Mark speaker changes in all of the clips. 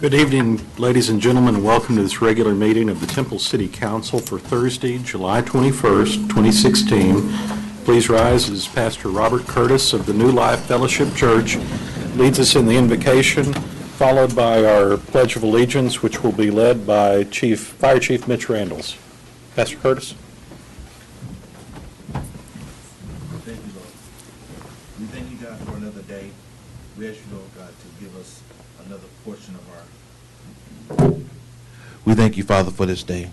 Speaker 1: Good evening, ladies and gentlemen, and welcome to this regular meeting of the Temple City Council for Thursday, July 21st, 2016. Please rise as Pastor Robert Curtis of the New Life Fellowship Church leads us in the invocation, followed by our Pledge of Allegiance, which will be led by Fire Chief Mitch Randalls. Pastor Curtis.
Speaker 2: Thank you, Lord. We thank you, God, for another day. We ask you, Lord God, to give us another portion of our... We thank you, Father, for this day.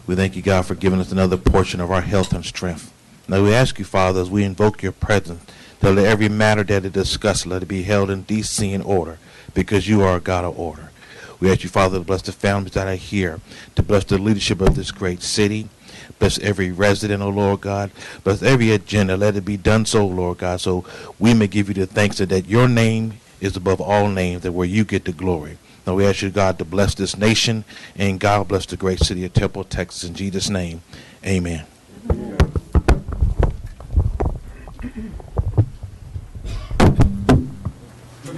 Speaker 2: We thank you, God, for giving us another portion of our health and strength. Now we ask you, Father, as we invoke your presence, that let every matter that is discussed, let it be held in decency and order, because you are a God of order. We ask you, Father, to bless the families that are here, to bless the leadership of this great city. Bless every resident, O Lord God. Bless every agenda. Let it be done so, Lord God, so we may give you the thanks that your name is above all names, that where you get the glory. Now we ask you, God, to bless this nation, and God bless the great city of Temple, Texas. In Jesus' name, amen.
Speaker 3: Repeat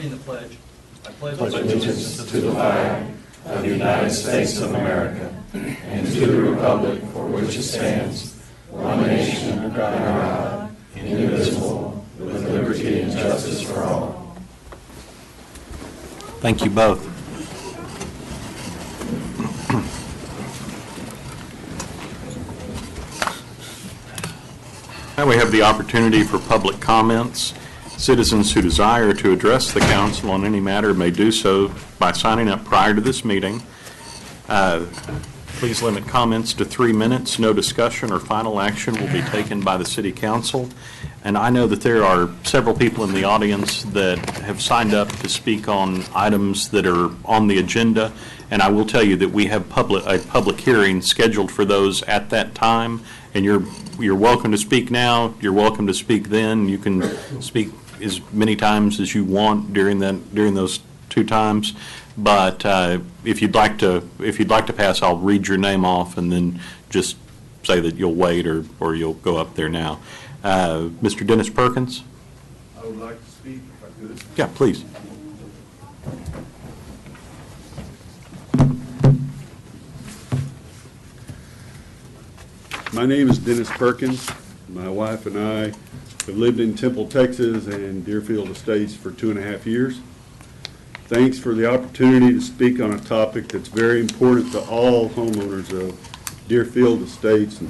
Speaker 3: the pledge. I pledge
Speaker 4: allegiance to the flag of the United States of America and to the republic for which it stands, one nation under God, indivisible, with liberty and justice for all.
Speaker 1: Thank you both. Now we have the opportunity for public comments. Citizens who desire to address the council on any matter may do so by signing up prior to this meeting. Please limit comments to 3 minutes. No discussion or final action will be taken by the City Council. And I know that there are several people in the audience that have signed up to speak on items that are on the agenda. And I will tell you that we have a public hearing scheduled for those at that time. And you're welcome to speak now. You're welcome to speak then. You can speak as many times as you want during those 2 times. But if you'd like to pass, I'll read your name off and then just say that you'll wait or you'll go up there now. Mr. Dennis Perkins.
Speaker 2: I would like to speak, if I could.
Speaker 1: Yeah, please.
Speaker 5: My name is Dennis Perkins. My wife and I have lived in Temple, Texas and Deerfield Estates for 2.5 years. Thanks for the opportunity to speak on a topic that's very important to all homeowners of Deerfield Estates and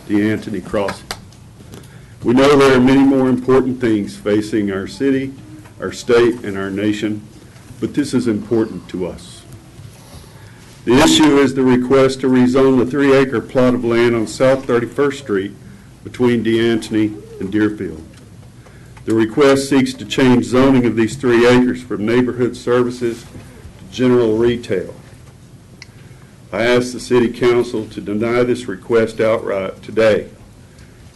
Speaker 5: DeAnthony Crossing. We know there are many more important things facing our city, our state, and our nation, but this is important to us. The issue is the request to rezone the 3-acre plot of land on South 31st Street between DeAnthony and Deerfield. The request seeks to change zoning of these 3 acres from neighborhood services to general retail. I ask the City Council to deny this request outright today.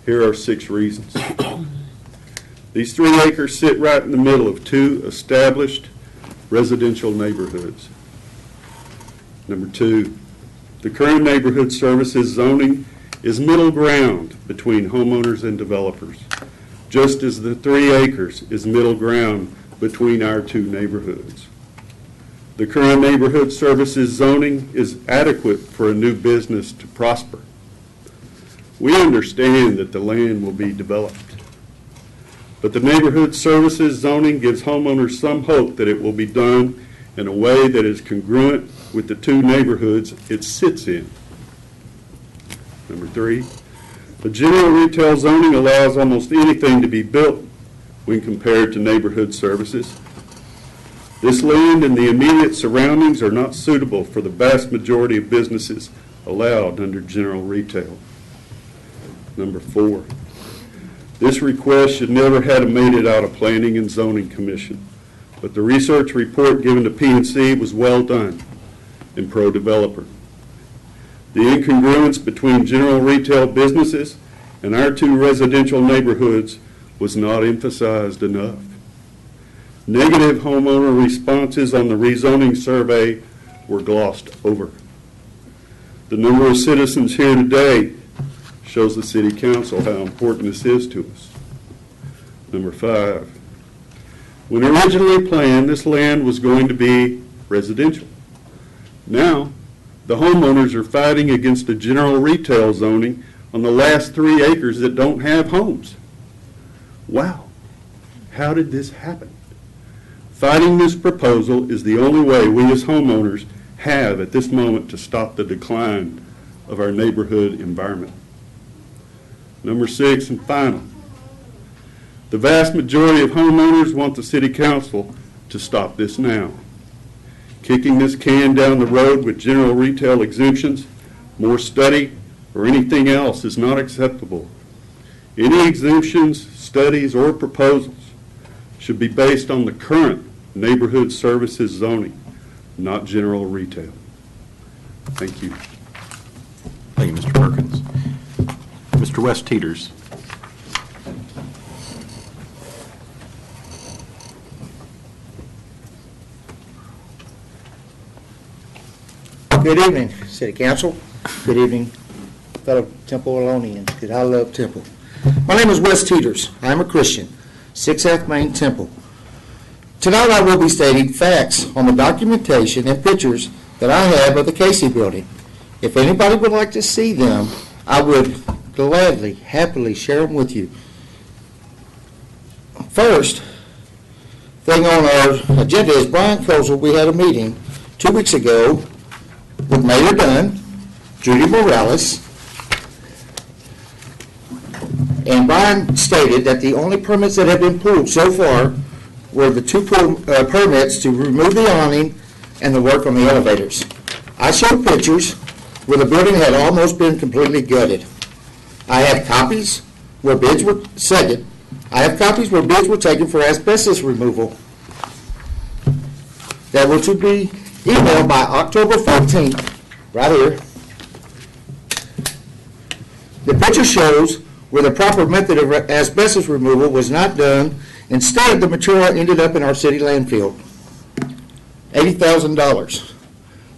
Speaker 5: Here are 6 reasons. These 3 acres sit right in the middle of 2 established residential neighborhoods. Number 2, the current neighborhood services zoning is middle ground between homeowners and developers, just as the 3 acres is middle ground between our 2 neighborhoods. The current neighborhood services zoning is adequate for a new business to prosper. We understand that the land will be developed, but the neighborhood services zoning gives homeowners some hope that it will be done in a way that is congruent with the 2 neighborhoods it sits in. Number 3, the general retail zoning allows almost anything to be built when compared to neighborhood services. This land and the immediate surroundings are not suitable for the vast majority of businesses allowed under general retail. Number 4, this request should never have made it out of Planning and Zoning Commission, but the research report given to P&C was well done and pro-developer. The incongruence between general retail businesses and our 2 residential neighborhoods was not emphasized enough. Negative homeowner responses on the rezoning survey were glossed over. The number of citizens here today shows the City Council how important this is to us. Number 5, when originally planned, this land was going to be residential. Now, the homeowners are fighting against a general retail zoning on the last 3 acres that don't have homes. Wow, how did this happen? Fighting this proposal is the only way we as homeowners have at this moment to stop the decline of our neighborhood environment. Number 6 and final. The vast majority of homeowners want the City Council to stop this now. Kicking this can down the road with general retail exemptions, more study, or anything else is not acceptable. Any exemptions, studies, or proposals should be based on the current neighborhood services zoning, not general retail. Thank you.
Speaker 1: Thank you, Mr. Perkins. Mr. Wes Teeters.
Speaker 6: Good evening, City Council. Good evening, fellow Temple-Alonians. Because I love Temple. My name is Wes Teeters. I'm a Christian, 6F Main Temple. Tonight I will be stating facts on the documentation and pictures that I have of the Casey Building. If anybody would like to see them, I would gladly, happily share them with you. First thing on our agenda is Brian Kozel. We had a meeting 2 weeks ago with Mayor Dunn, Judy Morales, and Brian stated that the only permits that have been pulled so far were the 2 permits to remove the awning and the work on the elevators. I showed pictures where the building had almost been completely gutted. I have copies where bids were taken for asbestos removal that were to be emailed by October 14th, right here. The picture shows where the proper method of asbestos removal was not done. Instead, the material ended up in our city landfill. $80,000.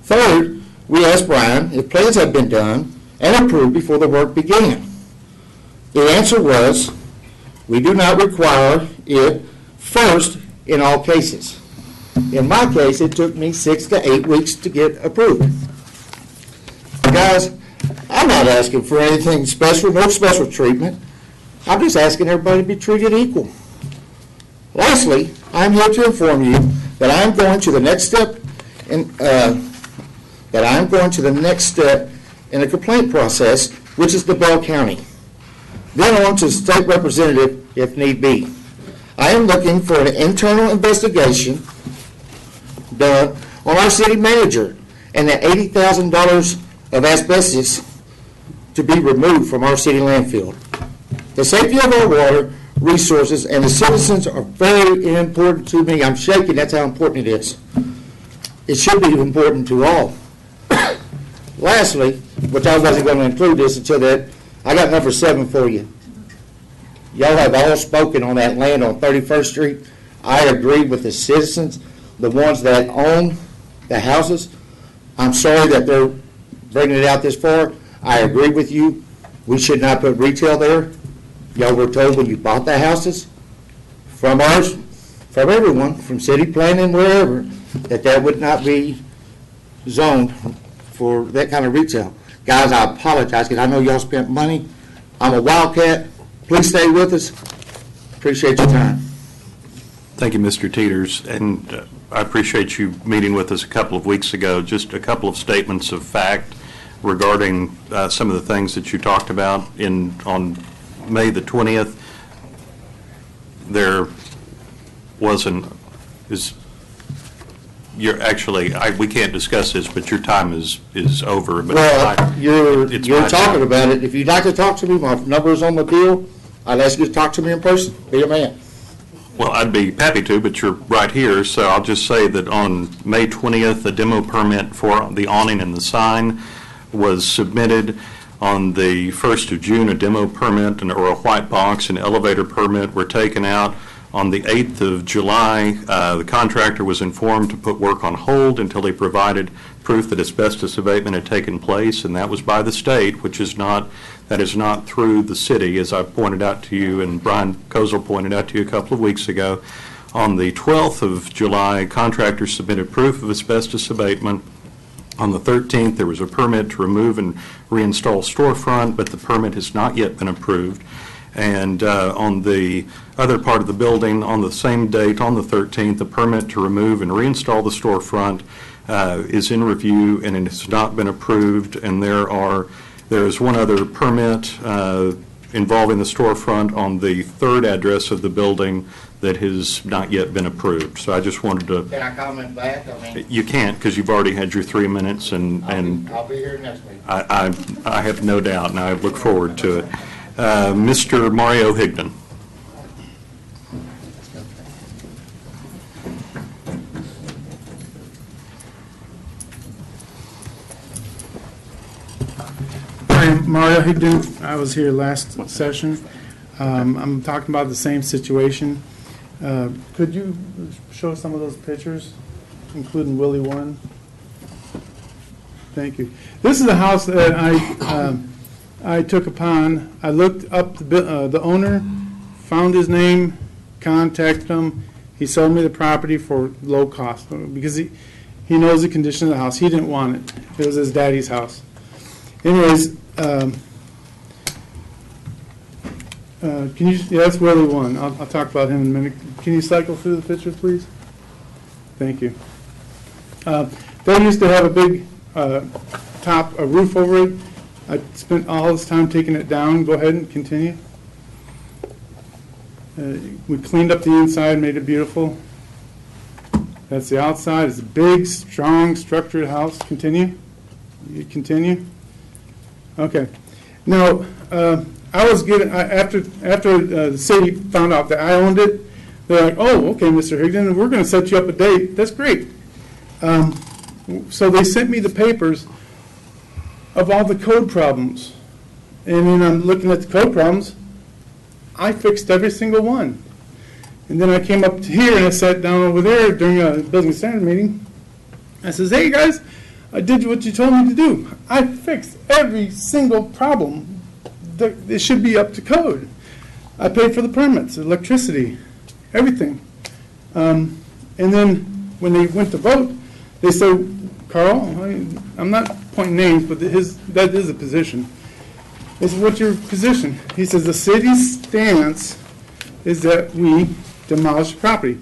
Speaker 6: Third, we asked Brian if plans had been done and approved before the work began. The answer was, we do not require it first in all cases. In my case, it took me 6 to 8 weeks to get approved. Guys, I'm not asking for anything special, no special treatment. I'm just asking everybody to be treated equal. Lastly, I'm here to inform you that I'm going to the next step in the complaint process, which is the Bell County. Then on to the state representative if need be. I am looking for an internal investigation done on our city manager and the $80,000 of asbestos to be removed from our city landfill. The safety of our water resources and the citizens are very important to me. I'm shaking, that's how important it is. It should be important to all. Lastly, which I wasn't going to include this until that, I got number 7 for you. Y'all have all spoken on that land on 31st Street. I agree with the citizens, the ones that own the houses. I'm sorry that they're bringing it out this far. I agree with you. We should not put retail there. Y'all were told when you bought the houses from ours, from everyone, from city planning, wherever, that would not be zoned for that kind of retail. Guys, I apologize because I know y'all spent money. I'm a Wildcat. Please stay with us. Appreciate your time.
Speaker 1: Thank you, Mr. Teeters, and I appreciate you meeting with us a couple of weeks ago. Just a couple of statements of fact regarding some of the things that you talked about. On May the 20th, there was we can't discuss this, but your time is over. But
Speaker 6: Well, you're talking about it. If you'd like to talk to me, my number's on the bill. I'd ask you to talk to me in person. Be a man.
Speaker 1: Well, I'd be happy to, but you're right here, so I'll just say that on May 20th, a demo permit for the awning and the sign was submitted. On the 1st of June, a demo permit or a white box and elevator permit were taken out. On the 8th of July, the contractor was informed to put work on hold until he provided proof that asbestos abatement had taken place, and that was by the state, that is not through the city, as I pointed out to you and Brian Kozel pointed out to you a couple of weeks ago. On the 12th of July, contractors submitted proof of asbestos abatement On the 13th, there was a permit to remove and reinstall storefront, but the permit has not yet been approved. And on the other part of the building, on the same date, on the 13th, the permit to remove and reinstall the storefront is in review, and it has not been approved. And there is one other permit involving the storefront on the third address of the building that has not yet been approved. So I just wanted to,
Speaker 6: Can I comment back? I mean,
Speaker 1: you can't because you've already had your 3 minutes, and
Speaker 6: I'll be here next week.
Speaker 1: I have no doubt, and I look forward to it. Mr. Mario Higdon.
Speaker 7: I'm Mario Higdon. I was here last session. I'm talking about the same situation. Could you show some of those pictures, including Willie 1? Thank you. This is a house that I took upon. I looked up the owner, found his name, contacted him. He sold me the property for low cost because he knows the condition of the house. He didn't want it. It was his daddy's house. Anyways, can you? Yeah, that's Willie 1. I'll talk about him in a minute. Can you cycle through the pictures, please? Thank you. They used to have a big a roof over it. I spent all this time taking it down. Go ahead and continue. We cleaned up the inside, made it beautiful. That's the outside. It's a big, strong, structured house. Continue. You continue. Okay. Now, I was given, after the city found out that I owned it, they're like, oh, okay, Mr. Higdon, we're going to set you up a date. That's great. So they sent me the papers of all the code problems. And then I'm looking at the code problems. I fixed every single one. And then I came up to here and I sat down over there during a building standard meeting. I says, hey, guys, I did what you told me to do. I fixed every single problem. It should be up to code. I paid for the permits, electricity, everything. And then when they went to vote, they said, Carl, I'm not pointing names, but that is a position. They said, what's your position? He says, the city's stance is that we demolish the property.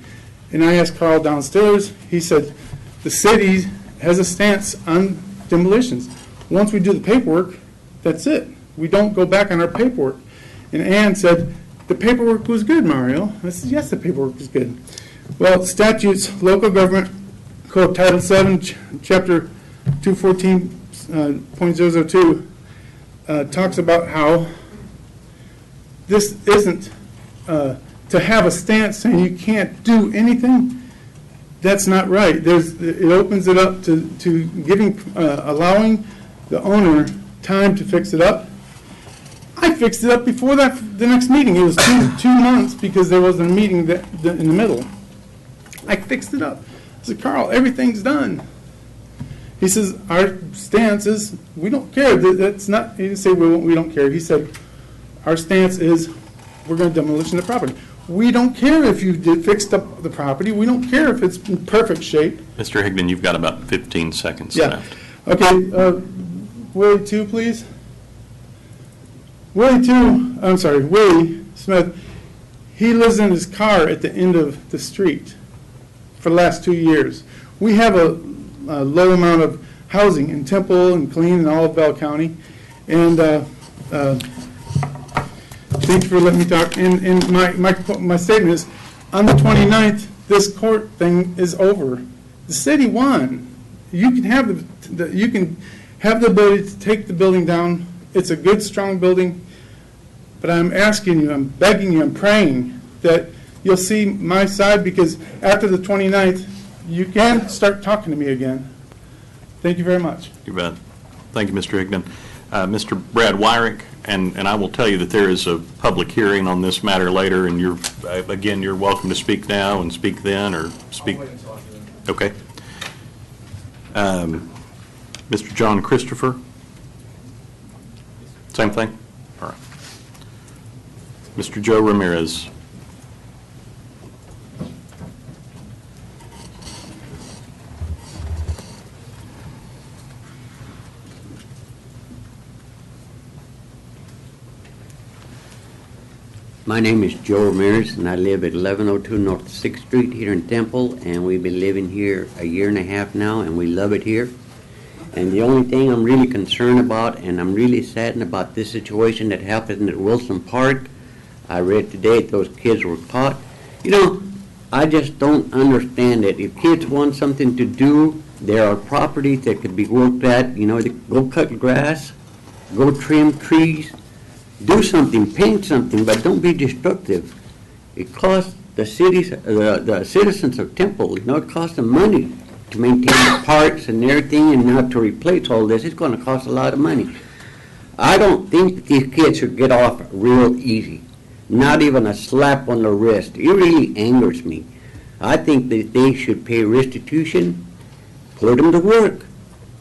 Speaker 7: And I asked Carl downstairs, he said, the city has a stance on demolitions. Once we do the paperwork, that's it. We don't go back on our paperwork. And Ann said, the paperwork was good, Mario. I said, yes, the paperwork was good. Well, statutes, local government code Title 7, Chapter 214.002 talks about how this isn't to have a stance saying you can't do anything. That's not right. It opens it up to giving, allowing the owner time to fix it up. I fixed it up before the next meeting. It was 2 months because there wasn't a meeting in the middle. I fixed it up. I said, Carl, everything's done. He says, our stance is we don't care. That's not. He didn't say we don't care. He said, our stance is we're going to demolition the property. We don't care if you fixed up the property. We don't care if it's in perfect shape.
Speaker 1: Mr. Higdon, you've got about 15 seconds left.
Speaker 7: Okay. Willie 2, please. Willie Smith, he lives in his car at the end of the street for the last 2 years. We have a low amount of housing in Temple and Killeen and all of Bell County. And thank you for letting me talk. And my statement is, on the 29th, this court thing is over. The city won. You can have you can have the ability to take the building down. It's a good, strong building. But I'm asking you, I'm begging you, I'm praying that you'll see my side, because after the 29th, you can start talking to me again. Thank you very much.
Speaker 1: You bet. Thank you, Mr. Higdon. Mr. Brad Wyrick, and I will tell you that there is a public hearing on this matter later, and you're welcome to speak now and speak then, or speak.
Speaker 3: I'll wait until after that.
Speaker 1: Okay. Mr. John Christopher? Same thing? All right. Mr. Joe Ramirez?
Speaker 8: My name is Joe Ramirez, and I live at 1102 North 6th Street here in Temple, and we've been living here a year and a half now, and we love it here. And the only thing I'm really concerned about, and I'm really saddened about this situation that happened at Wilson Park, I read today that those kids were caught. You know, I just don't understand it. If kids want something to do, there are properties that could be worked at, you know, go cut grass, go trim trees, do something, paint something, but don't be destructive. It costs the cities, the citizens of Temple, you know, it costs them money to maintain the parks and everything, and now to replace all this, it's going to cost a lot of money. I don't think that these kids should get off real easy. Not even a slap on the wrist. It really angers me. I think that they should pay restitution, put them to work.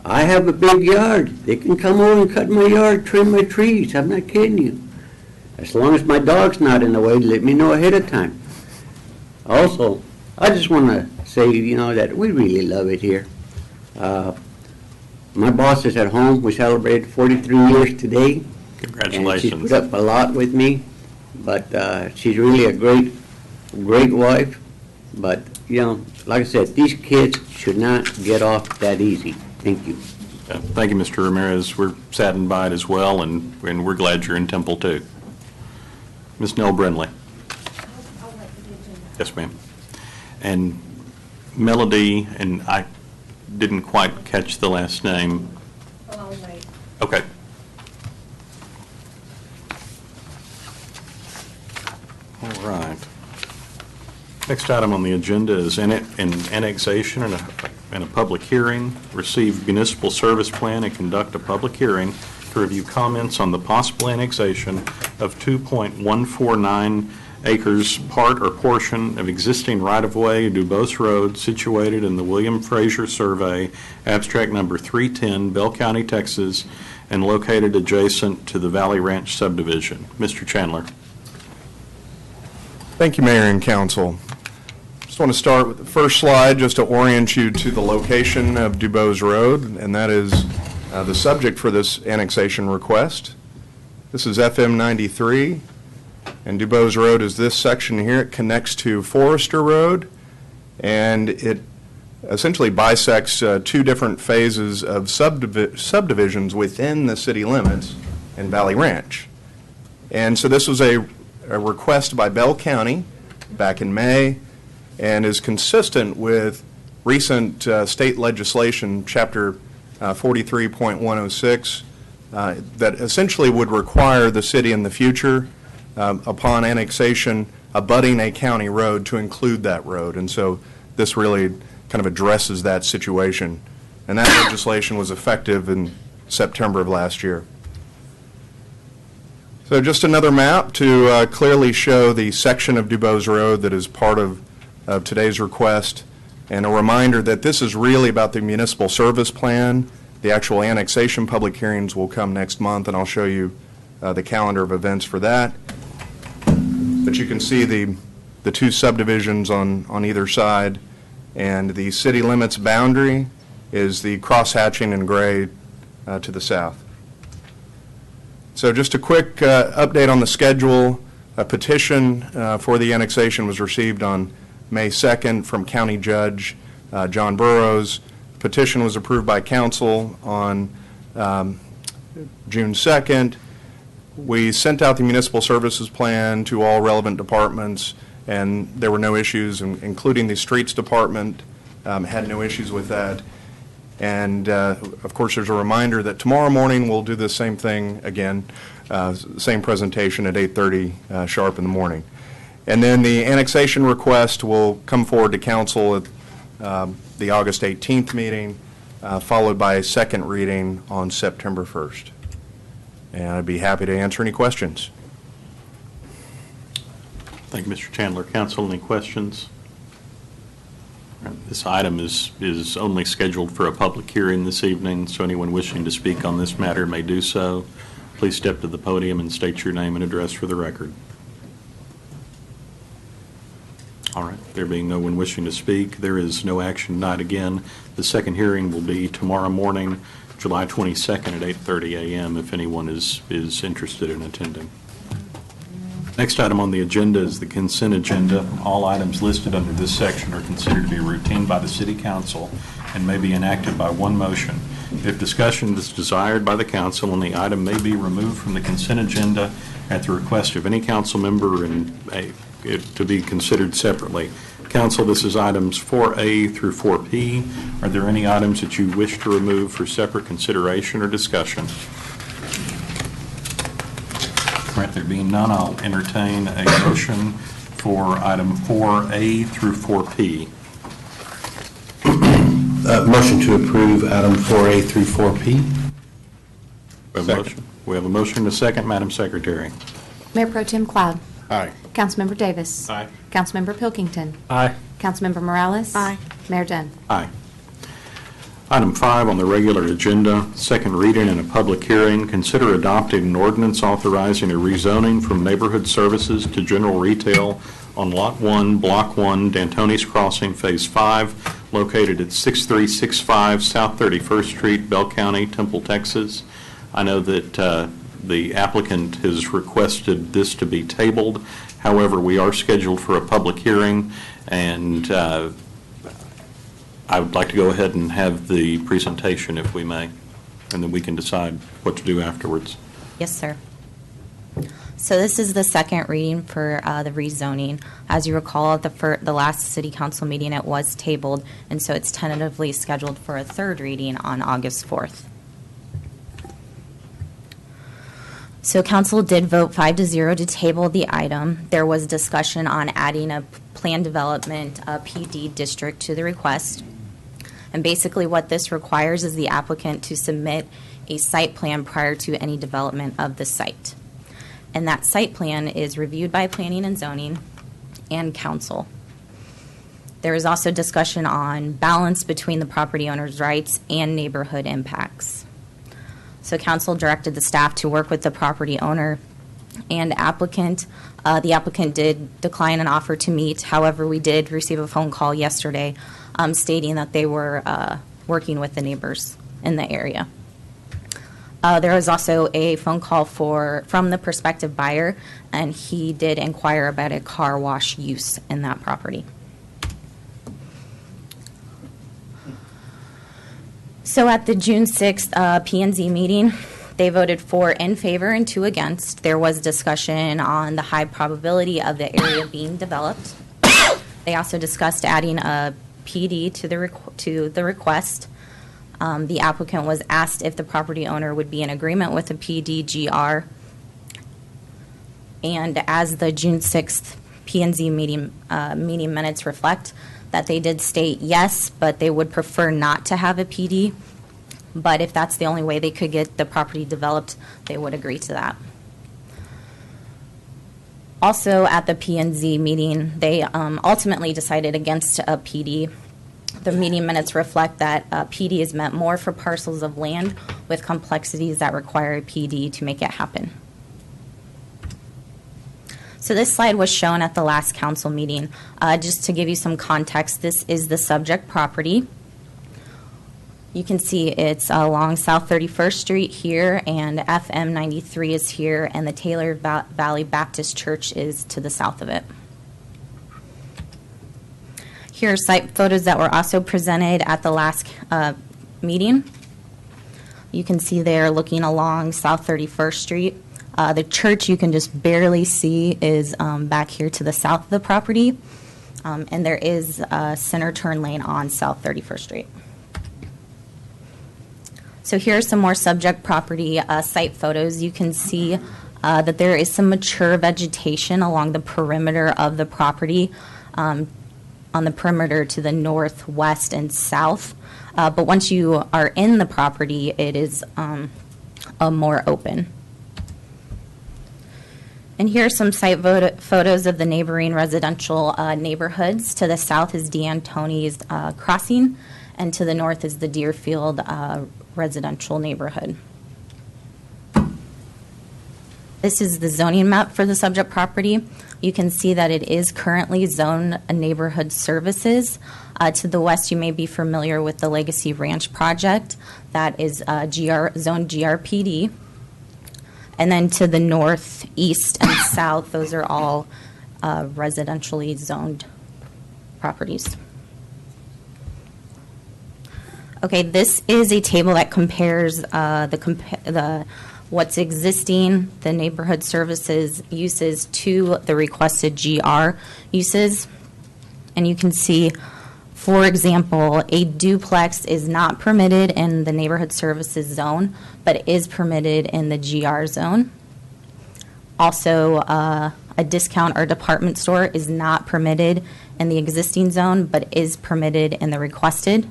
Speaker 8: I have a big yard. They can come over and cut my yard, trim my trees. I'm not kidding you. As long as my dog's not in the way, let me know ahead of time. Also, I just want to say, you know, that we really love it here. My boss is at home. We celebrated 43 years today.
Speaker 1: Congratulations.
Speaker 8: And she put up a lot with me, but she's really a great wife. But, you know, like I said, these kids should not get off that easy. Thank you.
Speaker 1: Thank you, Mr. Ramirez. We're saddened by it as well, and we're glad you're in Temple, too. Ms. Nell Brindley. Yes, ma'am. And Melody, and I didn't quite catch the last name.
Speaker 9: I'll wait.
Speaker 1: Okay. All right. Next item on the agenda is an annexation and a public hearing. Receive municipal service plan and conduct a public hearing to review comments on the possible annexation of 2.149 acres, part or portion of existing right-of-way, Dubose Road, situated in the William Fraser Survey, abstract number 310, Bell County, Texas, and located adjacent to the Valley Ranch subdivision. Mr. Chandler.
Speaker 10: Thank you, Mayor and Council. Just want to start with the first slide just to orient you to the location of Dubose Road, and that is the subject for this annexation request. This is FM 93, and Dubose Road is this section here. It connects to Forester Road, and it essentially bisects two different phases of subdivisions within the city limits in Valley Ranch. And so this was a request by Bell County back in May, and is consistent with recent state legislation, Chapter 43.106, that essentially would require the city in the future, upon annexation, abutting a county road, to include that road. And so this really kind of addresses that situation. And that legislation was effective in September of last year. So just another map to clearly show the section of Dubose Road that is part of today's request, and a reminder that this is really about the municipal service plan. The actual annexation public hearings will come next month, and I'll show you the calendar of events for that. But you can see the two subdivisions on either side, and the city limits boundary is the cross-hatching in gray to the south. So just a quick update on the schedule. A petition for the annexation was received on May 2nd from County Judge John Burrows. Petition was approved by council on June 2nd. We sent out the municipal services plan to all relevant departments, and there were no issues, including the streets department had no issues with that. And of course, there's a reminder that tomorrow morning we'll do the same thing again, same presentation at 8:30 sharp in the morning. And then the annexation request will come forward to council at the August 18th meeting, followed by a second reading on September 1st. And I'd be happy to answer any questions.
Speaker 1: Thank you, Mr. Chandler. Council, any questions? This item is only scheduled for a public hearing this evening, so anyone wishing to speak on this matter may do so. Please step to the podium and state your name and address for the record. All right, there being no one wishing to speak, there is no action tonight. Again, the second hearing will be tomorrow morning, July 22nd at 8:30 a.m. if anyone is interested in attending. Next item on the agenda is the consent agenda. All items listed under this section are considered to be routine by the City Council and may be enacted by one motion. If discussion is desired by the council, and the item may be removed from the consent agenda at the request of any council member and to be considered separately. Council, this is items 4A through 4P. Are there any items that you wish to remove for separate consideration or discussion? All right, there being none, I'll entertain a motion for item 4A through 4P.
Speaker 4: Motion to approve item 4A through 4P.
Speaker 1: We have a motion and a second, Madam Secretary.
Speaker 9: Mayor Pro Tem Cloud.
Speaker 5: Aye.
Speaker 9: Councilmember Davis.
Speaker 1: Aye.
Speaker 9: Councilmember Pilkington.
Speaker 5: Aye.
Speaker 9: Councilmember Morales.
Speaker 11: Aye.
Speaker 9: Mayor Dunn.
Speaker 1: Aye. Item 5 on the regular agenda, second reading and a public hearing. Consider adopting an ordinance authorizing a rezoning from neighborhood services to general retail on Lot 1, Block 1, D'Antoni's Crossing, Phase 5, located at 6365 South 31st Street, Bell County, Temple, Texas. I know that the applicant has requested this to be tabled. However, we are scheduled for a public hearing, and I would like to go ahead and have the presentation, if we may, and then we can decide what to do afterwards.
Speaker 11: Yes, sir. So this is the second reading for the rezoning. As you recall, at the last city council meeting, it was tabled, and so it's tentatively scheduled for a third reading on August 4th. So council did vote 5-0 to table the item. There was discussion on adding a plan development PD district to the request. And basically what this requires is the applicant to submit a site plan prior to any development of the site. And that site plan is reviewed by planning and zoning and council. There is also discussion on balance between the property owner's rights and neighborhood impacts. So council directed the staff to work with the property owner and applicant. The applicant did decline an offer to meet. However, we did receive a phone call yesterday stating that they were working with the neighbors in the area. There was also a phone call from the prospective buyer, and he did inquire about a car wash use in that property. So at the June 6th P&Z meeting, they voted 4 in favor and 2 against. There was discussion on the high probability of the area being developed. They also discussed adding a PD to the request. The applicant was asked if the property owner would be in agreement with the PDGR. And as the June 6th P&Z meeting minutes reflect, that they did state yes, but they would prefer not to have a PD. But if that's the only way they could get the property developed, they would agree to that. Also at the P&Z meeting, they ultimately decided against a PD. The meeting minutes reflect that PD is meant more for parcels of land with complexities that require a PD to make it happen. So this slide was shown at the last council meeting. Just to give you some context, this is the subject property. You can see it's along South 31st Street here, and FM 93 is here, and the Taylor Valley Baptist Church is to the south of it. Here are site photos that were also presented at the last meeting. You can see there looking along South 31st Street. The church you can just barely see is back here to the south of the property, and there is a center turn lane on South 31st Street. So here are some more subject property site photos. You can see that there is some mature vegetation along the perimeter of the property, on the perimeter to the northwest and south. But once you are in the property, it is more open. And here are some site photos of the neighboring residential neighborhoods. To the south is D'Antoni's Crossing, and to the north is the Deerfield residential neighborhood. This is the zoning map for the subject property. You can see that it is currently zoned neighborhood services. To the west, you may be familiar with the Legacy Ranch project. That is zone GRPD. And then to the north, east, and south, those are all residentially zoned properties. Okay, this is a table that compares what's existing, the neighborhood services uses, to the requested GR uses. And you can see, for example, a duplex is not permitted in the neighborhood services zone, but is permitted in the GR zone. Also, a discount or department store is not permitted in the existing zone, but is permitted in the requested.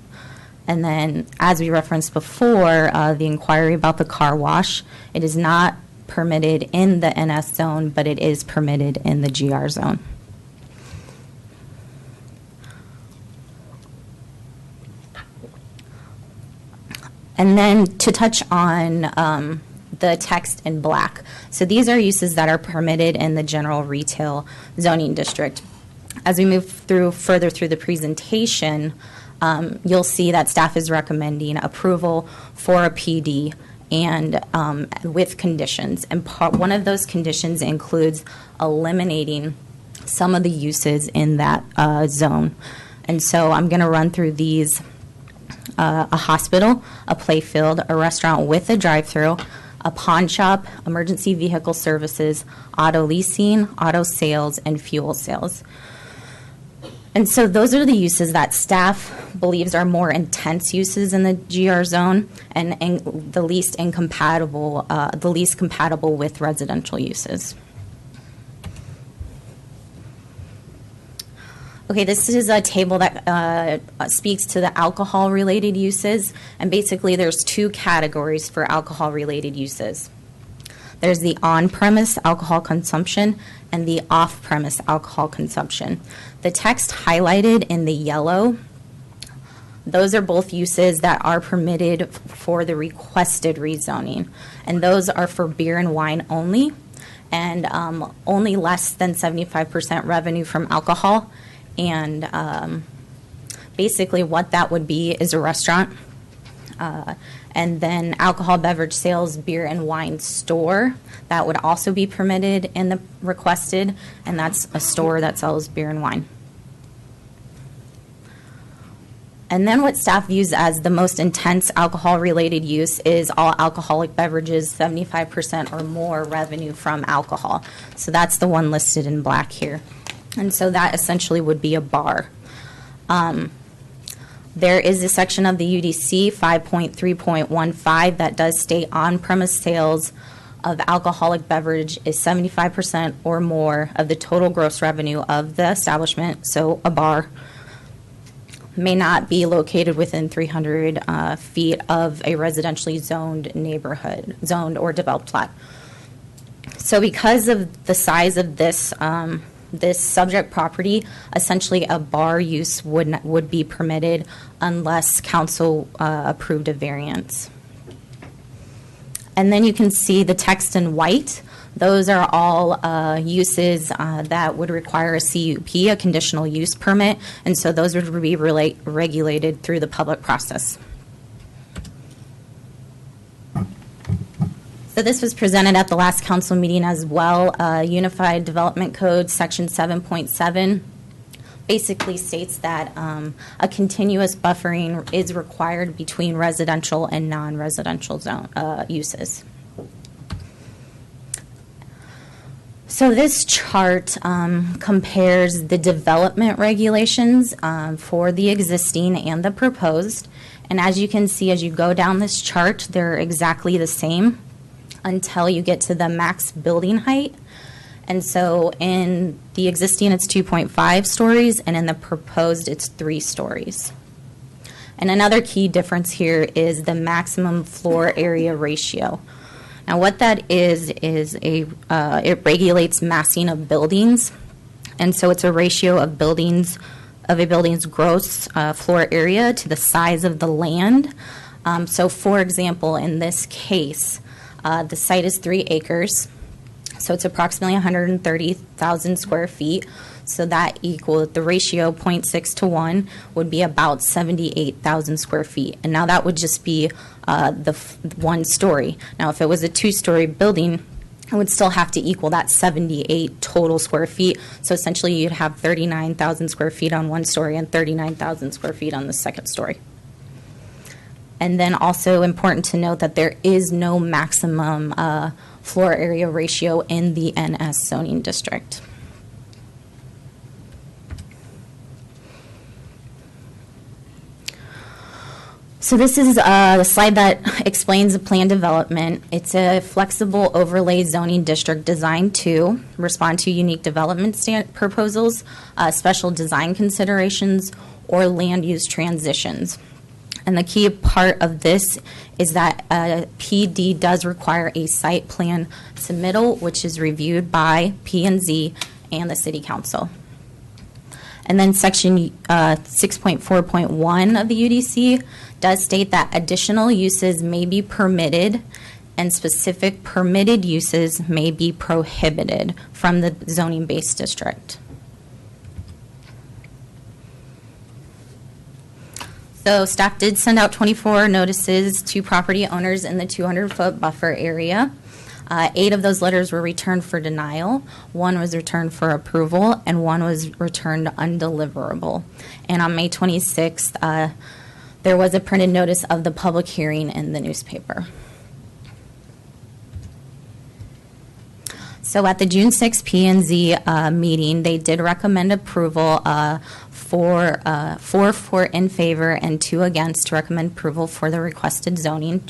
Speaker 11: And then, as we referenced before, the inquiry about the car wash, it is not permitted in the NS zone, but it is permitted in the GR zone. And then to touch on the text in black. So these are uses that are permitted in the general retail zoning district. As we move further through the presentation, you'll see that staff is recommending approval for a PD and with conditions. And one of those conditions includes eliminating some of the uses in that zone. And so I'm going to run through these. A hospital, a play field, a restaurant with a drive-through, a pawn shop, emergency vehicle services, auto leasing, auto sales, and fuel sales. And so those are the uses that staff believes are more intense uses in the GR zone and the least compatible with residential uses. Okay, this is a table that speaks to the alcohol-related uses, and basically there's two categories for alcohol-related uses. There's the on-premise alcohol consumption and the off-premise alcohol consumption. The text highlighted in the yellow, those are both uses that are permitted for the requested rezoning, and those are for beer and wine only, and only less than 75% revenue from alcohol. And basically what that would be is a restaurant, and then alcohol beverage sales, beer and wine store, that would also be permitted in the requested, and that's a store that sells beer and wine. And then what staff views as the most intense alcohol-related use is all alcoholic beverages, 75% or more revenue from alcohol. So that's the one listed in black here. And so that essentially would be a bar. There is a section of the UDC 5.3.15 that does state on-premise sales of alcoholic beverage is 75% or more of the total gross revenue of the establishment. So a bar may not be located within 300 feet of a residentially zoned neighborhood, zoned or developed lot. So because of the size of this this subject property, essentially a bar use would be permitted unless council approved a variance. And then you can see the text in white. Those are all uses that would require a CUP, a conditional use permit, and so those would be regulated through the public process. So this was presented at the last council meeting as well. Unified Development Code, Section 7.7, basically states that a continuous buffering is required between residential and non-residential zone uses. So this chart compares the development regulations for the existing and the proposed. And as you can see, as you go down this chart, they're exactly the same until you get to the max building height. And so in the existing, it's 2.5 stories, and in the proposed, it's 3 stories. And another key difference here is the maximum floor area ratio. Now, what that is it regulates massing of buildings, and so it's a ratio of a building's gross floor area to the size of the land. So, for example, in this case, the site is 3 acres, so it's approximately 130,000 square feet. So that equals the ratio 0.6 to 1 would be about 78,000 square feet. And now that would just be the 1 story. Now, if it was a 2-story building, it would still have to equal that 78 total square feet. So essentially, you'd have 39,000 square feet on one story and 39,000 square feet on the second story. And then also important to note that there is no maximum floor area ratio in the NS zoning district. So this is the slide that explains the plan development. It's a flexible overlay zoning district designed to respond to unique development proposals, special design considerations, or land use transitions. And the key part of this is that PD does require a site plan submittal, which is reviewed by P&Z and the City Council. And then section 6.4.1 of the UDC does state that additional uses may be permitted and specific permitted uses may be prohibited from the zoning-based district. So staff did send out 24 notices to property owners in the 200-foot buffer area. 8 of those letters were returned for denial, 1 was returned for approval, and 1 was returned undeliverable. And on May 26th, there was a printed notice of the public hearing in the newspaper. So at the June 6th P&Z meeting, they did recommend approval four in favor and 2 against to recommend approval for the requested zoning.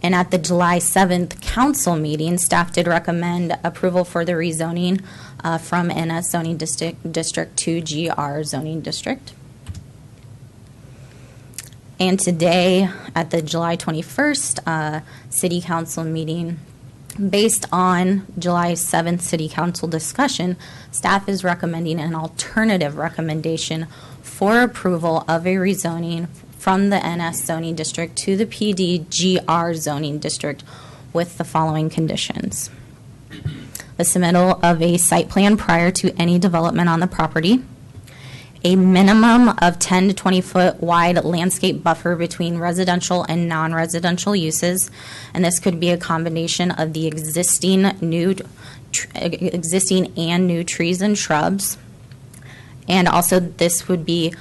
Speaker 11: And at the July 7th council meeting, staff did recommend approval for the rezoning from NS zoning district to GR zoning district. And today, at the July 21st city council meeting, based on July 7th city council discussion, staff is recommending an alternative recommendation for approval of a rezoning from the NS zoning district to the PD GR zoning district with the following conditions. The submittal of a site plan prior to any development on the property, a minimum of 10 to 20 foot wide landscape buffer between residential and non-residential uses, and this could be a combination of the existing and new trees and shrubs. And also this would be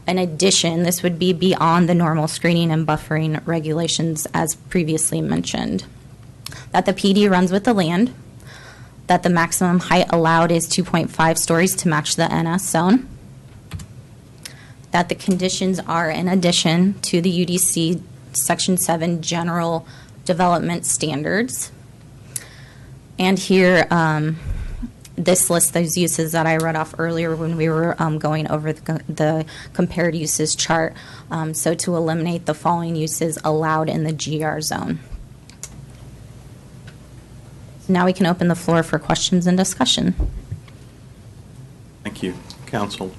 Speaker 11: an addition, this would be beyond the normal screening and buffering regulations as previously mentioned. That the PD runs with the land, that the maximum height allowed is 2.5 stories to match the NS zone, that the conditions are in addition to the UDC Section 7 general development standards. And here, this lists those uses that I read off earlier when we were going over the compared uses chart. So to eliminate the following uses allowed in the GR zone. Now we can open the floor for questions and discussion.
Speaker 1: Thank you. Council,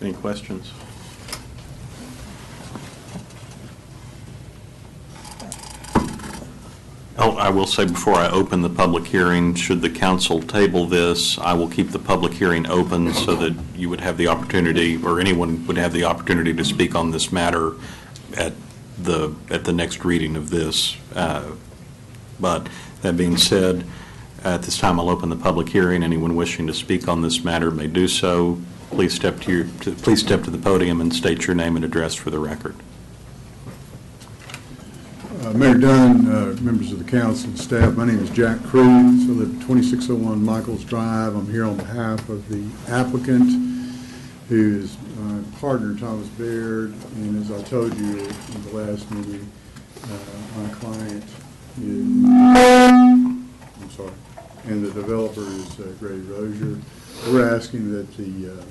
Speaker 1: any questions? Oh, I will say before I open the public hearing, should the council table this, I will keep the public hearing open so that you would have the opportunity, or anyone would have the opportunity to speak on this matter at the next reading of this. But that being said, at this time I'll open the public hearing. Anyone wishing to speak on this matter may do so. Please step to the podium and state your name and address for the record.
Speaker 5: Mayor Dunn, members of the council and staff, my name is Jack Cruz. I live at 2601 Michaels Drive. I'm here on behalf of the applicant, who is my partner, Thomas Baird. And as I told you in the last meeting, my client is, I'm sorry, and the developer is Grady Rozier. We're asking that the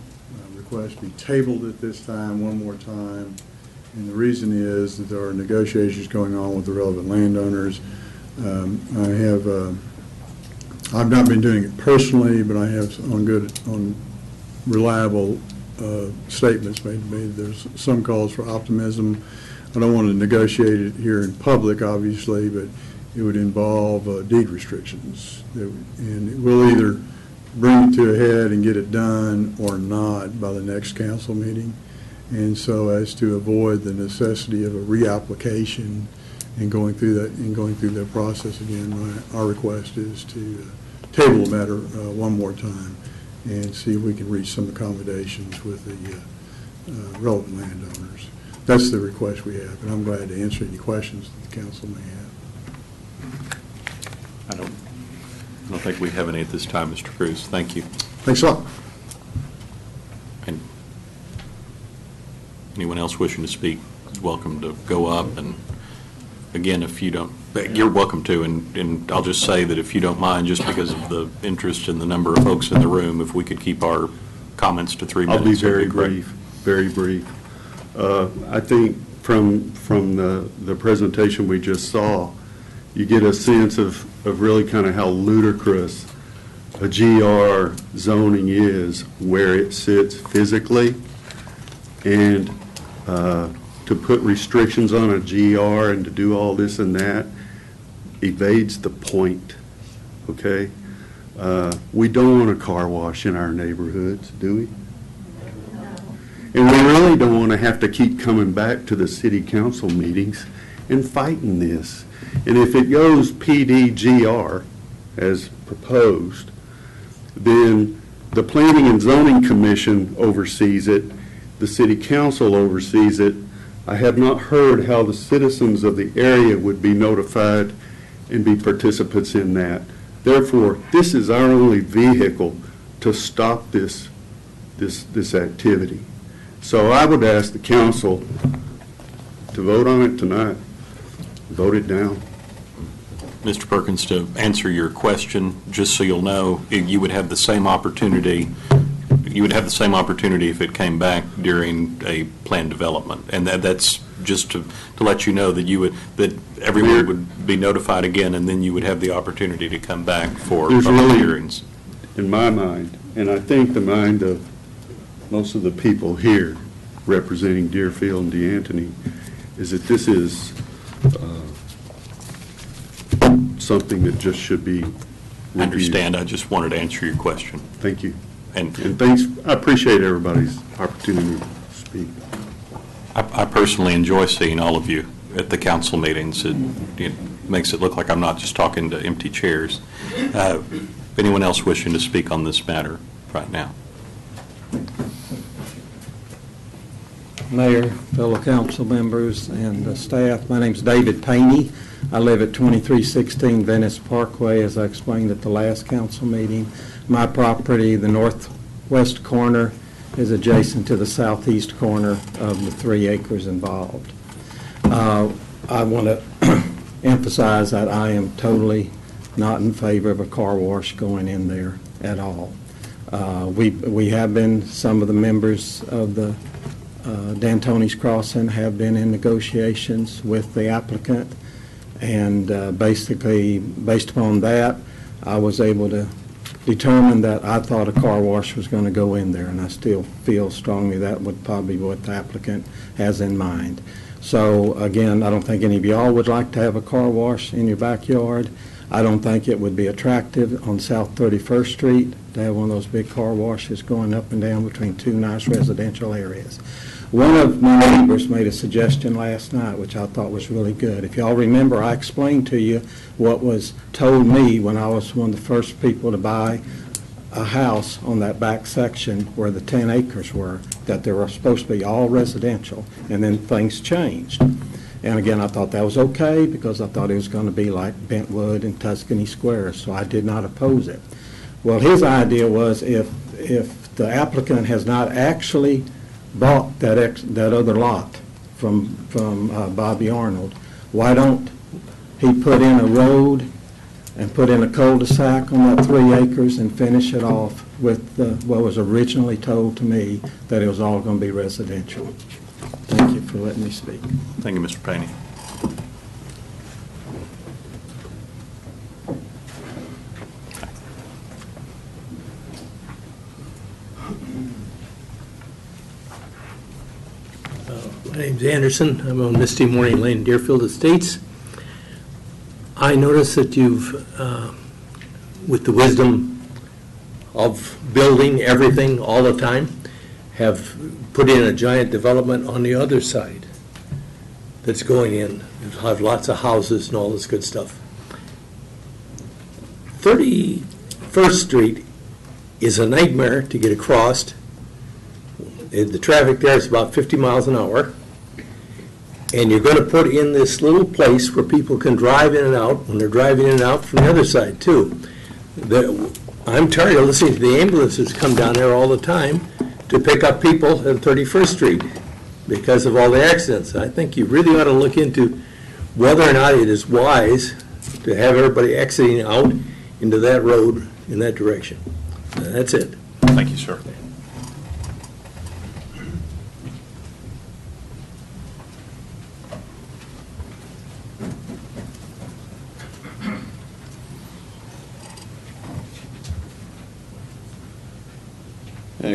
Speaker 5: request be tabled at this time one more time. And the reason is that there are negotiations going on with the relevant landowners. I've not been doing it personally, but I have on reliable statements made to me. There's some calls for optimism. I don't want to negotiate it here in public, obviously, but it would involve deed restrictions. And we'll either bring it to a head and get it done or not by the next council meeting. And so as to avoid the necessity of a reapplication,
Speaker 12: and going through that process again, our request is to table the matter one more time and see if we can reach some accommodations with the relevant landowners. That's the request we have, and I'm glad to answer any questions that the council may have.
Speaker 1: I don't think we have any at this time, Mr. Cruz. Thank you.
Speaker 12: Thanks a lot.
Speaker 1: And anyone else wishing to speak is welcome to go up. And again, if you don't, you're welcome to. And I'll just say that if you don't mind, just because of the interest and the number of folks in the room, if we could keep our comments to 3 minutes.
Speaker 5: I'll be very
Speaker 1: that'd great.
Speaker 5: brief, very brief. I think from the presentation we just saw, you get a sense of really kind of how ludicrous a GR zoning is, where it sits physically, and to put restrictions on a GR and to do all this and that evades the point, okay? We don't want a car wash in our neighborhoods, do we? And we really don't want to have to keep coming back to the city council meetings and fighting this. And if it goes PDGR as proposed, then the Planning and Zoning Commission oversees it, the city council oversees it. I have not heard how the citizens of the area would be notified and be participants in that. Therefore, this is our only vehicle to stop this activity. So I would ask the council to vote on it tonight. Vote it down.
Speaker 1: Mr. Perkins, to answer your question, just so you'll know, you would have the same opportunity. You would have the same opportunity if it came back during a planned development, and that's just to let you know that everyone would be notified again, and then you would have the opportunity to come back for public hearings.
Speaker 5: In my mind, and I think the mind of most of the people here representing Deerfield and DeAntony, is that this is something that just should be reviewed.
Speaker 1: I understand. I just wanted to answer your question.
Speaker 5: Thank you.
Speaker 1: And
Speaker 5: thanks. I appreciate everybody's opportunity to speak.
Speaker 1: I personally enjoy seeing all of you at the council meetings. It makes it look like I'm not just talking to empty chairs. Anyone else wishing to speak on this matter right now?
Speaker 13: Mayor, fellow council members, and staff, my name's David Paney. I live at 2316 Venice Parkway, as I explained at the last council meeting. My property, the northwest corner, is adjacent to the southeast corner of the 3 acres involved. I want to emphasize that I am totally not in favor of a car wash going in there at all. We have been, some of the members of the D'Antoni's Crossing have been in negotiations with the applicant, and basically, based upon that, I was able to determine that I thought a car wash was going to go in there, and I still feel strongly that would probably be what the applicant has in mind. So again, I don't think any of y'all would like to have a car wash in your backyard. I don't think it would be attractive on South 31st Street to have one of those big car washes going up and down between 2 nice residential areas. One of my neighbors made a suggestion last night, which I thought was really good. If y'all remember, I explained to you what was told me when I was one of the first people to buy a house on that back section where the 10 acres were, that they were supposed to be all residential, and then things changed. And again, I thought that was okay because I thought it was going to be like Bentwood and Tuscany Square, so I did not oppose it. Well, his idea was if the applicant has not actually bought that other lot from Bobby Arnold, why don't he put in a road and put in a cul-de-sac on that 3 acres and finish it off with what was originally told to me, that it was all going to be residential. Thank you for letting me speak.
Speaker 1: Thank you, Mr. Paney.
Speaker 14: My name's Anderson. I'm on Misty Morning Lane, Deerfield Estates. I notice that you've, with the wisdom of building everything all the time, have put in a giant development on the other side. that's going in. It'll have lots of houses and all this good stuff. 31st Street is a nightmare to get across. The traffic there is about 50 miles an hour. And you're going to put in this little place where people can drive in and out when they're driving in and out from the other side, too. I'm tired of listening to the ambulances come down there all the time to pick up people at 31st Street because of all the accidents. I think you really ought to look into whether or not it is wise to have everybody exiting out into that road in that direction. That's it.
Speaker 1: Thank you, sir.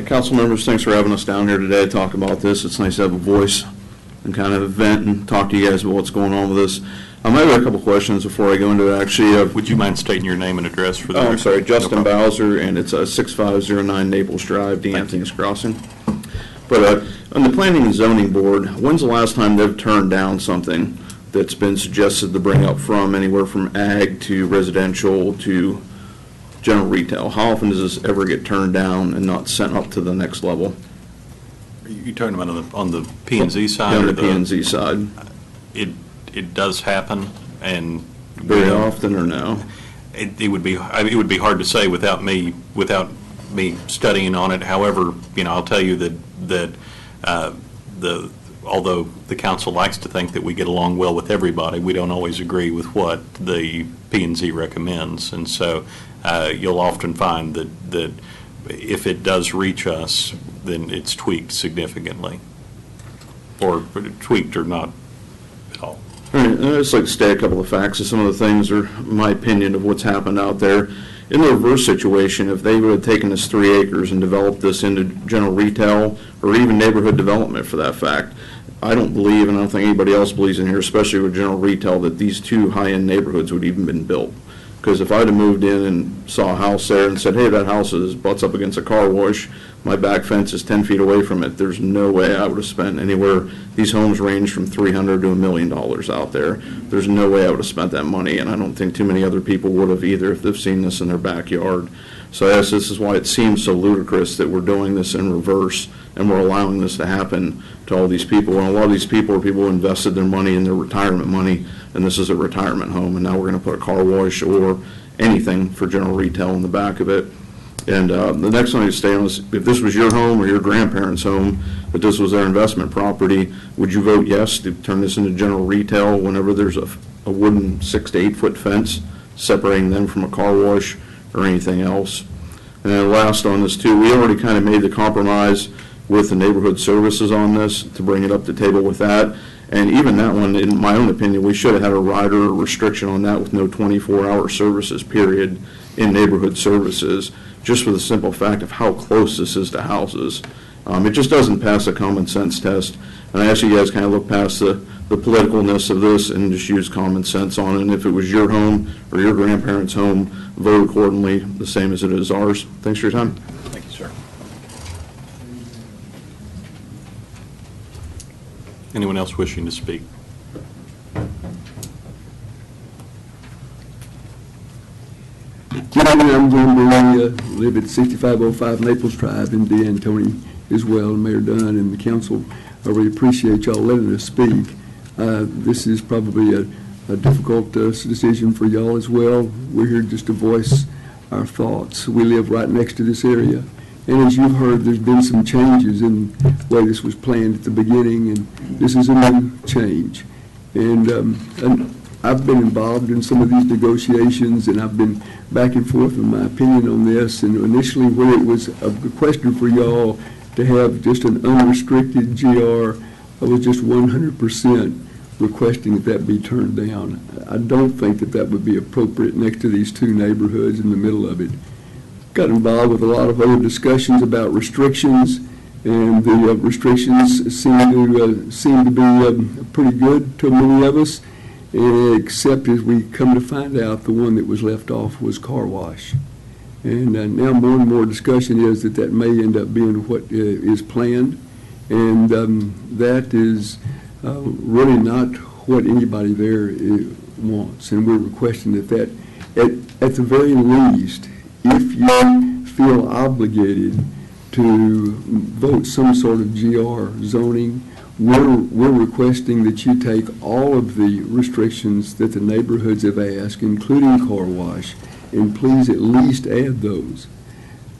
Speaker 15: Council members, thanks for having us down here today to talk about this. It's nice to have a voice and kind of vent and talk to you guys about what's going on with this. I might have a couple questions before I go into it. Actually,
Speaker 1: would you mind stating your name and address for the record?
Speaker 15: I'm sorry, Justin
Speaker 1: No problem.
Speaker 15: Bowser, and it's 6509 Naples Drive, DeAnthony's Crossing. But on the Planning and Zoning Board, when's the last time they've turned down something that's been suggested to bring up from anywhere from ag to residential to general retail? How often does this ever get turned down and not sent up to the next level?
Speaker 1: Are you talking about on the P&Z side?
Speaker 15: On
Speaker 1: or
Speaker 15: the P&Z side.
Speaker 1: It does happen, and
Speaker 15: very often, or no?
Speaker 1: It would be hard to say without me studying on it. However, I'll tell you that although the council likes to think that we get along well with everybody, we don't always agree with what the P&Z recommends, and so you'll often find that if it does reach us, then it's tweaked significantly, or tweaked or not at all.
Speaker 15: All right, I'd just like to state a couple of facts of some of the things, or my opinion of what's happened out there. In the reverse situation, if they would have taken this 3 acres and developed this into general retail, or even neighborhood development for that fact, I don't believe, and I don't think anybody else believes in here, especially with general retail, that these 2 high-end neighborhoods would even been built. Because if I'd have moved in and saw a house there and said, hey, that house butts up against a car wash, my back fence is 10 feet away from it, there's no way I would have spent anywhere. These homes range from $300,000 to $1 million out there. There's no way I would have spent that money, and I don't think too many other people would have either if they've seen this in their backyard. So yes, this is why it seems so ludicrous that we're doing this in reverse and we're allowing this to happen to all these people. And a lot of these people are people who invested their money in their retirement money, and this is a retirement home, and now we're going to put a car wash or anything for general retail in the back of it. And the next one I stay on is, if this was your home or your grandparents' home, but this was their investment property, would you vote yes to turn this into general retail whenever there's a wooden 6 to 8 foot fence separating them from a car wash or anything else? And then last on this too, we already kind of made the compromise with the neighborhood services on this to bring it up to table with that. And even that one, in my own opinion, we should have had a rider or restriction on that with no 24-hour services period in neighborhood services, just for the simple fact of how close this is to houses. It just doesn't pass a common sense test. And I ask you guys kind of look past the politicalness of this and just use common sense on it. And if it was your home or your grandparents' home, vote accordingly, the same as it is ours. Thanks for your time.
Speaker 1: Thank you, sir. Anyone else wishing to speak?
Speaker 16: Good evening, I'm John Maria, live at 6505 Naples Drive in DeAnthony as well, Mayor Dunn and the council. I really appreciate y'all letting us speak. This is probably a difficult decision for y'all as well. We're here just to voice our thoughts. We live right next to this area. And as you've heard, there's been some changes in the way this was planned at the beginning, and this is a new change. And I've been involved in some of these negotiations, and I've been back and forth in my opinion on this. And initially, when it was a question for y'all to have just an unrestricted GR, I was just 100% requesting that be turned down. I don't think that would be appropriate next to these 2 neighborhoods in the middle of it. Got involved with a lot of other discussions about restrictions, and the restrictions seem to be pretty good to many of us, except as we come to find out, the one that was left off was car wash. And now more and more discussion is that may end up being what is planned, and that is really not what anybody there wants. And we're requesting that at the very least, if you feel obligated to vote some sort of GR zoning, we're requesting that you take all of the restrictions that the neighborhoods have asked, including car wash, and please at least add those.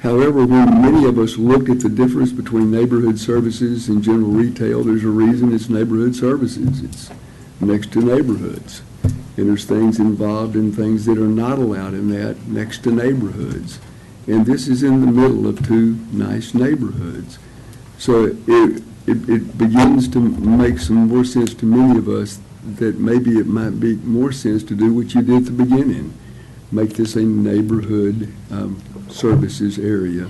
Speaker 16: However, when many of us look at the difference between neighborhood services and general retail, there's a reason it's neighborhood services. It's next to neighborhoods. And there's things involved in things that are not allowed in that next to neighborhoods. And this is in the middle of two nice neighborhoods. So it begins to make some more sense to many of us that maybe it might be more sense to do what you did at the beginning. Make this a neighborhood services area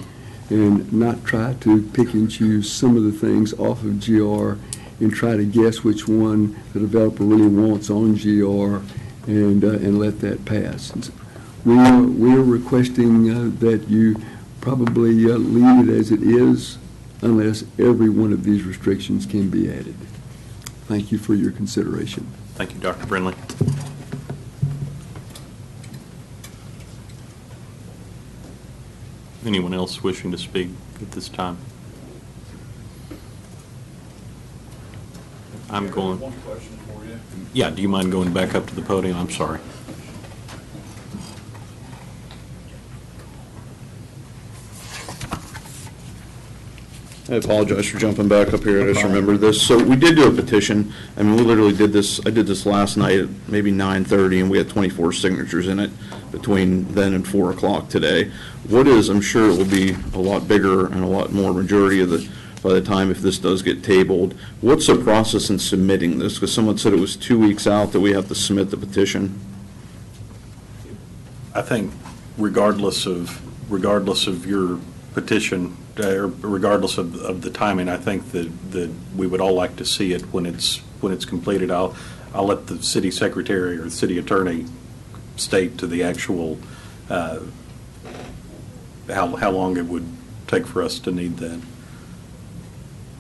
Speaker 16: and not try to pick and choose some of the things off of GR and try to guess which one the developer really wants on GR and let that pass. We are requesting that you probably leave it as it is unless every one of these restrictions can be added. Thank you for your consideration.
Speaker 1: Thank you, Dr. Brindley. Anyone else wishing to speak at this time? I'm going.
Speaker 4: One question for you.
Speaker 1: Yeah, do you mind going back up to the podium? I'm sorry.
Speaker 15: I apologize for jumping back up here. I just remembered this. So we did do a petition. I mean, we literally did this. I did this last night at maybe 9:30, and we had 24 signatures in it between then and 4 o'clock today. What is, I'm sure it will be a lot bigger and a lot more majority of by the time if this does get tabled. What's the process in submitting this? Because someone said it was 2 weeks out that we have to submit the petition.
Speaker 1: I think regardless of your petition, regardless of the timing, I think that we would all like to see it when it's completed. I'll let the city secretary or the city attorney state to the actual how long it would take for us to need that.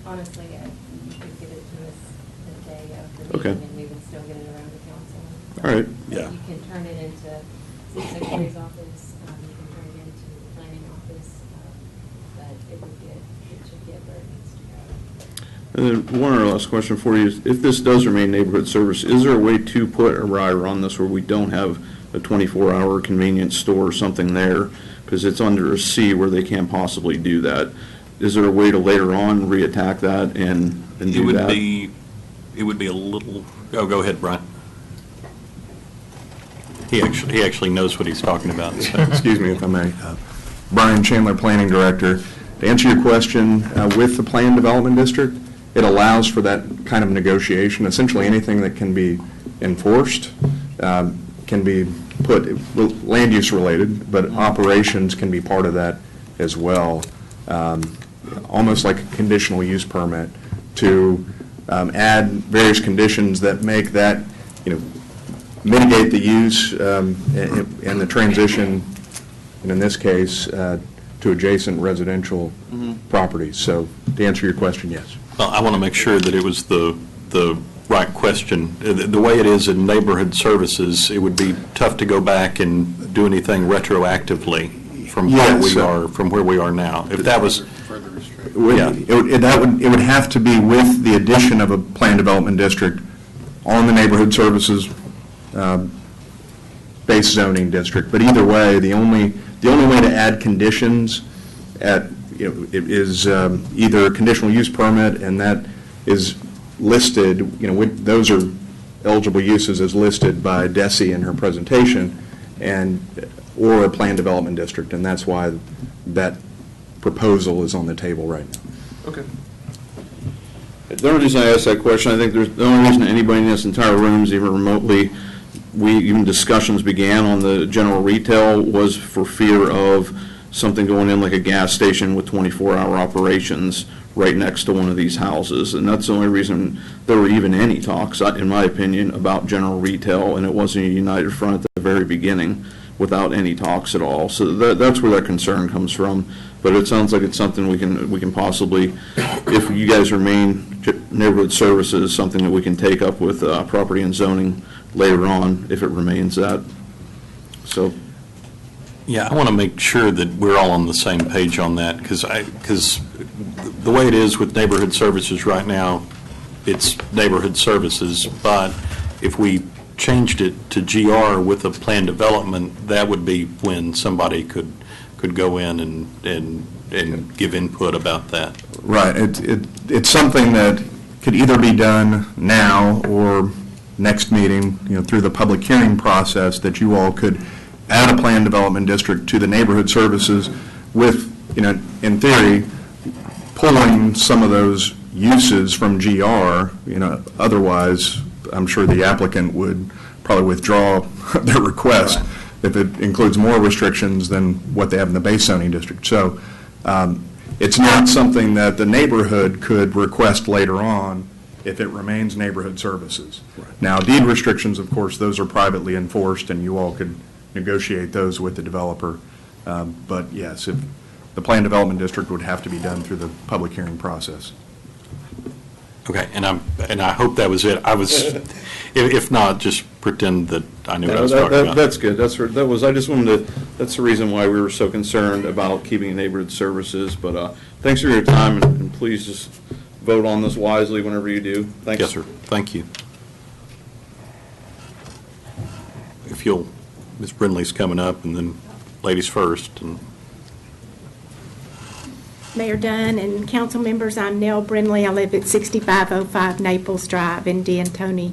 Speaker 17: Honestly, you could give it to us the day of the
Speaker 15: Okay.
Speaker 17: meeting, and we would still get it around the council.
Speaker 15: All right.
Speaker 1: Yeah.
Speaker 17: You can turn it into the secretary's office, you can turn it into the planning office, but it should get where it needs to go.
Speaker 15: And then one other last question for you is, if this does remain neighborhood service, is there a way to put a rider on this where we don't have a 24-hour convenience store or something there? Because it's under a C where they can't possibly do that. Is there a way to later on reattack that and do that?
Speaker 1: It would be a little, go ahead, Brian. He actually knows what he's talking about. So.
Speaker 10: Excuse me if I may. Brian Chandler, Planning Director. To answer your question, with the Planned Development District, it allows for that kind of negotiation. Essentially anything that can be enforced can be put, land use related, but operations can be part of that as well. Almost like a conditional use permit to add various conditions that make that, mitigate the use and the transition, and in this case, to adjacent residential properties. So to answer your question, yes.
Speaker 1: Well, I want to make sure that it was the right question. The way it is in neighborhood services, it would be tough to go back and do anything retroactively from where we are now. If that was,
Speaker 10: it would have to be with the addition of a planned development district on the neighborhood services base zoning district. But either way, the only way to add conditions is either a conditional use permit, and that is listed. Those are eligible uses as listed by Desi in her presentation, or a planned development district, and that's why that proposal is on the table right now.
Speaker 15: Okay. The only reason I asked that question, I think the only reason anybody in this entire room is even remotely, even discussions began on the general retail was for fear of something going in like a gas station with 24-hour operations right next to one of these houses. And that's the only reason there were even any talks, in my opinion, about general retail, and it wasn't a united front at the very beginning without any talks at all. So that's where that concern comes from. But it sounds like it's something we can possibly, if you guys remain neighborhood services, something that we can take up with property and zoning later on, if it remains that. So.
Speaker 1: Yeah, I want to make sure that we're all on the same page on that, because the way it is with neighborhood services right now, it's neighborhood services, but if we changed it to GR with a planned development, that would be when somebody could go in and give input about that.
Speaker 10: Right. It's something that could either be done now or next meeting, through the public hearing process, that you all could add a planned development district to the neighborhood services with, in theory, pulling some of those uses from GR. Otherwise, I'm sure the applicant would probably withdraw their request if it includes more restrictions than what they have in the base zoning district. So it's not something that the neighborhood could request later on if it remains neighborhood services. Now, deed restrictions, of course, those are privately enforced, and you all could negotiate those with the developer. But yes, if the planned development district would have to be done through the public hearing process.
Speaker 1: Okay, and I hope that was it. I was, if not, just pretend that I knew what I was talking about.
Speaker 15: That's good. I just wanted to, that's the reason why we were so concerned about keeping neighborhood services. But thanks for your time, and please just vote on this wisely whenever you do. Thanks.
Speaker 1: Yes, sir. Thank you. If you'll, Ms. Brindley's coming up, and then ladies first. And
Speaker 18: Mayor Dunn and council members, I'm Nell Brindley. I live at 6505 Naples Drive in D'Antoni.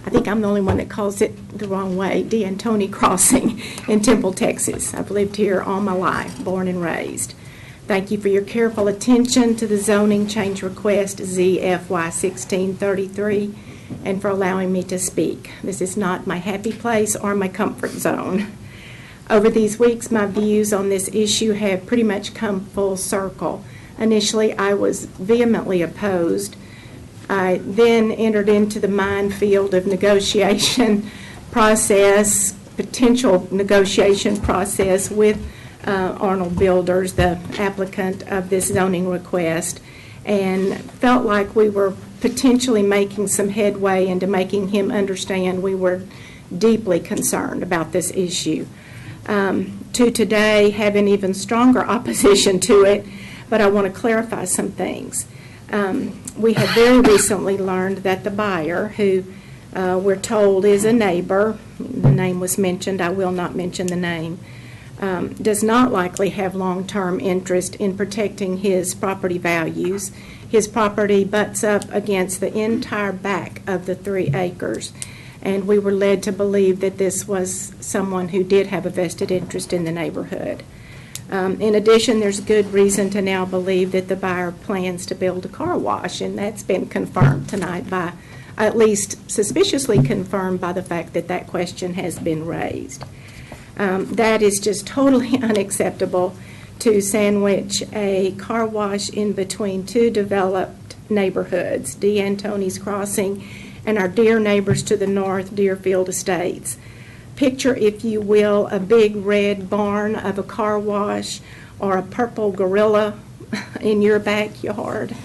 Speaker 18: I think I'm the only one that calls it the wrong way, D'Antoni Crossing in Temple, Texas. I've lived here all my life, born and raised. Thank you for your careful attention to the zoning change request ZFY 1633 and for allowing me to speak. This is not my happy place or my comfort zone. Over these weeks, my views on this issue have pretty much come full circle. Initially, I was vehemently opposed. I then entered into the minefield of negotiation process, potential negotiation process with Arnold Builders, the applicant of this zoning request, and felt like we were potentially making some headway into making him understand we were deeply concerned about this issue. To today, have an even stronger opposition to it, but I want to clarify some things. We have very recently learned that the buyer, who we're told is a neighbor, the name was mentioned, I will not mention the name, does not likely have long-term interest in protecting his property values. His property butts up against the entire back of the 3 acres. And we were led to believe that this was someone who did have a vested interest in the neighborhood. In addition, there's good reason to now believe that the buyer plans to build a car wash, and that's been confirmed tonight by, at least suspiciously confirmed by the fact that that question has been raised. That is just totally unacceptable to sandwich a car wash in between 2 developed neighborhoods, D'Antoni's Crossing and our dear neighbors to the north, Deerfield Estates. Picture, if you will, a big red barn of a car wash or a purple gorilla in your backyard.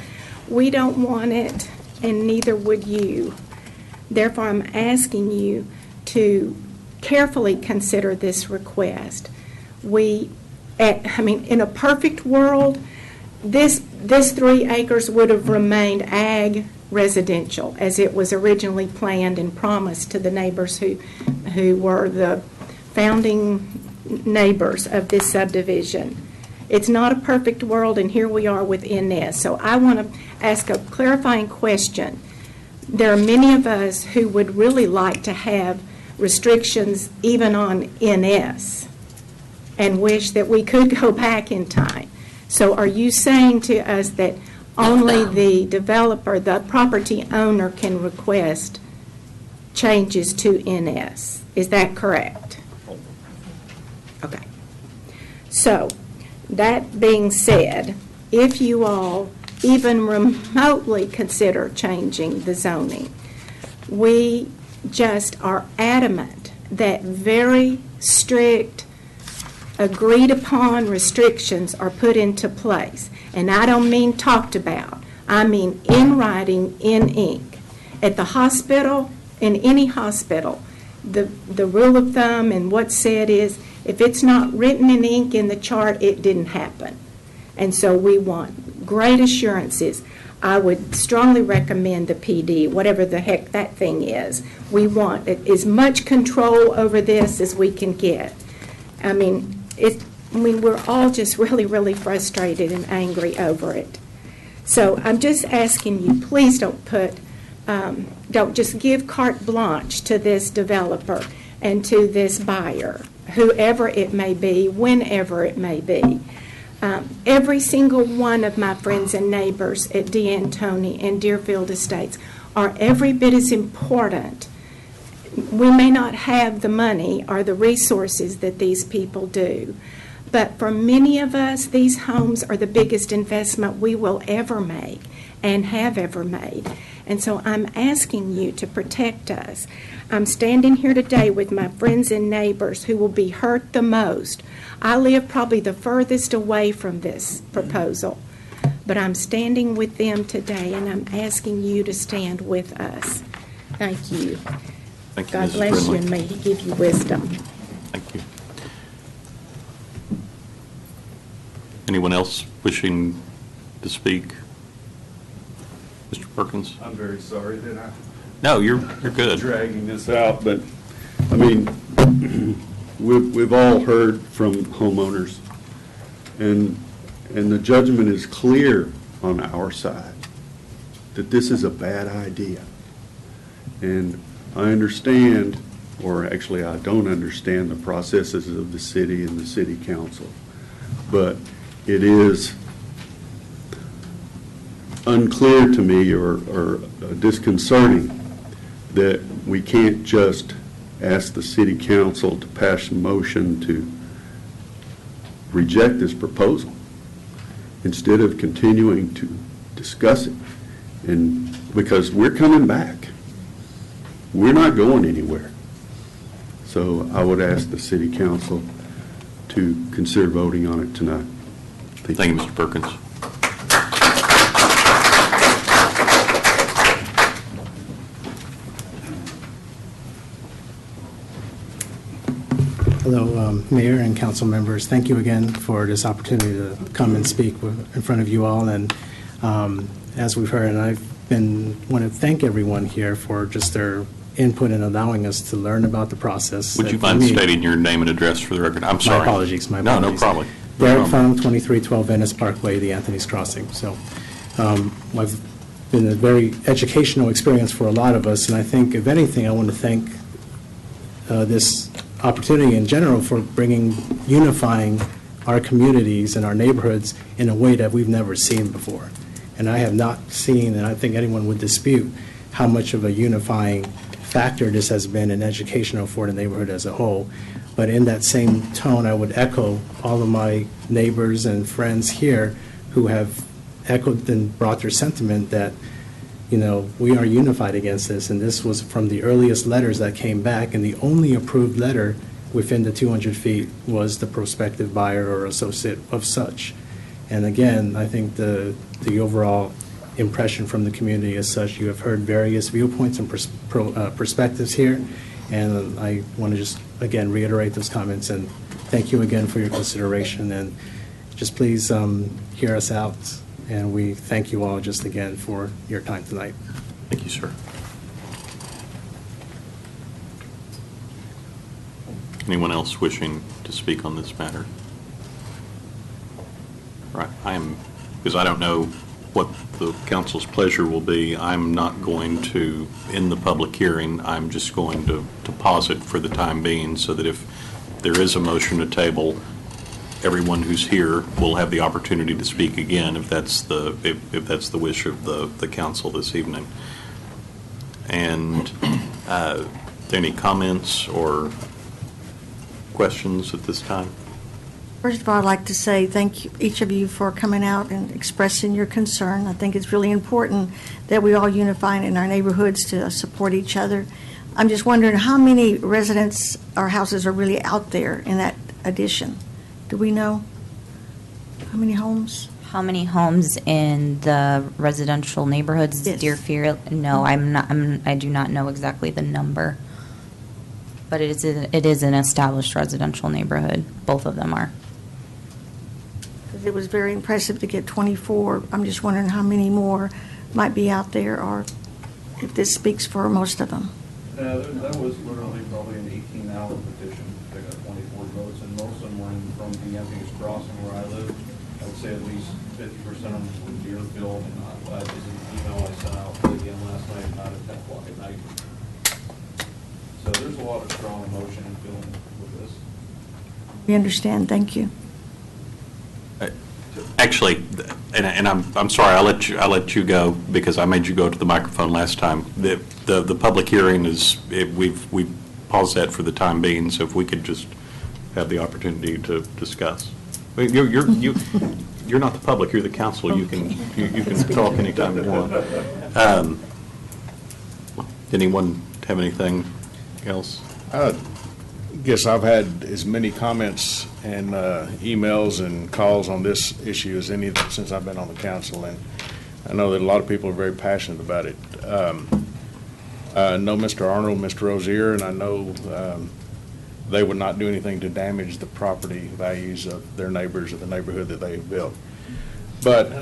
Speaker 18: We don't want it, and neither would you. Therefore, I'm asking you to carefully consider this request. In a perfect world, this 3 acres would have remained ag residential as it was originally planned and promised to the neighbors who were the founding neighbors of this subdivision. It's not a perfect world, and here we are with NS. So I want to ask a clarifying question. There are many of us who would really like to have restrictions even on NS and wish that we could go back in time. So are you saying to us that only the developer, the property owner, can request changes to NS? Is that correct? Okay. So, that being said, if you all even remotely consider changing the zoning, we just are adamant that very strict agreed upon restrictions are put into place, and I don't mean talked about, I mean in writing, in ink. At the hospital, in any hospital, the rule of thumb and what's said is, if it's not written in ink in the chart, it didn't happen. And so we want great assurances. I would strongly recommend the PD, whatever the heck that thing is. We want as much control over this as we can get. I mean, we're all just really, really frustrated and angry over it. So I'm just asking you, please don't just give carte blanche to this developer and to this buyer, whoever it may be, whenever it may be. Every single one of my friends and neighbors at D'Antoni and Deerfield Estates are every bit as important. We may not have the money or the resources that these people do, but for many of us, these homes are the biggest investment we will ever make and have ever made. And so I'm asking you to protect us. I'm standing here today with my friends and neighbors who will be hurt the most. I live probably the furthest away from this proposal, but I'm standing with them today, and I'm asking you to stand with us. Thank you.
Speaker 1: Thank you,
Speaker 18: God
Speaker 1: Mrs.
Speaker 18: bless you,
Speaker 1: Brindley.
Speaker 18: and may He give you wisdom.
Speaker 1: Thank you. Anyone else wishing to speak? Mr. Perkins?
Speaker 5: I'm very sorry that I
Speaker 1: No, you're good.
Speaker 5: dragging this out, but, I mean, we've all heard from homeowners, and the judgment is clear on our side that this is a bad idea. And I understand, or actually I don't understand the processes of the city and the city council, but it is unclear to me or disconcerting that we can't just ask the city council to pass a motion to reject this proposal instead of continuing to discuss it. And because we're coming back, we're not going anywhere. So I would ask the city council to consider voting on it tonight.
Speaker 1: Thank you, Mr. Perkins.
Speaker 19: Hello, Mayor and council members. Thank you again for this opportunity to come and speak in front of you all. And as we've heard, and want to thank everyone here for just their input in allowing us to learn about the process.
Speaker 1: Would you mind stating your name and address for the record? I'm sorry.
Speaker 19: My apologies.
Speaker 1: No problem.
Speaker 19: Derek Fung, 2312 Venice Parkway, the Anthony's Crossing. So I've been a very educational experience for a lot of us, and I think, if anything, I want to thank this opportunity in general for unifying our communities and our neighborhoods in a way that we've never seen before. And I have not seen, and I think anyone would dispute, how much of a unifying factor this has been in educational for the neighborhood as a whole. But in that same tone, I would echo all of my neighbors and friends here who have echoed and brought their sentiment that, you know, we are unified against this. And this was from the earliest letters that came back, and the only approved letter within the 200 feet was the prospective buyer or associate of such. And again, I think the overall impression from the community is such. You have heard various viewpoints and perspectives here, and I want to just, again, reiterate those comments and thank you again for your consideration. And just please hear us out, and we thank you all just again for your time tonight.
Speaker 1: Thank you, sir. Anyone else wishing to speak on this matter? Right, because I don't know what the council's pleasure will be, I'm not going to end the public hearing. I'm just going to pause it for the time being so that if there is a motion to table, everyone who's here will have the opportunity to speak again if that's the wish of the council this evening. And any comments or questions at this time?
Speaker 20: First of all, I'd like to say thank you, each of you, for coming out and expressing your concern. I think it's really important that we all unify in our neighborhoods to support each other. I'm just wondering how many residents or houses are really out there in that addition? Do we know how many homes?
Speaker 11: How many homes in the residential neighborhoods,
Speaker 20: Yes.
Speaker 11: Deerfield? No, I do not know exactly the number. But it is an established residential neighborhood. Both of them are.
Speaker 20: Because it was very impressive to get 24. I'm just wondering how many more might be out there, or if this speaks for most of them.
Speaker 4: That was literally probably an 18-hour petition. They got 24 votes, and most of them were from the Anthony's Crossing where I live. I would say at least 50% of them were from Deerfield, and this is an email I sent out again last night, not at 10 o'clock at night. So there's a lot of strong emotion and feeling with this.
Speaker 20: We understand. Thank you.
Speaker 1: Actually, and I'm sorry, I let you go because I made you go to the microphone last time. The public hearing is, we've paused that for the time being, so if we could just have the opportunity to discuss. You're not the public, you're the council. You can talk anytime you want. Anyone have anything else?
Speaker 21: I guess I've had as many comments and emails and calls on this issue as any since I've been on the council, and I know that a lot of people are very passionate about it. I know Mr. Arnold, Mr. Rozier, and I know they would not do anything to damage the property values of their neighbors or the neighborhood that they have built. But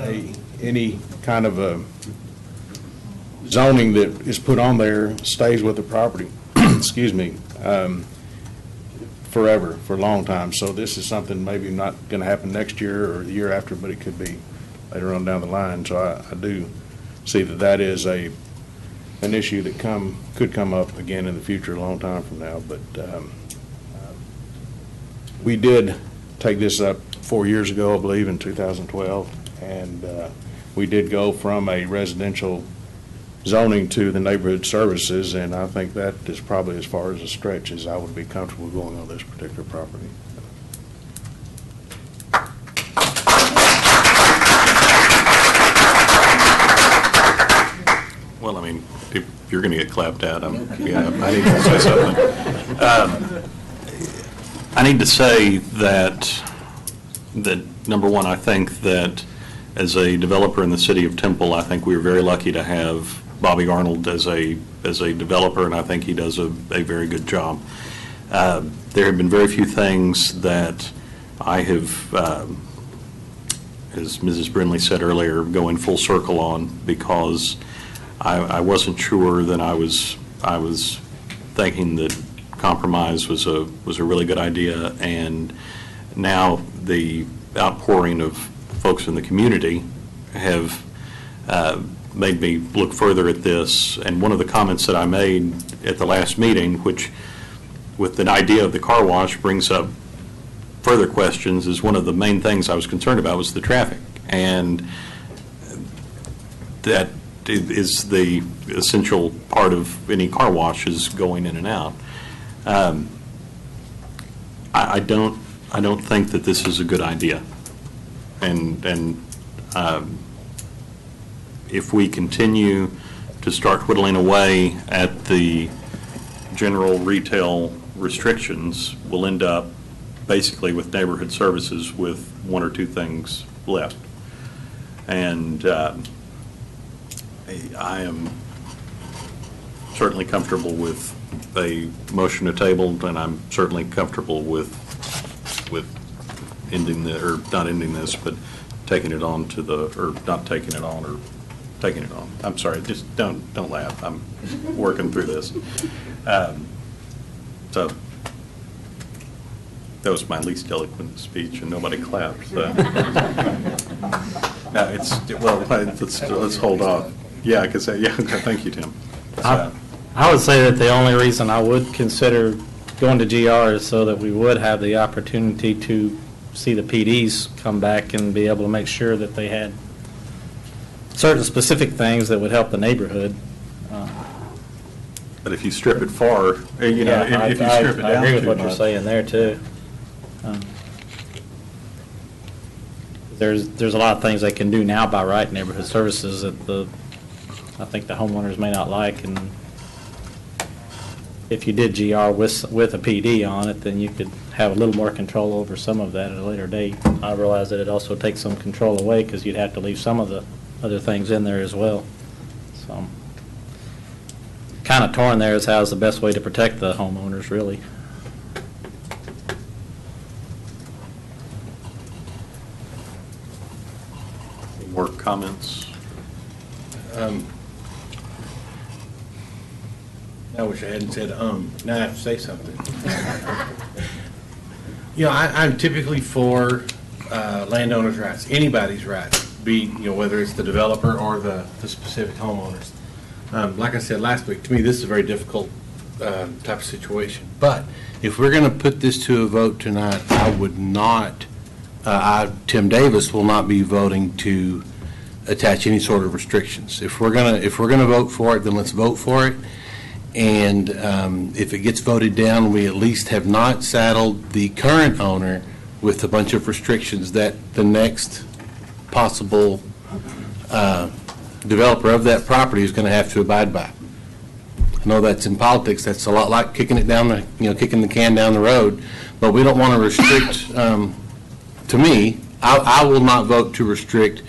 Speaker 21: any kind of a zoning that is put on there stays with the property, excuse me, forever, for a long time. So this is something maybe not going to happen next year or the year after, but it could be later on down the line. So I do see that that is an issue that could come up again in the future, a long time from now. But we did take this up 4 years ago, I believe, in 2012, and we did go from a residential zoning to the neighborhood services, and I think that is probably as far as a stretch as I would be comfortable going on this particular property.
Speaker 1: Well, I mean, if you're going to get clapped at, I need to say something. I need to say that number one, I think that as a developer in the city of Temple, I think we were very lucky to have Bobby Arnold as a developer, and I think he does a very good job. There have been very few things that I have, as Mrs. Brindley said earlier, going full circle on, because I wasn't sure that I was thinking that compromise was a really good idea, and now the outpouring of folks in the community have made me look further at this. And one of the comments that I made at the last meeting, which with the idea of the car wash brings up further questions, is one of the main things I was concerned about was the traffic. And that is the essential part of any car wash, is going in and out. I don't think that this is a good idea. And if we continue to start whittling away at the general retail restrictions, we'll end up basically with neighborhood services with one or two things left. And I am certainly comfortable with a motion to table, and I'm certainly comfortable with ending the, or not ending this, but taking it on to the, or not taking it on, or taking it on. I'm sorry, just don't laugh. I'm working through this. So that was my least eloquent speech, and nobody clapped. So. No, let's hold off. Yeah, I could say, yeah, thank you, Tim.
Speaker 3: I would say that the only reason I would consider going to GR is so that we would have the opportunity to see the PDs come back and be able to make sure that they had certain specific things that would help the neighborhood.
Speaker 1: But if you strip it far, if you strip it down,
Speaker 3: I agree with
Speaker 1: too
Speaker 3: what
Speaker 1: much.
Speaker 3: you're saying there too. There's a lot of things they can do now by right neighborhood services that I think the homeowners may not like, and if you did GR with a PD on it, then you could have a little more control over some of that at a later date. I realize that it also takes some control away because you'd have to leave some of the other things in there as well. So kind of torn there as how's the best way to protect the homeowners, really.
Speaker 1: Any more comments?
Speaker 21: I wish I hadn't said, now I have to say something. You know, I'm typically for landowners' rights, anybody's rights, be, you know, whether it's the developer or the specific homeowners. Like I said last week, to me, this is a very difficult type of situation. But if we're going to put this to a vote tonight, I would not, Tim Davis will not be voting to attach any sort of restrictions. If we're gonna vote for it, then let's vote for it. And if it gets voted down, we at least have not saddled the current owner with a bunch of restrictions that the next possible developer of that property is going to have to abide by. I know that's in politics. That's a lot like kicking it down the, kicking the can down the road. But we don't want to restrict. To me, I will not vote to restrict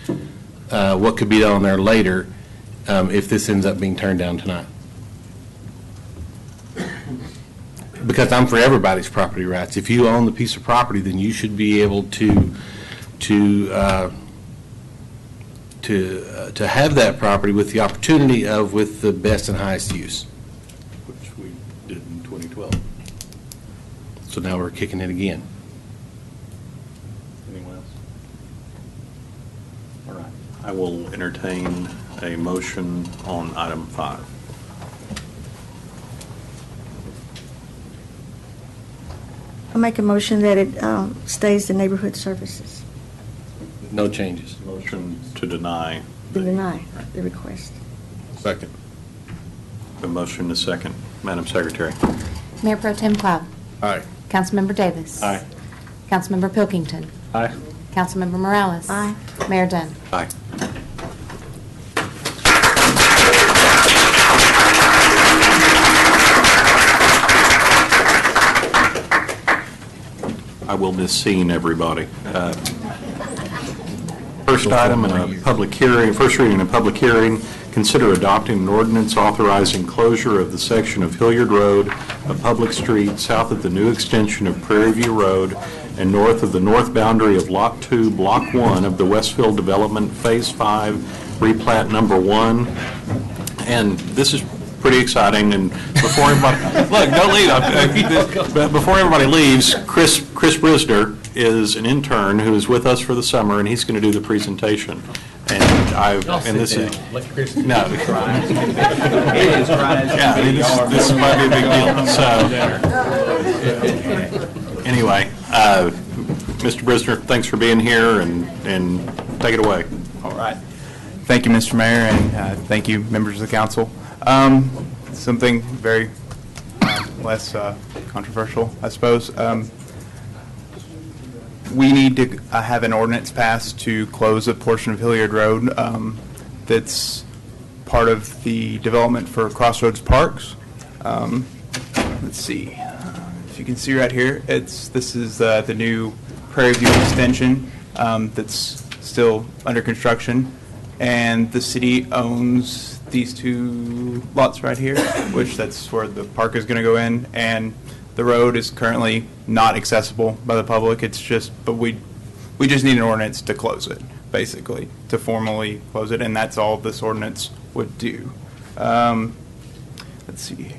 Speaker 21: what could be done there later if this ends up being turned down tonight. Because I'm for everybody's property rights. If you own the piece of property, then you should be able to have that property with the opportunity of with the best and highest use.
Speaker 1: Which we did in 2012.
Speaker 21: So now we're kicking it again.
Speaker 1: Anyone else? All right. I will entertain a motion on item 5.
Speaker 20: I'll make a motion that it stays the neighborhood services.
Speaker 21: No changes.
Speaker 1: Motion to deny.
Speaker 20: Deny the request.
Speaker 21: Second.
Speaker 1: A motion to second. Madam Secretary.
Speaker 9: Mayor Pro Tem Cloud.
Speaker 21: Aye.
Speaker 9: Councilmember Davis.
Speaker 1: Aye.
Speaker 9: Councilmember Pilkington.
Speaker 3: Aye.
Speaker 9: Councilmember Morales.
Speaker 20: Aye.
Speaker 9: Mayor Dunn.
Speaker 1: Aye. I will miss seeing everybody. First item in a public hearing, first reading in a public hearing, consider adopting an ordinance authorizing closure of the section of Hilliard Road, a public street south of the new extension of Prairie View Road and north of the north boundary of Lot 2, Block 1 of the Westfield Development Phase 5 replat number 1. And this is pretty exciting, and before everybody, look, don't leave, but before everybody leaves, Chris Brisner is an intern who is with us for the summer, and he's going to do the presentation. And this is, no. Yeah, this might be a big deal, so. Anyway, Mr. Brisner, thanks for being here, and take it away.
Speaker 2: All right. Thank you, Mr. Mayor, and thank you, members of the council. Something very less controversial, I suppose. We need to have an ordinance passed to close a portion of Hilliard Road that's part of the development for Crossroads Parks. Let's see. If you can see right here, this is the new Prairie View extension that's still under construction, and the city owns these 2 lots right here, which that's where the park is going to go in, and the road is currently not accessible by the public. It's just, but we just need an ordinance to close it, basically, to formally close it, and that's all this ordinance would do. Let's see.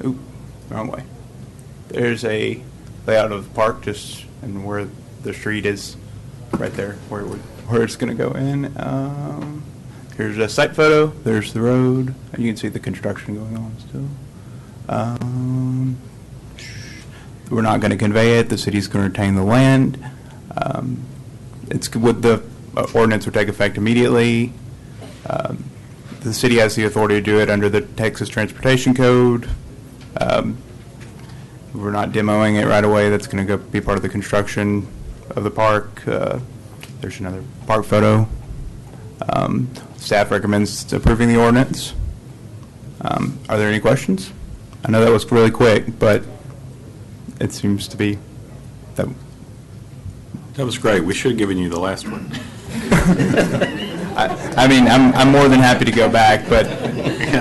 Speaker 2: Oop, wrong way. There's a layout of the park just and where the street is right there, where it's going to go in. Here's a site photo. There's the road. You can see the construction going on still. We're not going to convey it. The city's going to retain the land. It's with the ordinance will take effect immediately. The city has the authority to do it under the Texas Transportation Code. We're not demoing it right away. That's going to be part of the construction of the park. There's another park photo. Staff recommends approving the ordinance. Are there any questions? I know that was really quick, but it seems to be that.
Speaker 1: That was great. We should have given you the last one.
Speaker 2: I mean, I'm more than happy to go back, but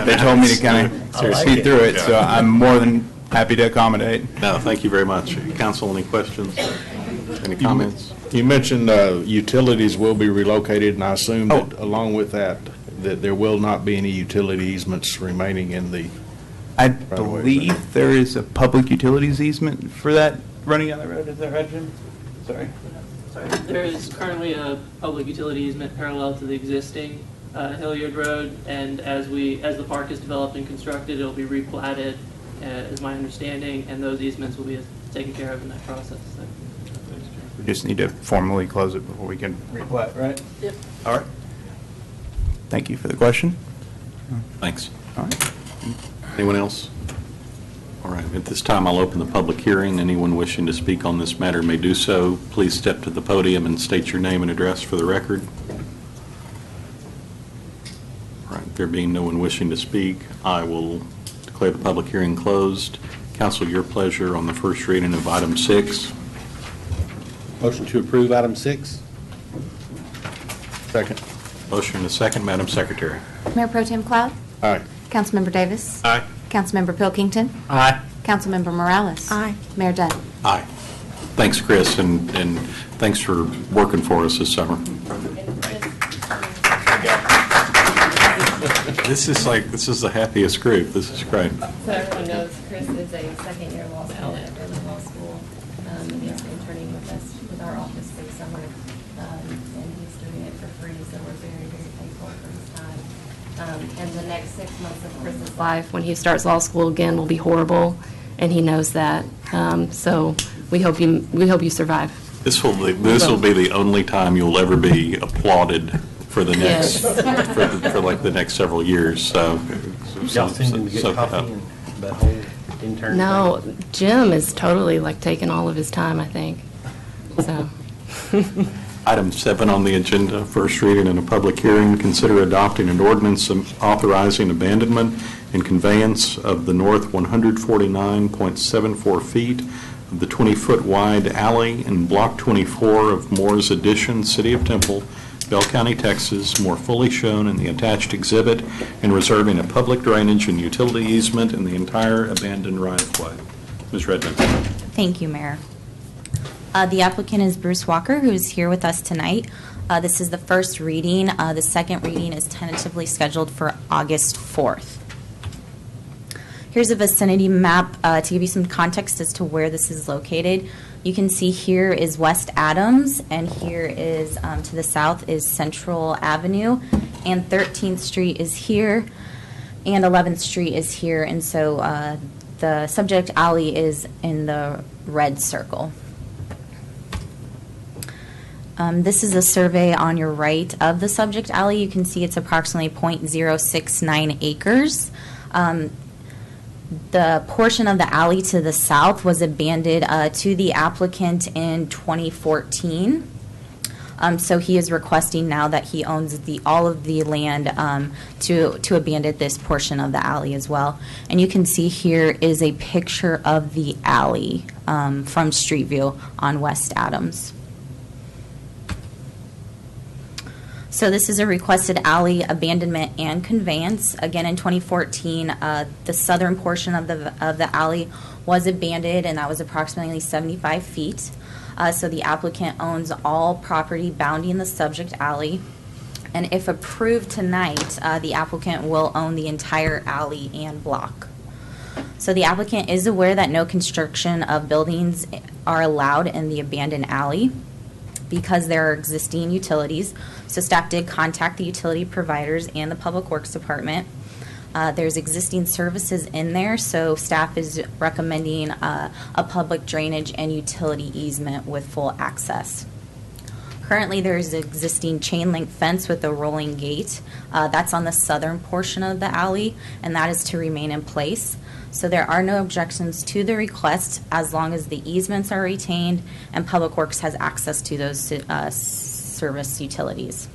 Speaker 2: they told me to kind of speed through it, so I'm more than happy to accommodate.
Speaker 1: No, thank you very much. Council, any questions? Any comments?
Speaker 21: You mentioned utilities will be relocated, and I assume that along with that, that there will not be any utility easements remaining in the
Speaker 2: I
Speaker 21: right-of-way.
Speaker 2: believe there is a public utilities easement for that running on the road. Is that right, Jim? Sorry.
Speaker 6: There is currently a public utility easement parallel to the existing Hilliard Road, and as the park is developed and constructed, it'll be replatted, is my understanding, and those easements will be taken care of in that process.
Speaker 2: We just need to formally close it before we can replat, right?
Speaker 6: Yep.
Speaker 2: All right. Thank you for the question.
Speaker 1: Thanks.
Speaker 2: All right.
Speaker 1: Anyone else? All right, at this time, I'll open the public hearing. Anyone wishing to speak on this matter may do so. Please step to the podium and state your name and address for the record. All right, there being no one wishing to speak, I will declare the public hearing closed. Council, your pleasure on the first reading of item 6.
Speaker 21: Motion to approve item 6. Second.
Speaker 1: Motion and a second, Madam Secretary.
Speaker 9: Mayor Pro Tem Cloud?
Speaker 21: Aye.
Speaker 9: Councilmember Davis?
Speaker 21: Aye.
Speaker 9: Councilmember Pilkington?
Speaker 3: Aye.
Speaker 9: Councilmember Morales?
Speaker 20: Aye.
Speaker 9: Mayor Dunn?
Speaker 1: Aye. Thanks, Chris, and thanks for working for us this summer. This is the happiest group. This is great.
Speaker 17: So everyone knows Chris is a second-year law student at Berlin Law School. He's interning with us with our office for the summer, and he's doing it for free, so we're very, very thankful for his time. And the next 6 months of Chris's life, when he starts law school again, will be horrible, and he knows that. So we hope you survive.
Speaker 1: This will be the only time you'll ever be applauded for the next for like the next several years. So
Speaker 3: Y'all seem to get coffee and that whole intern.
Speaker 17: No, Jim is totally like taking all of his time, I think. So.
Speaker 1: Item 7 on the agenda, first reading and a public hearing, consider adopting an ordinance authorizing abandonment and conveyance of the north 149.74 feet of the 20-foot wide alley in Block 24 of Moore's Addition, City of Temple, Bell County, Texas, more fully shown in the attached exhibit, and reserving a public drainage and utility easement in the entire abandoned right-of-way. Ms. Redmond.
Speaker 11: Thank you, Mayor. The applicant is Bruce Walker, who is here with us tonight. This is the first reading. The second reading is tentatively scheduled for August 4th. Here's a vicinity map to give you some context as to where this is located. You can see here is West Adams, and here is to the south is Central Avenue, and 13th Street is here, and 11th Street is here, and so the subject alley is in the red circle. This is a survey on your right of the subject alley. You can see it's approximately 0.069 acres. The portion of the alley to the south was abandoned to the applicant in 2014. So he is requesting now that he owns all of the land to abandon this portion of the alley as well. And you can see here is a picture of the alley from Street View on West Adams. So this is a requested alley abandonment and conveyance. Again, in 2014, the southern portion of the alley was abandoned, and that was approximately 75 feet. So the applicant owns all property bounding the subject alley. And if approved tonight, the applicant will own the entire alley and block. So the applicant is aware that no construction of buildings are allowed in the abandoned alley because there are existing utilities. So staff did contact the utility providers and the Public Works Department. There's existing services in there, so staff is recommending a public drainage and utility easement with full access. Currently, there's an existing chain link fence with a rolling gate. That's on the southern portion of the alley, and that is to remain in place. So there are no objections to the request as long as the easements are retained and Public Works has access to those service utilities.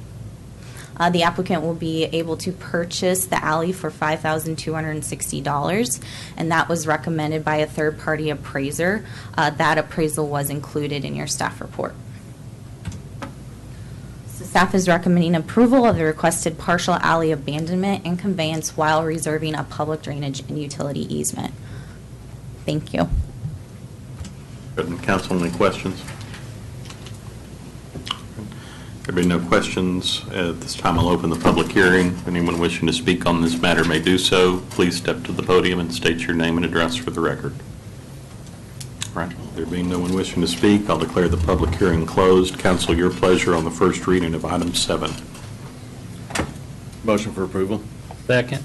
Speaker 11: The applicant will be able to purchase the alley for $5,260, and that was recommended by a third-party appraiser. That appraisal was included in your staff report. So staff is recommending approval of the requested partial alley abandonment and conveyance while reserving a public drainage and utility easement. Thank you.
Speaker 1: Good. Council, any questions? There being no questions, at this time I'll open the public hearing. If anyone wishing to speak on this matter may do so. Please step to the podium and state your name and address for the record. All right. There being no one wishing to speak, I'll declare the public hearing closed. Council, your pleasure on the first reading of item 7.
Speaker 21: Motion for approval.
Speaker 3: Second.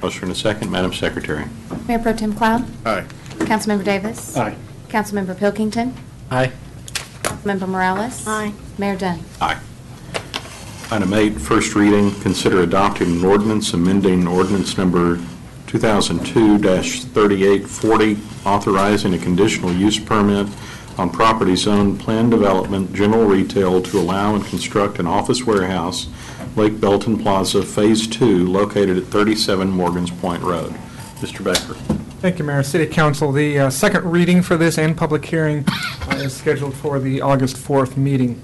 Speaker 1: Motion and a second. Madam Secretary.
Speaker 9: Mayor Pro Tem Cloud?
Speaker 21: Aye.
Speaker 9: Councilmember Davis?
Speaker 3: Aye.
Speaker 9: Councilmember Pilkington?
Speaker 3: Aye.
Speaker 9: Councilmember Morales?
Speaker 20: Aye.
Speaker 9: Mayor Dunn?
Speaker 1: Aye. Item 8, first reading, consider adopting an ordinance amending ordinance number 2002-3840, authorizing a conditional use permit on property zone planned development, general retail, to allow and construct an office warehouse, Lake Belton Plaza, Phase 2, located at 37 Morgan's Point Road. Mr. Becker.
Speaker 7: Thank you, Mayor. City Council, the second reading for this and public hearing is scheduled for the August 4th meeting.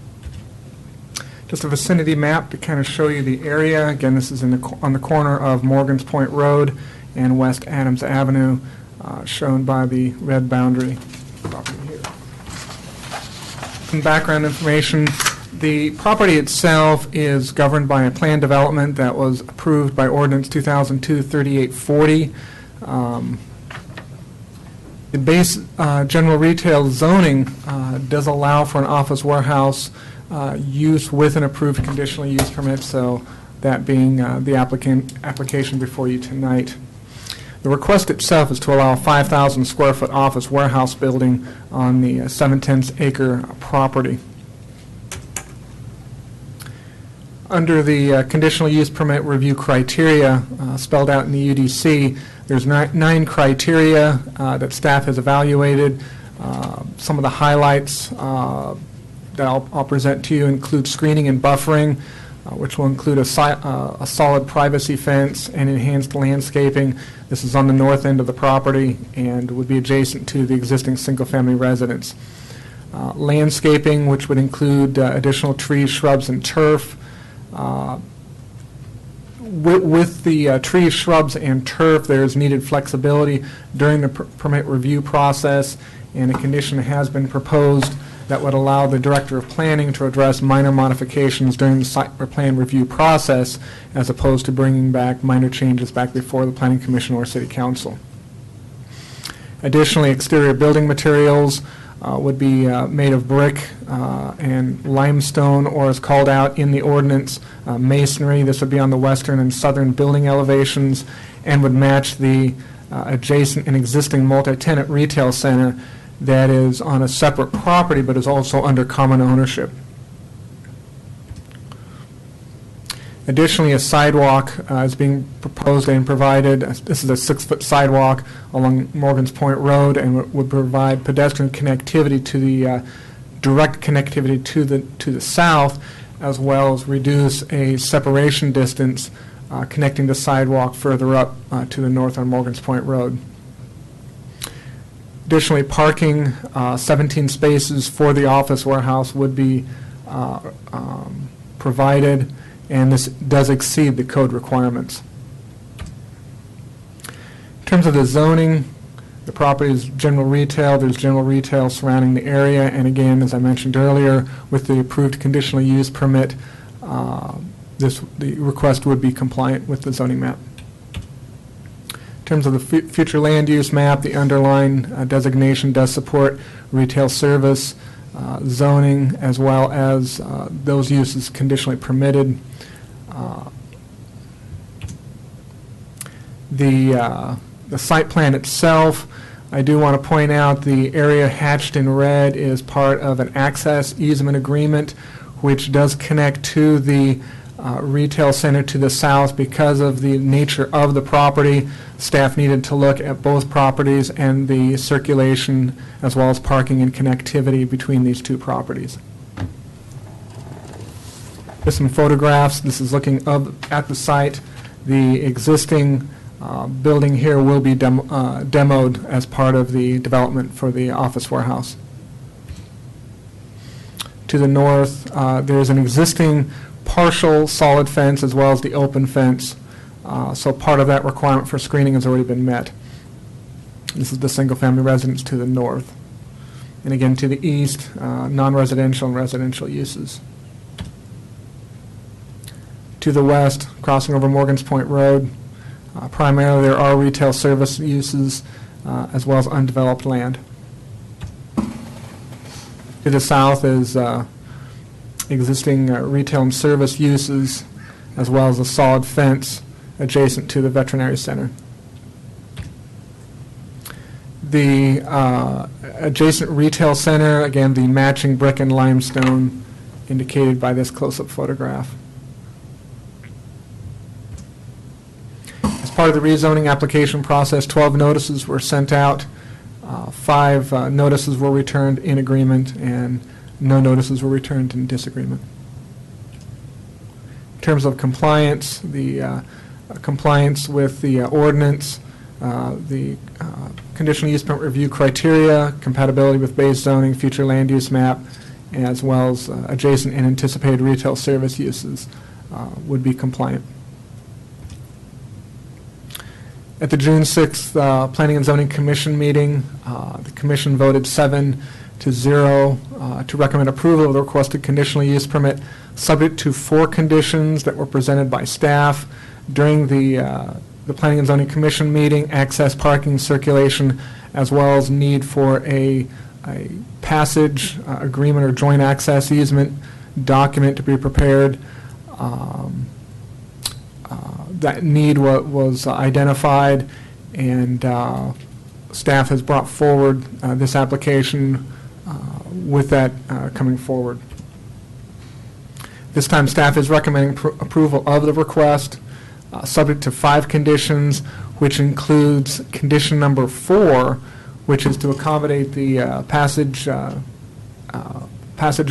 Speaker 7: Just a vicinity map to kind of show you the area. Again, this is on the corner of Morgan's Point Road and West Adams Avenue, shown by the red boundary property here. Some background information. The property itself is governed by a planned development that was approved by Ordinance 2002-3840. The base general retail zoning does allow for an office warehouse use with an approved conditional use permit, so that being the application before you tonight. The request itself is to allow a 5,000 square foot office warehouse building on the 7/10 acre property. Under the conditional use permit review criteria spelled out in the UDC, there's 9 criteria that staff has evaluated. Some of the highlights that I'll present to you include screening and buffering, which will include a solid privacy fence and enhanced landscaping. This is on the north end of the property and would be adjacent to the existing single-family residence. Landscaping, which would include additional trees, shrubs, and turf. With the trees, shrubs, and turf, there's needed flexibility during the permit review process, and a condition has been proposed that would allow the Director of Planning to address minor modifications during the site plan review process, as opposed to bringing back minor changes back before the Planning Commission or City Council. Additionally, exterior building materials would be made of brick and limestone, or as called out in the ordinance, masonry. This would be on the western and southern building elevations and would match the adjacent and existing multi-tenant retail center that is on a separate property but is also under common ownership. Additionally, a sidewalk is being proposed and provided. This is a 6-foot sidewalk along Morgan's Point Road and would provide pedestrian connectivity to the direct connectivity to the south, as well as reduce a separation distance connecting the sidewalk further up to the north on Morgan's Point Road. Additionally, parking, 17 spaces for the office warehouse would be provided, and this does exceed the code requirements. In terms of the zoning, the property is general retail. There's general retail surrounding the area, and again, as I mentioned earlier, with the approved conditional use permit, the request would be compliant with the zoning map. In terms of the future land use map, the underlying designation does support retail service, zoning, as well as those uses conditionally permitted. The site plan itself, I do want to point out the area hatched in red is part of an access easement agreement, which does connect to the retail center to the south. Because of the nature of the property, staff needed to look at both properties and the circulation as well as parking and connectivity between these two properties. There's some photographs. This is looking at the site. The existing building here will be demoed as part of the development for the office warehouse. To the north, there's an existing partial solid fence as well as the open fence. So part of that requirement for screening has already been met. This is the single-family residence to the north. And again, to the east, non-residential and residential uses. To the west, crossing over Morgan's Point Road, primarily there are retail service uses as well as undeveloped land. To the south is existing retail and service uses as well as a solid fence adjacent to the veterinary center. The adjacent retail center, again, the matching brick and limestone indicated by this close-up photograph. As part of the rezoning application process, 12 notices were sent out. 5 notices were returned in agreement, and no notices were returned in disagreement. In terms of compliance, the compliance with the ordinance, the conditional use permit review criteria, compatibility with base zoning, future land use map, as well as adjacent and anticipated retail service uses would be compliant. At the June 6th Planning and Zoning Commission meeting, the Commission voted 7-0 to recommend approval of the requested conditional use permit, subject to 4 conditions that were presented by staff during the Planning and Zoning Commission meeting: access, parking, circulation, as well as need for a passage agreement or joint access easement document to be prepared. That need was identified, and staff has brought forward this application with that coming forward. This time, staff is recommending approval of the request, subject to 5 conditions, which includes condition number 4, which is to accommodate the passage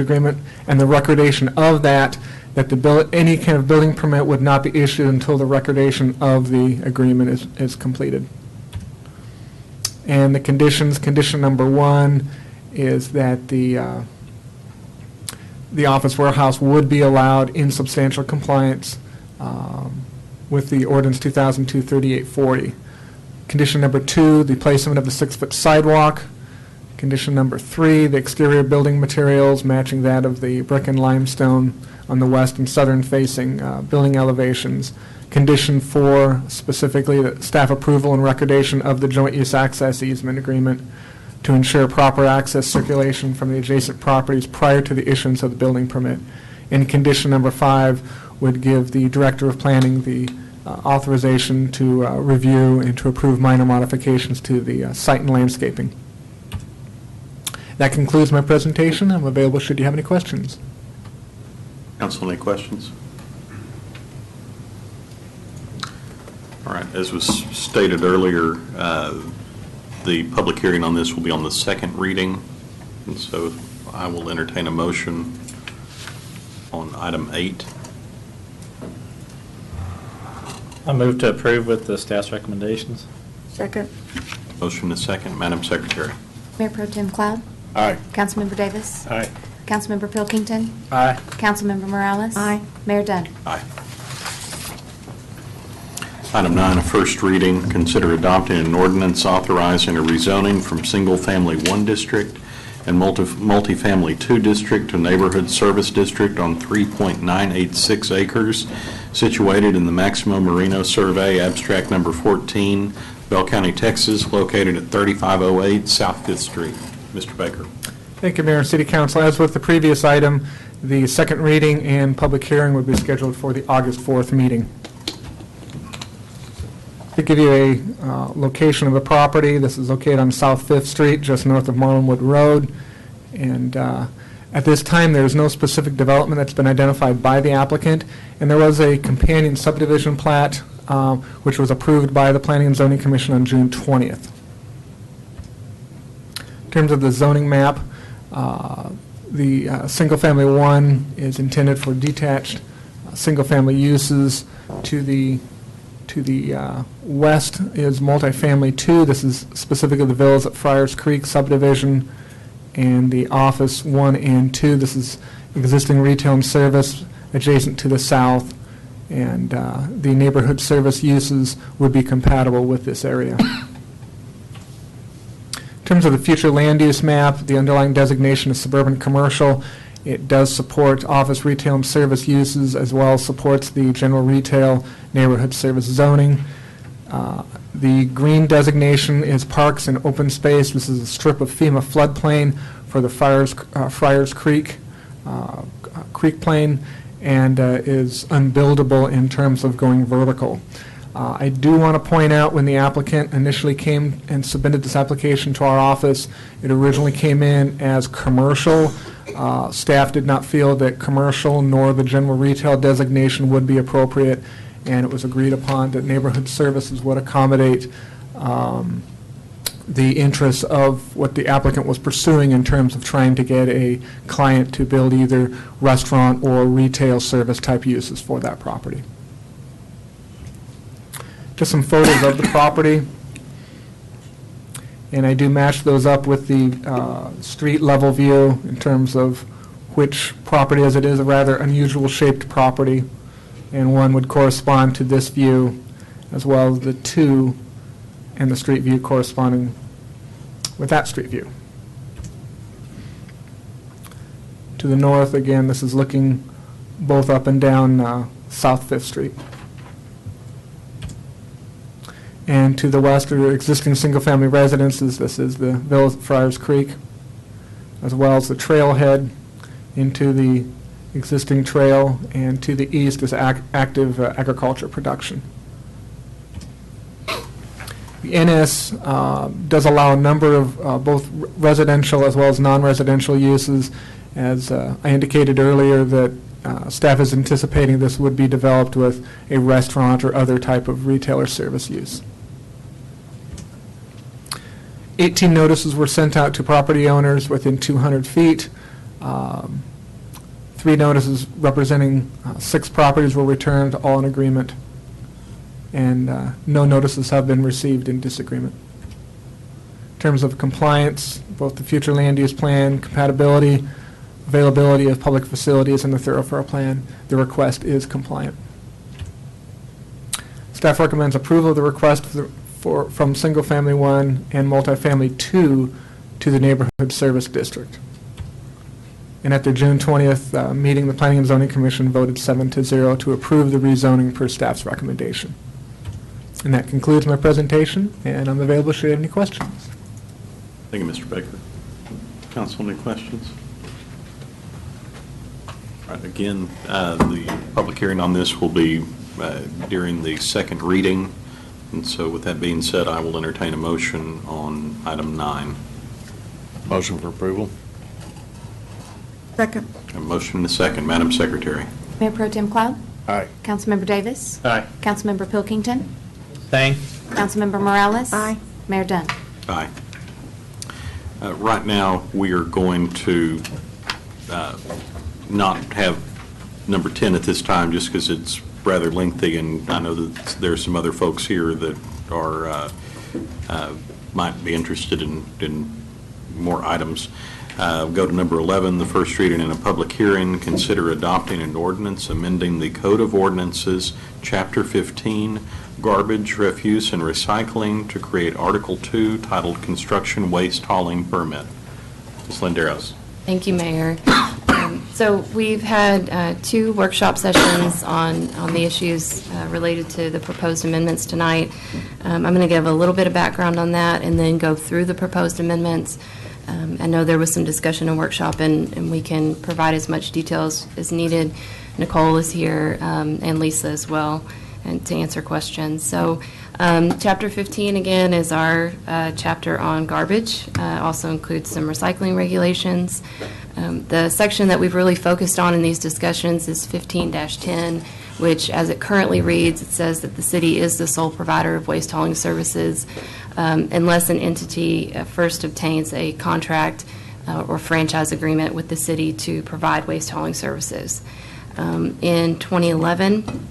Speaker 7: agreement and the recordation of that any kind of building permit would not be issued until the recordation of the agreement is completed. And the conditions, condition number 1 is that the office warehouse would be allowed in substantial compliance with the ordinance 2002-3840. Condition number 2, the placement of the 6-foot sidewalk. Condition number 3, the exterior building materials matching that of the brick and limestone on the west and southern facing building elevations. Condition 4, specifically the staff approval and recordation of the joint use access easement agreement to ensure proper access circulation from the adjacent properties prior to the issuance of the building permit. And condition number 5 would give the Director of Planning the authorization to review and to approve minor modifications to the site and landscaping. That concludes my presentation. I'm available should you have any questions.
Speaker 1: Council, any questions? All right, as was stated earlier, the public hearing on this will be on the second reading, and so I will entertain a motion on item 8.
Speaker 3: I move to approve with the staff's recommendations.
Speaker 20: Second.
Speaker 1: Motion is second. Madam Secretary.
Speaker 9: Mayor Pro Tem Cloud?
Speaker 21: Aye.
Speaker 9: Councilmember Davis?
Speaker 21: Aye.
Speaker 9: Councilmember Pilkington?
Speaker 3: Aye.
Speaker 9: Councilmember Morales?
Speaker 20: Aye.
Speaker 9: Mayor Dunn?
Speaker 1: Aye. Item 9, a first reading, consider adopting an ordinance authorizing a rezoning from single-family 1 district and multifamily 2 district to neighborhood service district on 3.986 acres situated in the Maximo Merino Survey, abstract number 14, Bell County, Texas, located at 3508 South 5th Street. Mr. Baker.
Speaker 7: Thank you, Mayor and City Council. As with the previous item, the second reading and public hearing would be scheduled for the August 4th meeting. To give you a location of the property, this is located on South 5th Street, just north of Marlinwood Road. And at this time, there is no specific development that's been identified by the applicant. And there was a companion subdivision plat, which was approved by the Planning and Zoning Commission on June 20th. In terms of the zoning map, The single-family one is intended for detached single-family uses. To the west is multifamily 2. This is specifically the villas at Friars Creek subdivision, and the office 1 and 2. This is existing retail and service adjacent to the south, and the neighborhood service uses would be compatible with this area. In terms of the future land use map, the underlying designation is suburban commercial. It does support office, retail, and service uses, as well as supports the general retail neighborhood service zoning. The green designation is parks and open space. This is a strip of FEMA floodplain for the Friars Creek creek plain, and is unbuildable in terms of going vertical. I do want to point out, when the applicant initially came and submitted this application to our office, it originally came in as commercial. Staff did not feel that commercial nor the general retail designation would be appropriate, and it was agreed upon that neighborhood services would accommodate the interests of what the applicant was pursuing in terms of trying to get a client to build either restaurant or retail service type uses for that property. Just some photos of the property, and I do match those up with the street level view in terms of which property, as it is a rather unusual shaped property, and one would correspond to this view, as well as the 2 and the street view corresponding with that street view. To the north, again, this is looking both up and down South 5th Street. And to the west are existing single-family residences. This is the Villas at Friars Creek, as well as the trailhead into the existing trail, and to the east is active agriculture production. The NS does allow a number of both residential as well as non-residential uses. As I indicated earlier, that staff is anticipating this would be developed with a restaurant or other type of retail or service use. 18 notices were sent out to property owners within 200 feet. 3 notices representing 6 properties were returned, all in agreement, and no notices have been received in disagreement. In terms of compliance, both the future land use plan, compatibility, availability of public facilities, and the thoroughfare plan, the request is compliant. Staff recommends approval of the request from single-family 1 and multifamily 2 to the Neighborhood Service District. And at their June 20th meeting, the Planning and Zoning Commission voted 7-0 to approve the rezoning per staff's recommendation. And that concludes my presentation, and I'm available should you have any questions.
Speaker 1: Thank you, Mr. Baker. Council, any questions? All right, again, the public hearing on this will be during the second reading. And so with that being said, I will entertain a motion on item 9.
Speaker 21: Motion for approval.
Speaker 20: Second.
Speaker 1: A motion and a second. Madam Secretary.
Speaker 9: Mayor Pro Tem Cloud?
Speaker 21: Aye.
Speaker 9: Councilmember Davis?
Speaker 3: Aye.
Speaker 9: Councilmember Pilkington?
Speaker 3: Same.
Speaker 9: Councilmember Morales?
Speaker 20: Aye.
Speaker 9: Mayor Dunn?
Speaker 1: Aye. Right now, we are going to not have number 10 at this time, just because it's rather lengthy, and I know that there are some other folks here that are might be interested in more items. Go to number 11, the first reading in a public hearing. Consider adopting an ordinance amending the Code of Ordinances, Chapter 15, Garbage, Refuse, and Recycling, to create Article 2 titled Construction Waste Hauling Permit. Ms. Lenderos.
Speaker 17: Thank you, Mayor. So we've had 2 workshop sessions on the issues related to the proposed amendments tonight. I'm going to give a little bit of background on that and then go through the proposed amendments. I know there was some discussion in workshop, and we can provide as much details as needed. Nicole is here, and Lisa as well, and to answer questions. So Chapter 15, again, is our chapter on garbage. Also includes some recycling regulations. The section that we've really focused on in these discussions is 15-10, which, as it currently reads, it says that the city is the sole provider of waste hauling services unless an entity first obtains a contract
Speaker 8: or franchise agreement with the city to provide waste hauling services. In 2011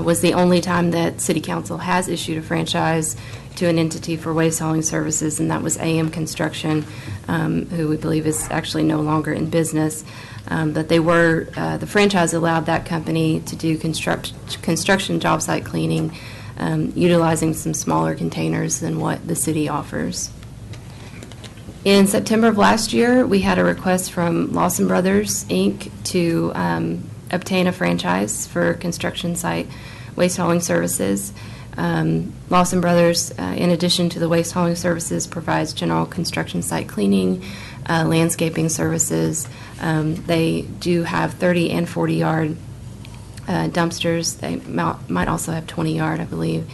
Speaker 8: was the only time that City Council has issued a franchise to an entity for waste hauling services, and that was AM Construction, who we believe is actually no longer in business. But they were, the franchise allowed that company to do construction job site cleaning, utilizing some smaller containers than what the city offers. In September of last year, we had a request from Lawson Brothers, Inc. to obtain a franchise for construction site waste hauling services. Lawson Brothers, in addition to the waste hauling services, provides general construction site cleaning, landscaping services. They do have 30 and 40-yard dumpsters. They might also have 20-yard, I believe,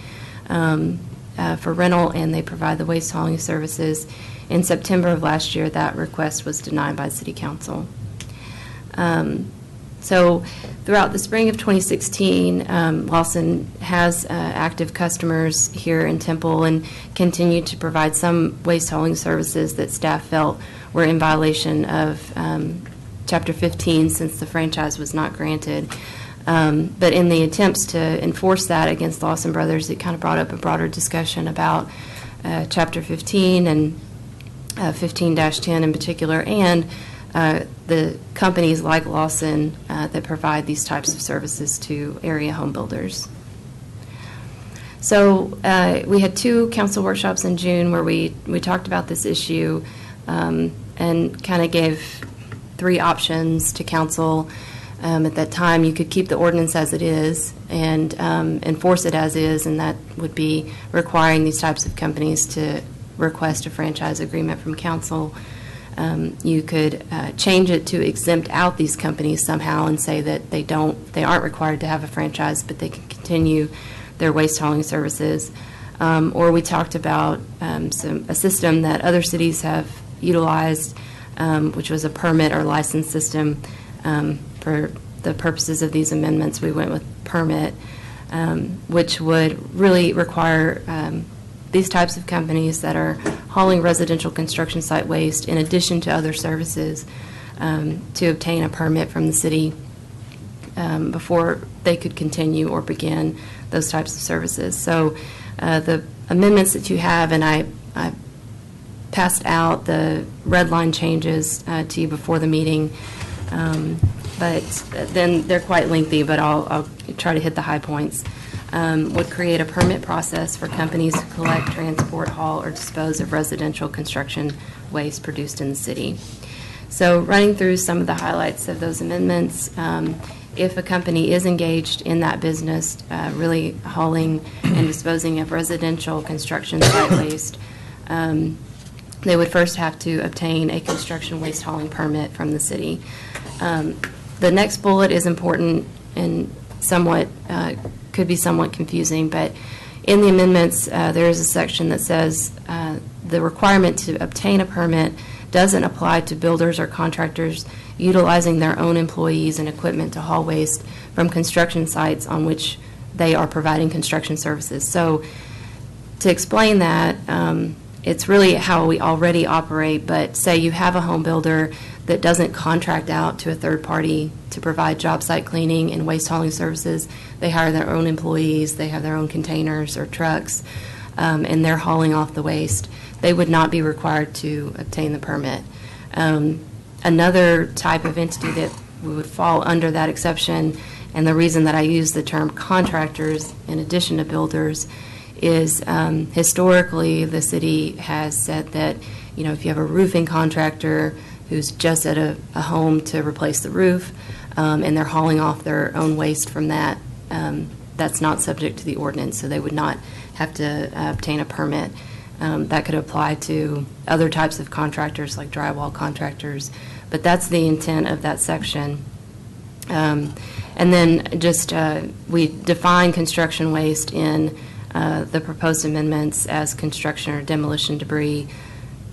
Speaker 8: for rental, and they provide the waste hauling services. In September of last year, that request was denied by City Council. So throughout the spring of 2016, Lawson has active customers here in Temple and continued to provide some waste hauling services that staff felt were in violation of Chapter 15 since the franchise was not granted. But in the attempts to enforce that against Lawson Brothers, it kind of brought up a broader discussion about Chapter 15 and 15-10 in particular, and the companies like Lawson that provide these types of services to area home builders. So we had 2 council workshops in June where we talked about this issue and kind of gave 3 options to council. At that time, you could keep the ordinance as it is and enforce it as is, and that would be requiring these types of companies to request a franchise agreement from council. You could change it to exempt out these companies somehow and say that they aren't required to have a franchise, but they can continue their waste hauling services. Or we talked about a system that other cities have utilized, which was a permit or license system. For the purposes of these amendments, we went with permit, which would really require these types of companies that are hauling residential construction site waste in addition to other services to obtain a permit from the city before they could continue or begin those types of services. So the amendments that you have, and I passed out the red line changes to you before the meeting, but then they're quite lengthy, but I'll try to hit the high points. Would create a permit process for companies to collect, transport, haul, or dispose of residential construction waste produced in the city. So running through some of the highlights of those amendments, if a company is engaged in that business, really hauling and disposing of residential construction site waste, they would first have to obtain a construction waste hauling permit from the city. The next bullet is important and somewhat could be somewhat confusing, but in the amendments, there is a section that says the requirement to obtain a permit doesn't apply to builders or contractors utilizing their own employees and equipment to haul waste from construction sites on which they are providing construction services. So to explain that, it's really how we already operate, but say you have a home builder that doesn't contract out to a third party to provide job site cleaning and waste hauling services. They hire their own employees, they have their own containers or trucks, and they're hauling off the waste. They would not be required to obtain the permit. Another type of entity that would fall under that exception, and the reason that I use the term contractors in addition to builders, is historically the city has said that, if you have a roofing contractor who's just at a home to replace the roof, and they're hauling off their own waste from that, that's not subject to the ordinance, so they would not have to obtain a permit. That could apply to other types of contractors like drywall contractors, but that's the intent of that section. And then just we define construction waste in the proposed amendments as construction or demolition debris,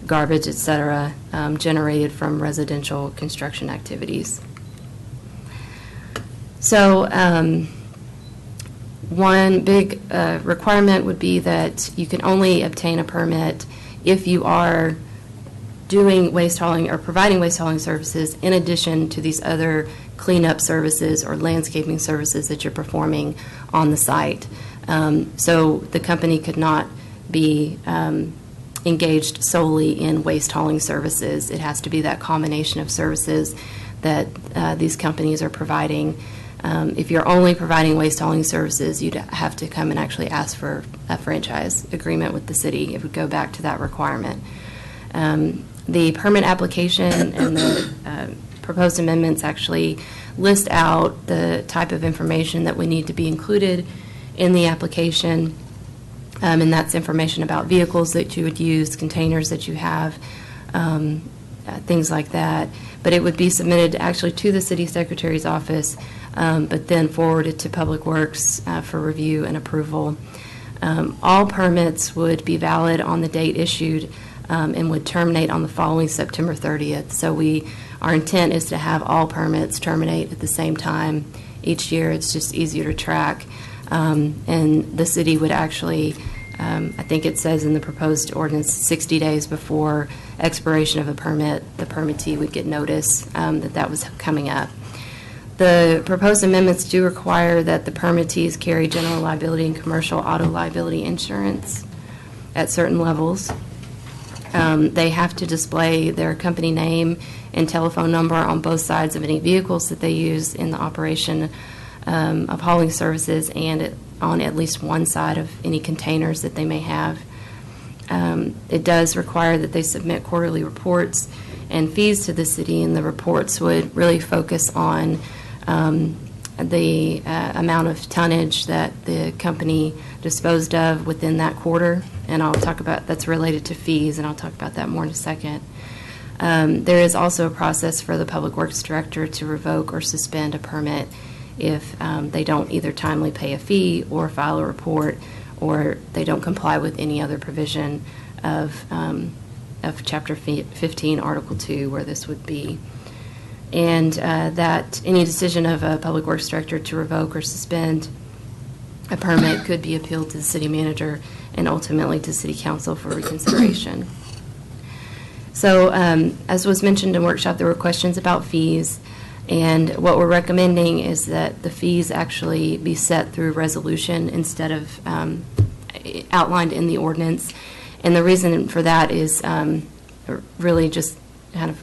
Speaker 8: garbage, etc., generated from residential construction activities. So one big requirement would be that you can only obtain a permit if you are doing waste hauling or providing waste hauling services in addition to these other cleanup services or landscaping services that you're performing on the site. So the company could not be engaged solely in waste hauling services. It has to be that combination of services that these companies are providing. If you're only providing waste hauling services, you'd have to come and actually ask for a franchise agreement with the city. It would go back to that requirement. The permit application and the proposed amendments actually list out the type of information that would need to be included in the application, and that's information about vehicles that you would use, containers that you have, things like that. But it would be submitted actually to the city secretary's office, but then forwarded to Public Works for review and approval. All permits would be valid on the date issued and would terminate on the following September 30th. So our intent is to have all permits terminate at the same time each year. It's just easier to track. And the city would actually, I think it says in the proposed ordinance, 60 days before expiration of a permit, the permittee would get notice that was coming up. The proposed amendments do require that the permittees carry general liability and commercial auto liability insurance at certain levels. They have to display their company name and telephone number on both sides of any vehicles that they use in the operation of hauling services and on at least one side of any containers that they may have. It does require that they submit quarterly reports and fees to the city, and the reports would really focus on the amount of tonnage that the company disposed of within that quarter, and I'll talk about that's related to fees, and I'll talk about that more in a second. There is also a process for the Public Works Director to revoke or suspend a permit if they don't either timely pay a fee or file a report, or they don't comply with any other provision of Chapter 15, Article 2, where this would be. And that any decision of a Public Works Director to revoke or suspend a permit could be appealed to the city manager and ultimately to City Council for reconsideration. So as was mentioned in workshop, there were questions about fees, and what we're recommending is that the fees actually be set through resolution instead of outlined in the ordinance. And the reason for that is really just kind of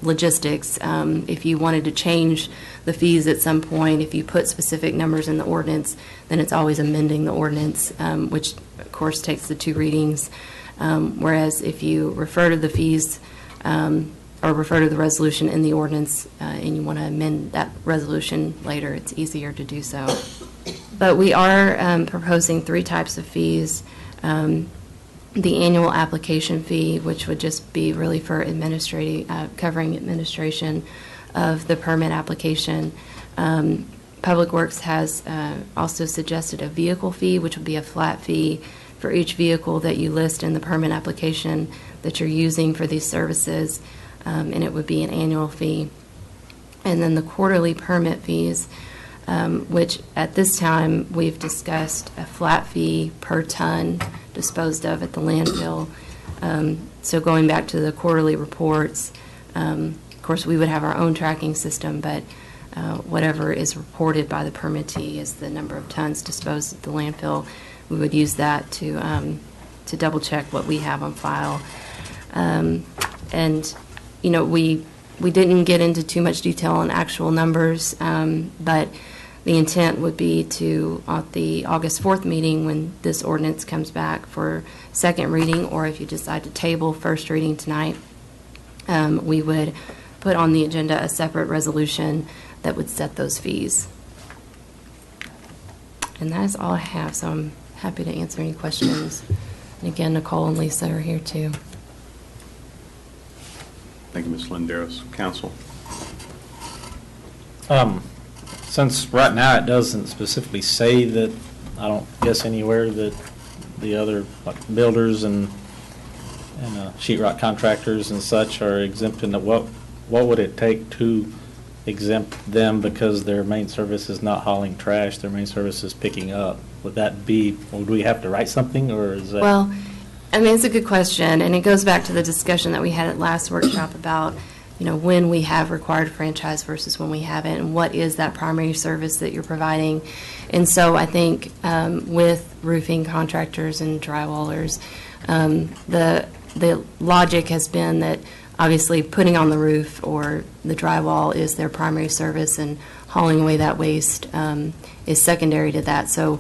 Speaker 8: logistics. If you wanted to change the fees at some point, if you put specific numbers in the ordinance, then it's always amending the ordinance, which of course takes the 2 readings. Whereas if you refer to the fees or refer to the resolution in the ordinance and you want to amend that resolution later, it's easier to do so. But we are proposing 3 types of fees. The annual application fee, which would just be really for covering administration of the permit application. Public Works has also suggested a vehicle fee, which would be a flat fee for each vehicle that you list in the permit application that you're using for these services, and it would be an annual fee. And then the quarterly permit fees, which at this time we've discussed a flat fee per ton disposed of at the landfill. So going back to the quarterly reports, of course we would have our own tracking system, but whatever is reported by the permittee is the number of tons disposed at the landfill. We would use that to double check what we have on file. And you know, we didn't get into too much detail on actual numbers, but the intent would be to, at the August 4th meeting, when this ordinance comes back for second reading, or if you decide to table first reading tonight, we would put on the agenda a separate resolution that would set those fees. And that is all I have, so I'm happy to answer any questions. And again, Nicole and Lisa are here too.
Speaker 1: Thank you, Ms. Lenderos. Council?
Speaker 3: Since right now it doesn't specifically say that, I don't guess anywhere that the other like builders and sheetrock contractors and such are exempt, in what would it take to exempt them because their main service is not hauling trash, their main service is picking up? Would we have to write something, or is that?
Speaker 8: Well, I mean, it's a good question, and it goes back to the discussion that we had at last workshop about, when we have required franchise versus when we haven't, and what is that primary service that you're providing. And so I think with roofing contractors and drywallers, the logic has been that obviously putting on the roof or the drywall is their primary service, and hauling away that waste is secondary to that. So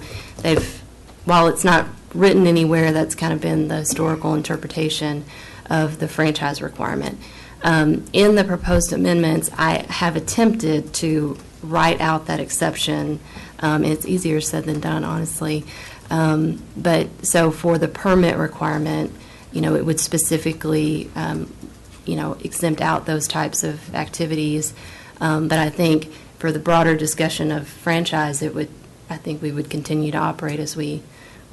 Speaker 8: while it's not written anywhere, that's kind of been the historical interpretation of the franchise requirement. In the proposed amendments, I have attempted to write out that exception. It's easier said than done, honestly. But so for the permit requirement, it would specifically, exempt out those types of activities. But I think for the broader discussion of franchise, I think we would continue to operate as we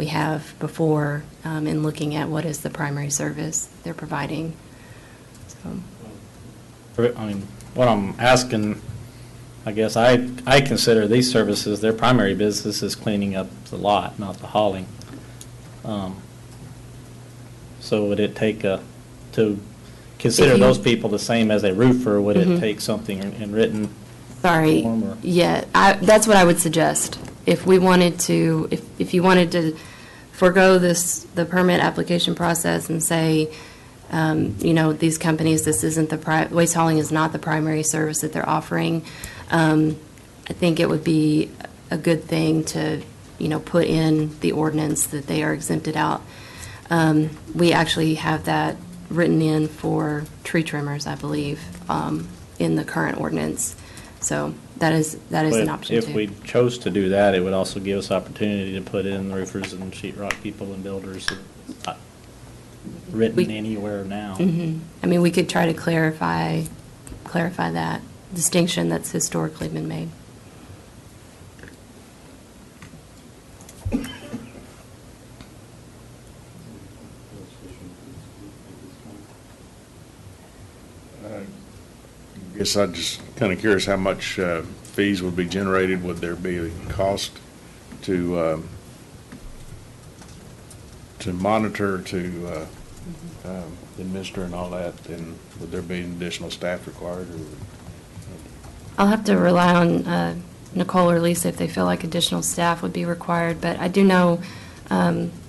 Speaker 8: have before in looking at what is the primary service they're providing. So.
Speaker 3: I mean, what I'm asking, I guess I consider these services, their primary business is cleaning up the lot, not the hauling. So would it take to consider those people the same as a roofer, would it take something in written
Speaker 8: Sorry,
Speaker 3: form?
Speaker 8: Yeah, that's what I would suggest. If we wanted to, if you wanted to forego the permit application process and say, these companies, this isn't waste hauling is not the primary service that they're offering, I think it would be a good thing to, put in the ordinance that they are exempted out. We actually have that written in for tree trimmers, I believe, in the current ordinance. So that is an option
Speaker 3: if
Speaker 8: too.
Speaker 3: we chose to do that, it would also give us opportunity to put in roofers and sheetrock people and builders written anywhere now.
Speaker 8: Mm-hmm. I mean, we could try to clarify that distinction that's historically been made.
Speaker 21: I guess I'm just kind of curious how much fees would be generated. Would there be a cost to monitor, to administer and all that? And would there be additional staff required? Or?
Speaker 8: I'll have to rely on Nicole or Lisa if they feel like additional staff would be required. But I do know,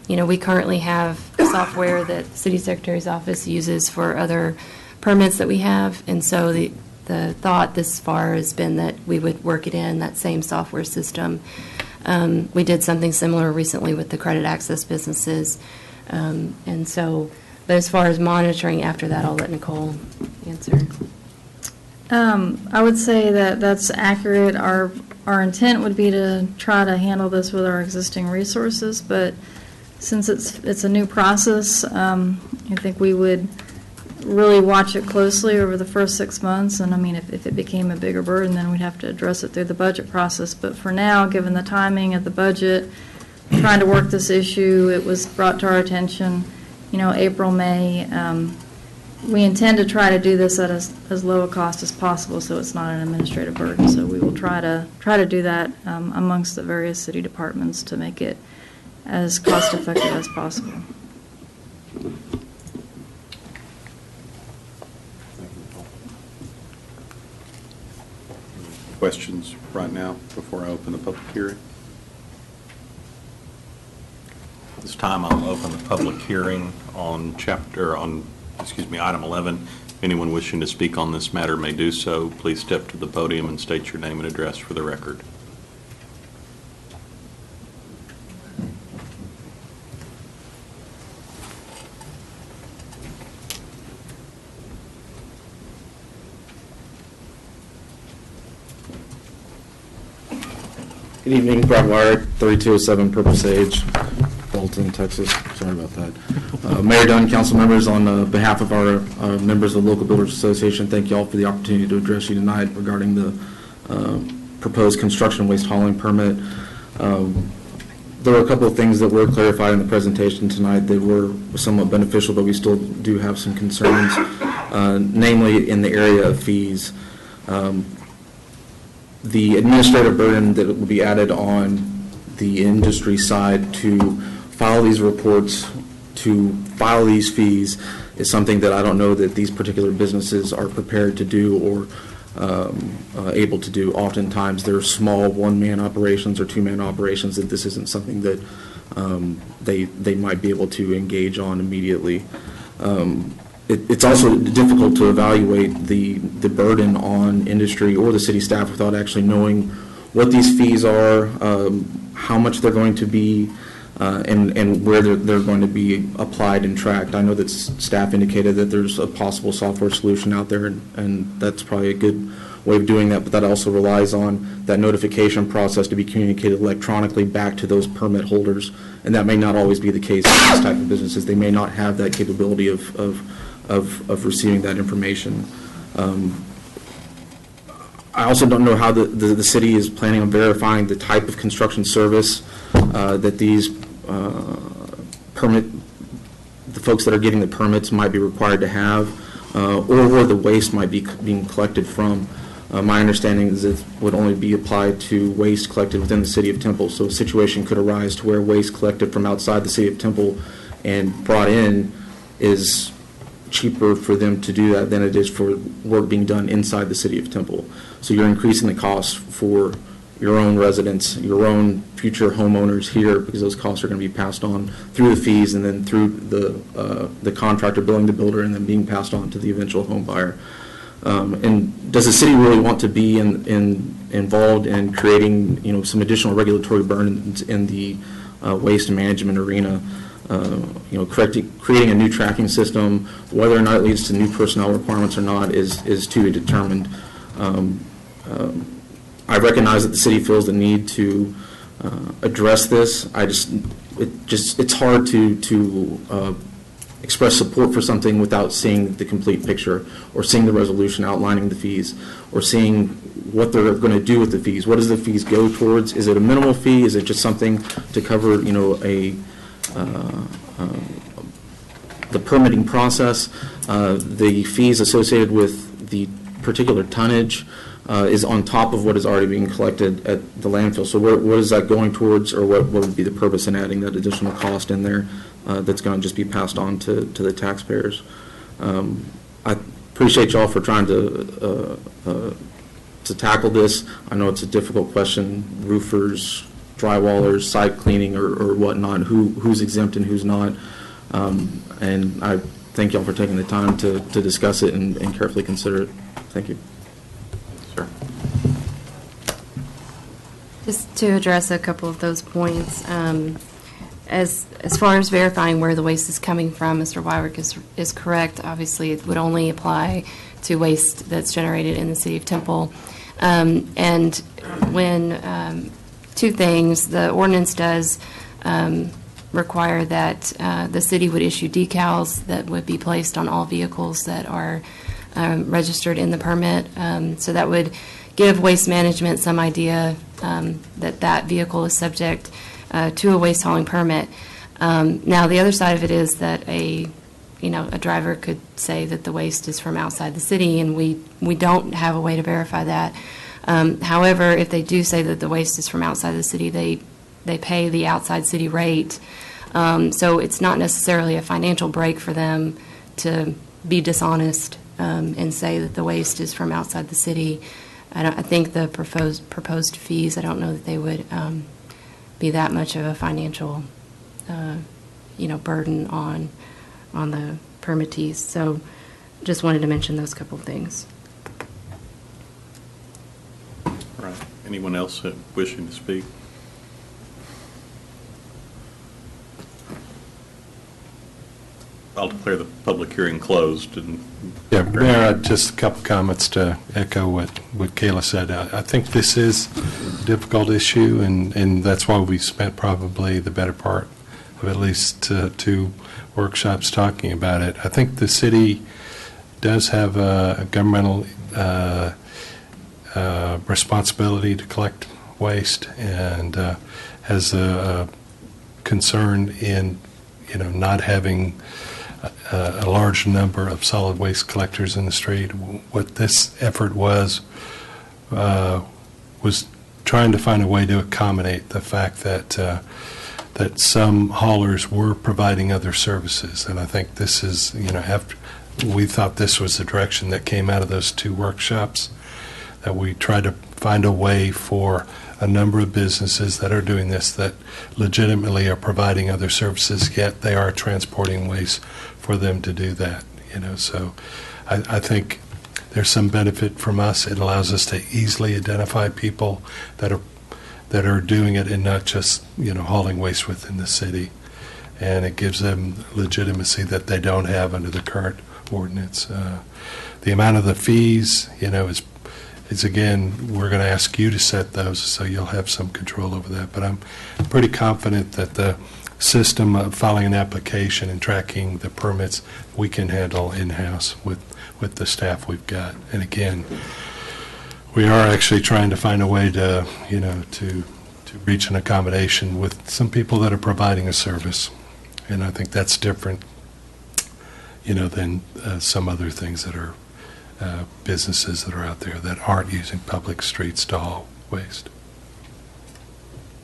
Speaker 8: we currently have software that the City Secretary's office uses for other permits that we have. And so the thought this far has been that we would work it in that same software system. We did something similar recently with the credit access businesses. And so, but as far as monitoring after that, I'll let Nicole answer.
Speaker 12: I would say that that's accurate. Our intent would be to try to handle this with our existing resources, but since it's a new process, I think we would really watch it closely over the first 6 months. And I mean, if it became a bigger burden, then we'd have to address it through the budget process. But for now, given the timing of the budget, trying to work this issue, it was brought to our attention, April, May. We intend to try to do this at as low a cost as possible, so it's not an administrative burden. So we will try to do that amongst the various city departments to make it as cost effective as possible.
Speaker 1: Questions right now before I open the public hearing? This time I'll open the public hearing on item 11. Anyone wishing to speak on this matter may do so. Please step to the podium and state your name and address for the record.
Speaker 22: Good evening, Brett Wire, 3207 Purple Sage, Bolton, Texas. Sorry about that. Mayor Dunn, council members, on behalf of our members of the Local Builders Association, thank you all for the opportunity to address you tonight regarding the proposed construction waste hauling permit. There were a couple of things that were clarified in the presentation tonight that were somewhat beneficial, but we still do have some concerns, namely in the area of fees. The administrative burden that will be added on the industry side to file these reports to file these fees is something that I don't know that these particular businesses are prepared to do or able to do. Oftentimes, they're small one-man operations or two-man operations, that this isn't something that they might be able to engage on immediately. It's also difficult to evaluate the burden on industry or the city staff without actually knowing what these fees are, how much they're going to be, and where they're going to be applied and tracked. I know that staff indicated that there's a possible software solution out there, and that's probably a good way of doing that, but that also relies on that notification process to be communicated electronically back to those permit holders, and that may not always be the case in these type of businesses. They may not have that capability of receiving that information. I also don't know how the city is planning on verifying the type of construction service that these the folks that are getting the permits might be required to have, or where the waste might be being collected from. My understanding is it would only be applied to waste collected within the city of Temple. So a situation could arise to where waste collected from outside the city of Temple and brought in is cheaper for them to do that than it is for work being done inside the city of Temple. So you're increasing the costs for your own residents, your own future homeowners here, because those costs are going to be passed on through the fees and then through the contractor billing the builder and then being passed on to the eventual home buyer. And does the city really want to be involved in creating, some additional regulatory burdens in the waste management arena? Creating a new tracking system, whether or not it leads to new personnel requirements or not, is to be determined. I recognize that the city feels the need to address this. It's hard to express support for something without seeing the complete picture, or seeing the resolution outlining the fees, or seeing what they're going to do with the fees. What does the fees go towards? Is it a minimal fee? Is it just something to cover, the permitting process? The fees associated with the particular tonnage is on top of what is already being collected at the landfill. So what is that going towards, or what would be the purpose in adding that additional cost in there that's going to just be passed on to the taxpayers? I appreciate y'all for trying to tackle this. I know it's a difficult question. Roofers, drywallers, site cleaning, or whatnot, who's exempt and who's not. And I thank y'all for taking the time to discuss it and carefully consider it. Thank you.
Speaker 1: Sure.
Speaker 8: Just to address a couple of those points, as far as verifying where the waste is coming from, Mr. Wyrick is correct. Obviously, it would only apply to waste that's generated in the city of Temple. And when two things, the ordinance does require that the city would issue decals that would be placed on all vehicles that are registered in the permit. So that would give Waste Management some idea that vehicle is subject to a waste hauling permit. Now, the other side of it is that a driver could say that the waste is from outside the city, and we don't have a way to verify that. However, if they do say that the waste is from outside the city, they pay the outside city rate. So it's not necessarily a financial break for them to be dishonest and say that the waste is from outside the city. I think the proposed fees, I don't know that they would be that much of a financial burden on the permittees. So just wanted to mention those couple of things.
Speaker 1: All right. Anyone else wishing to speak? I'll declare the public hearing closed.
Speaker 13: Yeah, Mayor, just a couple comments to echo what Kayla said. I think this is a difficult issue, and that's why we spent probably the better part of at least 2 workshops talking about it. I think the city does have a governmental responsibility to collect waste, and has a concern in not having a large number of solid waste collectors in the street. What this effort was trying to find a way to accommodate the fact that that some haulers were providing other services. And I think this is, after, we thought this was the direction that came out of those 2 workshops, that we try to find a way for a number of businesses that are doing this, that legitimately are providing other services, yet they are transporting waste for them to do that. So I think there's some benefit from us. It allows us to easily identify people that are doing it and not just, hauling waste within the city. And it gives them legitimacy that they don't have under the current ordinance. The amount of the fees, is again, we're going to ask you to set those, so you'll have some control over that. But I'm pretty confident that the system of filing an application and tracking the permits we can handle in-house with the staff we've got. And again, we are actually trying to find a way to, to reach an accommodation with some people that are providing a service. And I think that's different, than some other things that are businesses that are out there that aren't using public streets to haul waste.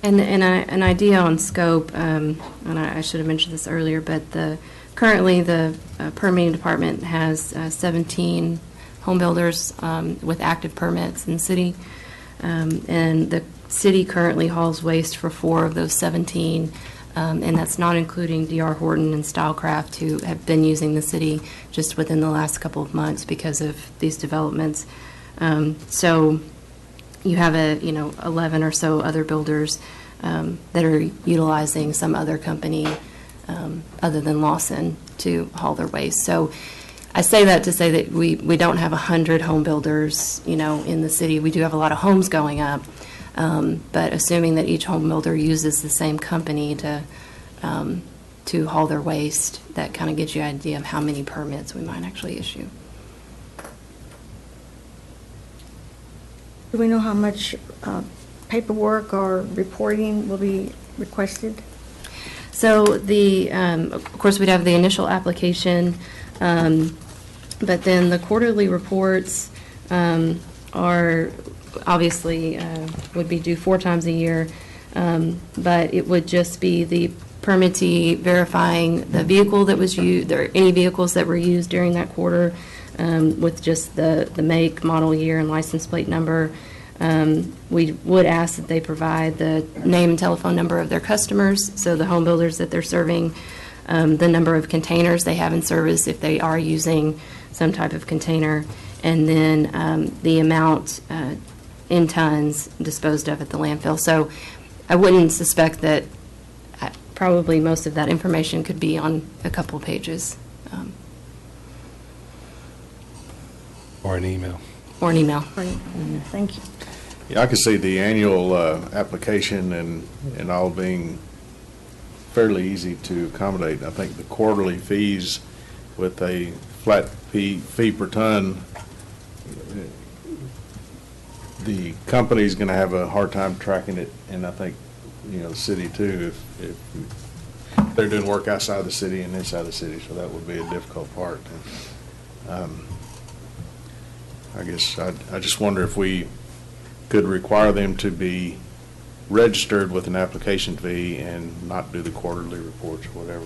Speaker 8: And an idea on scope, and I should have mentioned this earlier, but currently the permitting department has 17 home builders with active permits in the city, and the city currently hauls waste for 4 of those 17. And that's not including D.R. Horton and Stylecraft, who have been using the city just within the last couple of months because of these developments. So you have 11 or so other builders that are utilizing some other company other than Lawson to haul their waste. So I say that to say that we don't have 100 home builders, in the city. We do have a lot of homes going up. But assuming that each home builder uses the same company to haul their waste, that kind of gives you an idea of how many permits we might actually issue.
Speaker 20: Do we know how much paperwork or reporting will be requested?
Speaker 8: So of course, we'd have the initial application, but then the quarterly reports are obviously would be due 4 times a year, but it would just be the permittee verifying the vehicle that was used, or any vehicles that were used during that quarter, with just the make, model year, and license plate number. We would ask that they provide the name and telephone number of their customers, so the home builders that they're serving, the number of containers they have in service if they are using some type of container, and then the amount in tons disposed of at the landfill. So I wouldn't suspect that probably most of that information could be on a couple pages.
Speaker 13: Or an email.
Speaker 8: Or an email.
Speaker 20: Thank you.
Speaker 21: Yeah, I could see the annual application and all being fairly easy to accommodate. I think the quarterly fees with a flat fee per ton, the company's going to have a hard time tracking it, and I think, the city too, if they're doing work outside the city and inside the city, so that would be a difficult part. I guess I just wonder if we could require them to be registered with an application fee and not do the quarterly reports or whatever.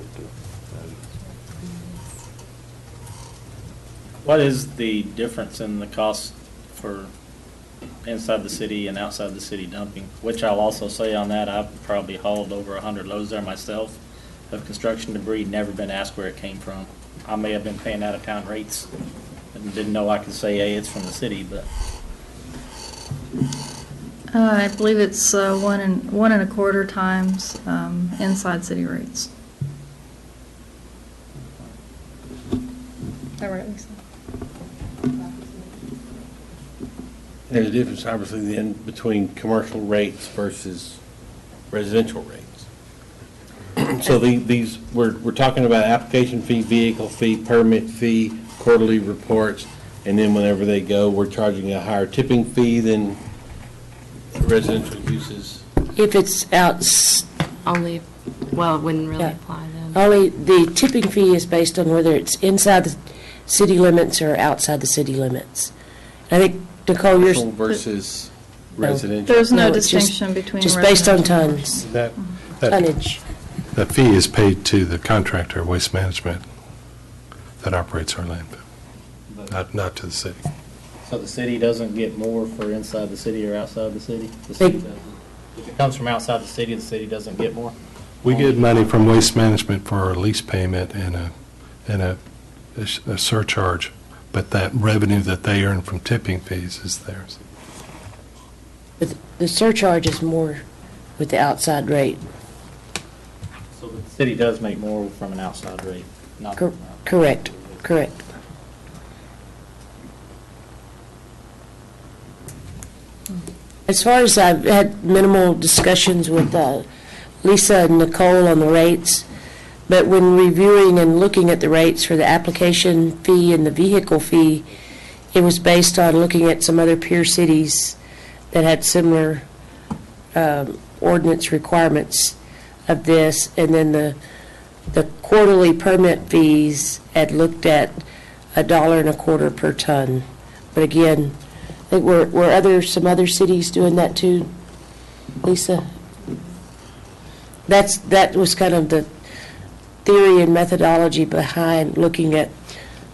Speaker 3: What is the difference in the cost for inside the city and outside the city dumping? Which I'll also say on that, I've probably hauled over 100 loads there myself of construction debris, never been asked where it came from. I may have been paying out-of-town rates and didn't know I could say, hey, it's from the city, but.
Speaker 12: I believe it's 1.25 times inside city rates. Is that right, Lisa?
Speaker 14: There's a difference, obviously, then between commercial rates versus residential rates. So these, we're talking about application fee, vehicle fee, permit fee, quarterly reports, and then whenever they go, we're charging a higher tipping fee than residential uses.
Speaker 16: If it's out.
Speaker 8: Only, well, it wouldn't really apply then.
Speaker 16: Only the tipping fee is based on whether it's inside the city limits or outside the city limits. I think, Nicole, yours.
Speaker 14: Versus residential.
Speaker 12: There's no
Speaker 16: it's
Speaker 12: distinction between
Speaker 16: just based on
Speaker 12: residential.
Speaker 16: tons.
Speaker 13: That
Speaker 16: Tonnage.
Speaker 13: The fee is paid to the contractor, Waste Management, that operates our landfill, not to the city.
Speaker 3: So the city doesn't get more for inside the city or outside the city? The city doesn't. If it comes from outside the city doesn't get more?
Speaker 13: We get money from Waste Management for our lease payment and a surcharge, but that revenue that they earn from tipping fees is theirs.
Speaker 16: But the surcharge is more with the outside rate.
Speaker 3: So the city does make more from an outside rate? Not from outside.
Speaker 16: Correct, correct. As far as I've had minimal discussions with Lisa and Nicole on the rates, but when reviewing and looking at the rates for the application fee and the vehicle fee, it was based on looking at some other peer cities that had similar ordinance requirements of this, and then the quarterly permit fees had looked at $1.25 per ton. But again, I think were some other cities doing that too, Lisa? That was kind of the theory and methodology behind looking at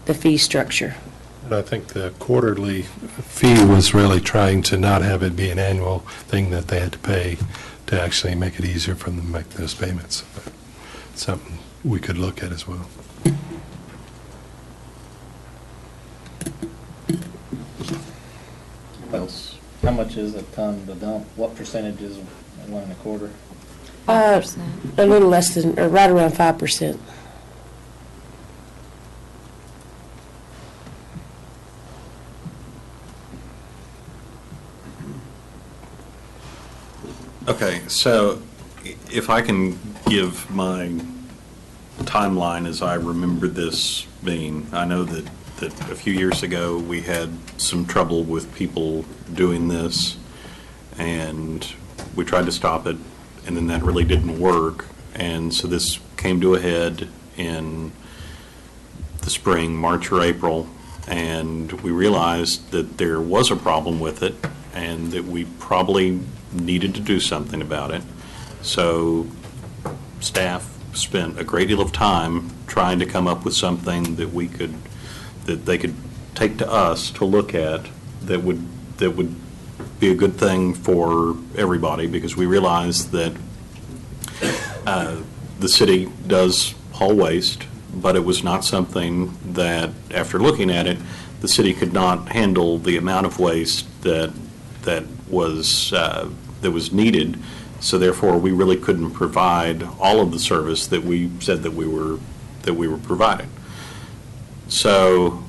Speaker 16: the fee structure.
Speaker 13: And I think the quarterly fee was really trying to not have it be an annual thing that they had to pay, to actually make it easier for them to make those payments. But something we could look at as well.
Speaker 3: How much is a ton to dump? What percentage is 1.25?
Speaker 16: A little less than, or right around 5%.
Speaker 1: Okay, so if I can give my timeline as I remember this being, I know that a few years ago we had some trouble with people doing this, and we tried to stop it, and then that really didn't work. And so this came to a head in the spring, March or April, and we realized that there was a problem with it and that we probably needed to do something about it. So staff spent a great deal of time trying to come up with something that they could take to us to look at that would be a good thing for everybody, because we realized that the city does haul waste, but it was not something that, after looking at it, the city could not handle the amount of waste that was needed. So therefore, we really couldn't provide all of the service that we said that we were providing. So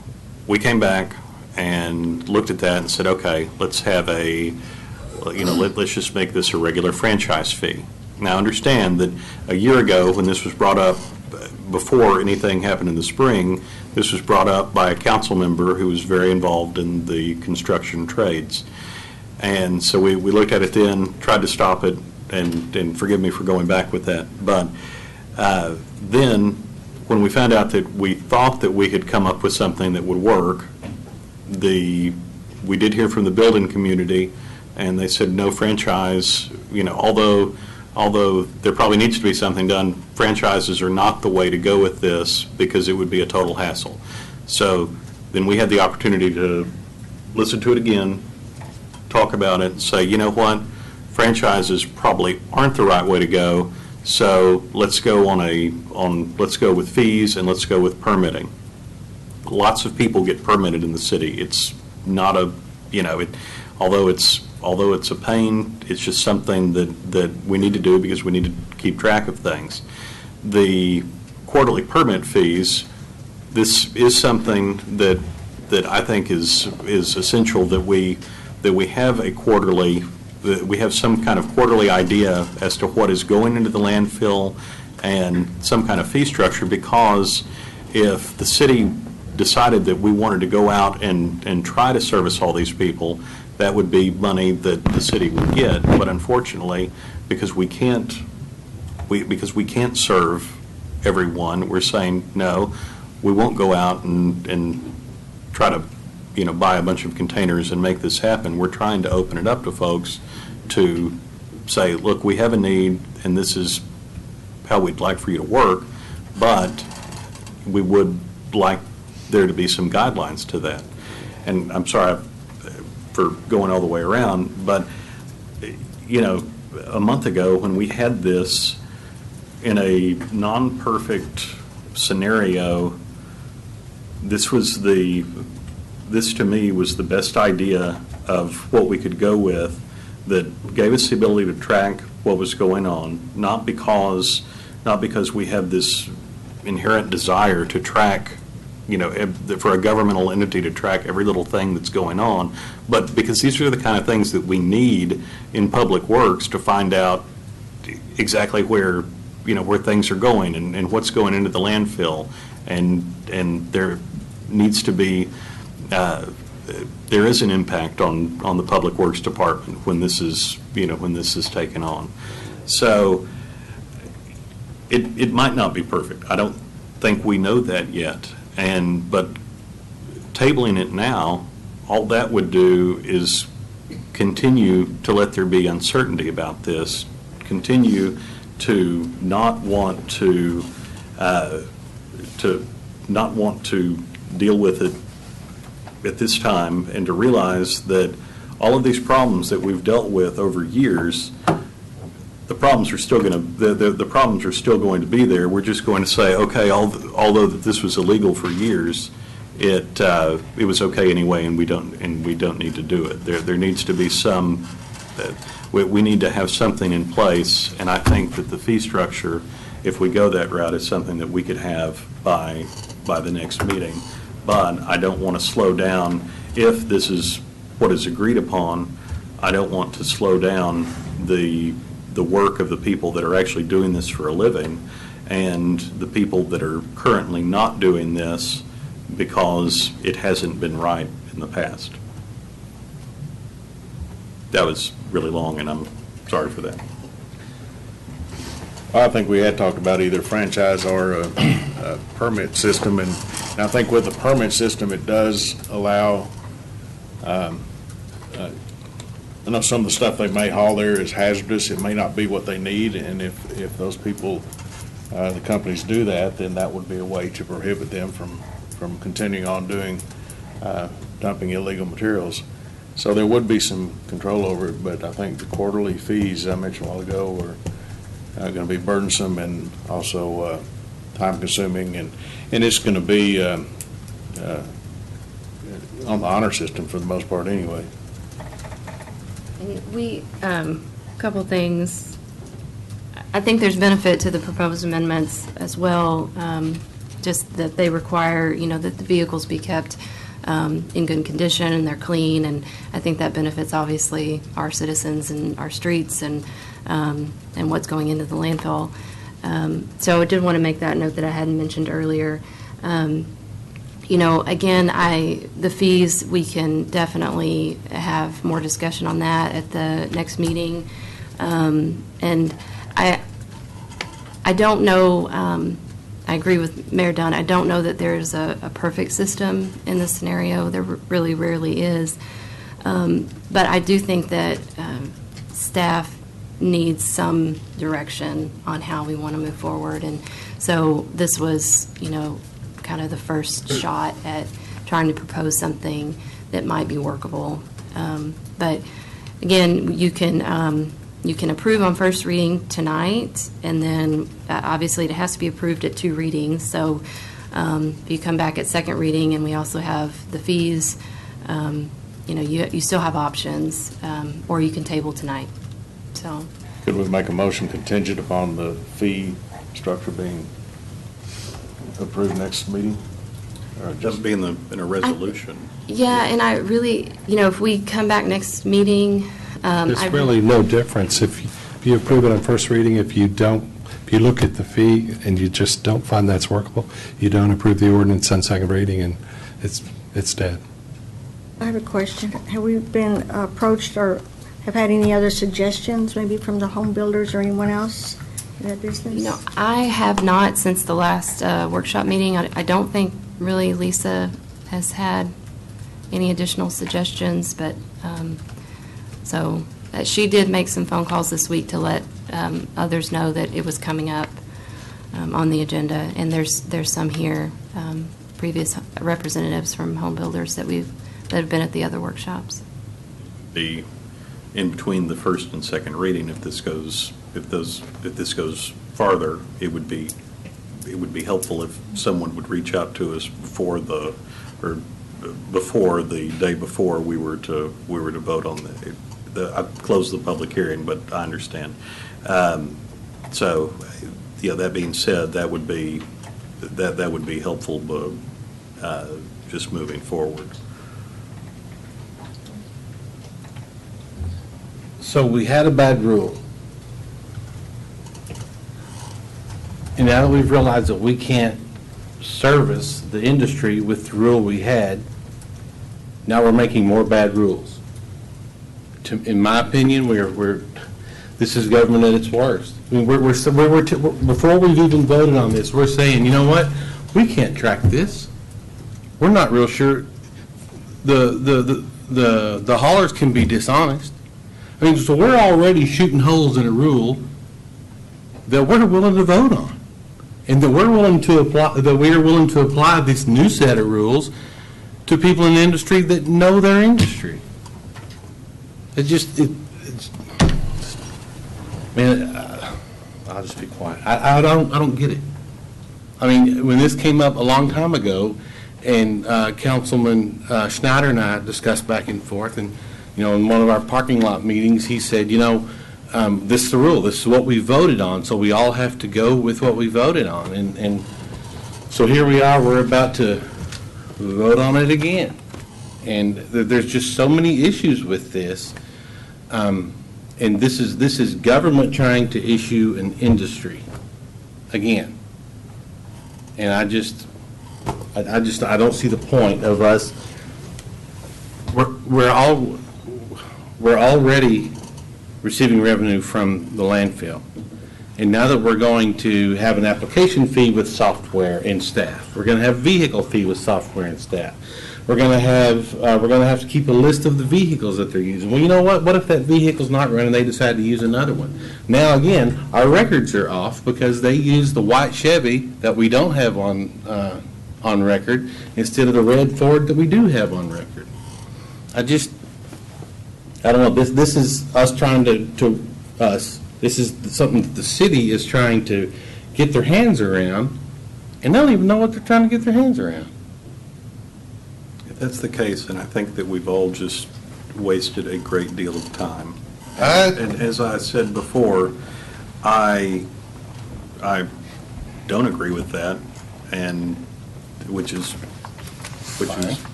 Speaker 1: we came back and looked at that and said, okay, let's have let's just make this a regular franchise fee. Now understand that a year ago, when this was brought up, before anything happened in the spring, this was brought up by a council member who was very involved in the construction trades. And so we looked at it then, tried to stop it, and forgive me for going back with that. But then, when we found out that we thought that we had come up with something that would work, we did hear from the building community, and they said no franchise, although there probably needs to be something done, franchises are not the way to go with this, because it would be a total hassle. So then we had the opportunity to listen to it again, talk about it, and say, you know what, franchises probably aren't the right way to go, so let's go let's go with fees, and let's go with permitting. Lots of people get permitted in the city. It's not although it's a pain, it's just something that we need to do because we need to keep track of things. The quarterly permit fees, this is something that I think is essential, that we have we have some kind of quarterly idea as to what is going into the landfill and some kind of fee structure, because if the city decided that we wanted to go out and try to service all these people, that would be money that the city would get. But unfortunately, because we can't serve everyone, we're saying no, we won't go out and try to buy a bunch of containers and make this happen. We're trying to open it up to folks to say, look, we have a need, and this is how we'd like for you to work, but we would like there to be some guidelines to that. And I'm sorry for going all the way around, but, you know, a month ago when we had this in a non-perfect scenario, this to me was the best idea of what we could go with that gave us the ability to track what was going on, not because we have this inherent desire to track, you know, for a governmental entity to track every little thing that's going on, but because these are the kind of things that we need in public works to find out exactly where, you know, where things are going and what's going into the landfill, and there needs to be there is an impact on the Public Works Department when this is, you know, when this is taken on. So it might not be perfect. I don't think we know that yet. But tabling it now, all that would do is continue to let there be uncertainty about this, continue to not want to deal with it at this time, and to realize that all of these problems that we've dealt with over years, the problems are still going to the problems are still going to be there. We're just going to say, okay, although this was illegal for years, it was okay anyway, and we don't need to do it. There needs to be some. We need to have something in place, and I think that the fee structure, if we go that route, is something that we could have by the next meeting. But I don't want to slow down. If this is what is agreed upon, I don't want to slow down the work of the people that are actually doing this for a living and the people that are currently not doing this because it hasn't been right in the past. That was really long, and I'm sorry for that.
Speaker 21: I think we had talked about either franchise or a permit system, and I think with the permit system, it does allow, I know some of the stuff they may haul there is hazardous. It may not be what they need, and if those people, the companies do that, then that would be a way to prohibit them from continuing on doing, dumping illegal materials. So there would be some control over it, but I think the quarterly fees I mentioned a while ago are going to be burdensome and also time-consuming, and it's going to be on the honor system for the most part anyway.
Speaker 8: And we, a couple things. I think there's benefit to the proposed amendments as well, just that they require, you know, that the vehicles be kept in good condition and they're clean, and I think that benefits obviously our citizens and our streets and what's going into the landfill. So I did want to make that note that I hadn't mentioned earlier. You know, again, the fees, we can definitely have more discussion on that at the next meeting. And I don't know, I agree with Mayor Dunn, I don't know that there's a perfect system in this scenario. There really rarely is. But I do think that staff needs some direction on how we want to move forward. And so this was, you know, kind of the first shot at trying to propose something that might be workable. But again, you can approve on first reading tonight, and then obviously it has to be approved at 2 readings. So if you come back at second reading and we also have the fees, you know, you still have options, or you can table tonight. So,
Speaker 21: could we make a motion contingent upon the fee structure being approved next meeting? Or
Speaker 1: Just be in a resolution.
Speaker 8: Yeah, and I really, you know, if we come back next meeting,
Speaker 13: There's really no difference if you approve it on first reading. If you look at the fee and you just don't find that's workable, you don't approve the ordinance on second reading, and it's dead.
Speaker 20: I have a question. Have we been approached or have had any other suggestions, maybe from the home builders or anyone else in that business?
Speaker 8: No, I have not since the last workshop meeting. I don't think really Lisa has had any additional suggestions, but so she did make some phone calls this week to let others know that it was coming up. on the agenda, and there's some here, previous representatives from home builders that have been at the other workshops.
Speaker 1: Be in between the first and second reading, if this goes farther, it would be helpful if someone would reach out to us before the day before we were to vote on I closed the public hearing, but I understand. So, that being said, that would be helpful, just moving forward.
Speaker 14: So we had a bad rule. And now that we've realized that we can't service the industry with the rule we had, now we're making more bad rules. In my opinion, this is government at its worst. I mean, before we've even voted on this, we're saying, you know what? We can't track this. We're not real sure. The haulers can be dishonest. I mean, so we're already shooting holes in a rule that we're willing to vote on, and that we're willing to apply this new set of rules to people in the industry that know their industry. I'll just be quiet. I don't get it. I mean, when this came up a long time ago, and Councilman Schneider and I discussed back and forth, and in one of our parking lot meetings, he said, this is the rule. This is what we voted on, so we all have to go with what we voted on. And so here we are. We're about to vote on it again. And there's just so many issues with this. And this is government trying to issue an industry again. And I don't see the point of us. We're already receiving revenue from the landfill. And now that we're going to have an application fee with software and staff, we're going to have vehicle fee with software and staff. We're going to have to keep a list of the vehicles that they're using. Well, you know what? What if that vehicle's not running? They decide to use another one. Now again, our records are off because they use the white Chevy that we don't have on record instead of the red Ford that we do have on record. I don't know. This is us trying this is something that the city is trying to get their hands around, and they don't even know what they're trying to get their hands around.
Speaker 1: If that's the case, then I think that we've all just wasted a great deal of time. And as I said before, I don't agree with that, and which is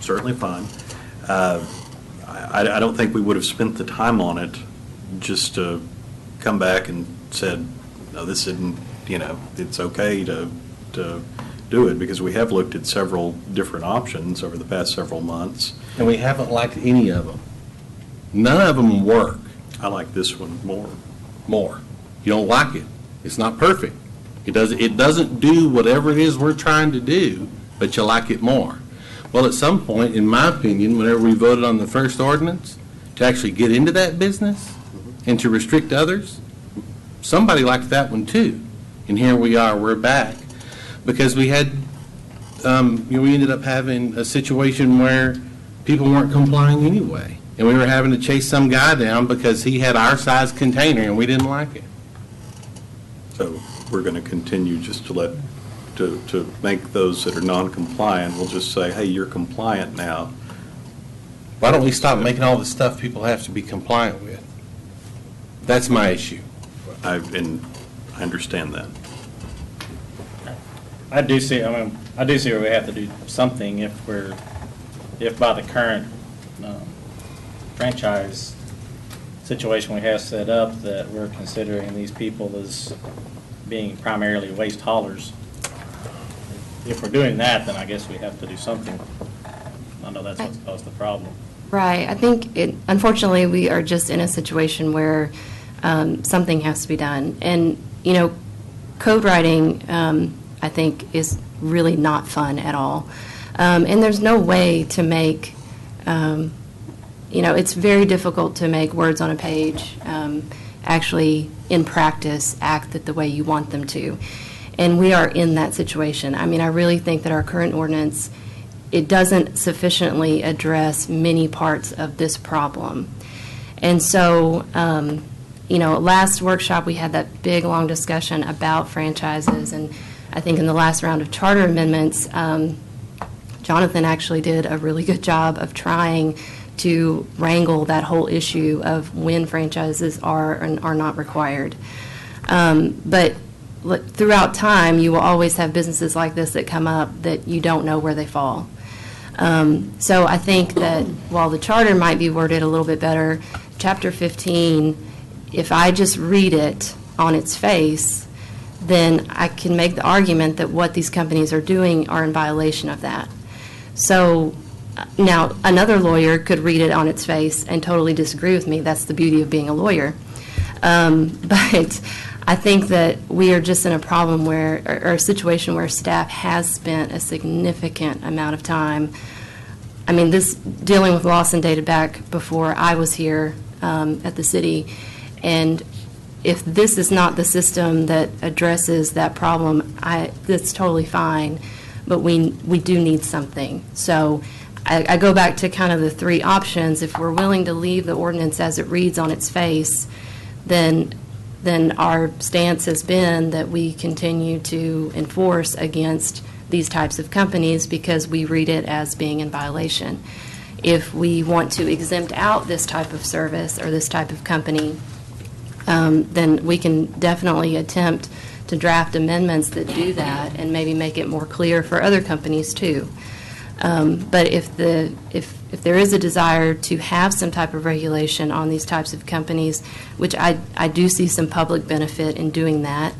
Speaker 1: certainly fine. I don't think we would have spent the time on it just to come back and said, no, this isn't, it's okay to do it, because we have looked at several different options over the past several months.
Speaker 14: And we haven't liked any of them. None of them work.
Speaker 1: I like this one more.
Speaker 14: More. You don't like it. It's not perfect. It doesn't do whatever it is we're trying to do, but you like it more. Well, at some point, in my opinion, whenever we voted on the first ordinance, to actually get into that business and to restrict others, somebody liked that one too. And here we are, we're back. Because we had, we ended up having a situation where people weren't complying anyway. And we were having to chase some guy down because he had our size container and we didn't like it.
Speaker 1: So we're going to continue just to to make those that are non-compliant, we'll just say, hey, you're compliant now.
Speaker 14: Why don't we stop making all the stuff people have to be compliant with? That's my issue.
Speaker 1: And I understand that.
Speaker 3: I do see where we have to do something if by the current franchise situation we have set up that we're considering these people as being primarily waste haulers. If we're doing that, then I guess we have to do something. I know that's what's caused the problem.
Speaker 8: Right. I think, unfortunately, we are just in a situation where something has to be done. And, code writing, I think, is really not fun at all. And there's no way to make, it's very difficult to make words on a page actually, in practice, act the way you want them to. And we are in that situation. I mean, I really think that our current ordinance, it doesn't sufficiently address many parts of this problem. And so, last workshop, we had that big, long discussion about franchises, and I think in the last round of charter amendments, Jonathan actually did a really good job of trying to wrangle that whole issue of when franchises are and are not required. But throughout time, you will always have businesses like this that come up that you don't know where they fall. So I think that while the charter might be worded a little bit better, Chapter 15, if I just read it on its face, then I can make the argument that what these companies are doing are in violation of that. So now, another lawyer could read it on its face and totally disagree with me. That's the beauty of being a lawyer. But I think that we are just in a problem or a situation where staff has spent a significant amount of time. I mean, dealing with Lawson dated back before I was here at the city, and if this is not the system that addresses that problem, that's totally fine, but we do need something. So I go back to kind of the three options. If we're willing to leave the ordinance as it reads on its face, then our stance has been that we continue to enforce against these types of companies because we read it as being in violation. If we want to exempt out this type of service or this type of company, then we can definitely attempt to draft amendments that do that and maybe make it more clear for other companies too. But if there is a desire to have some type of regulation on these types of companies, which I do see some public benefit in doing that,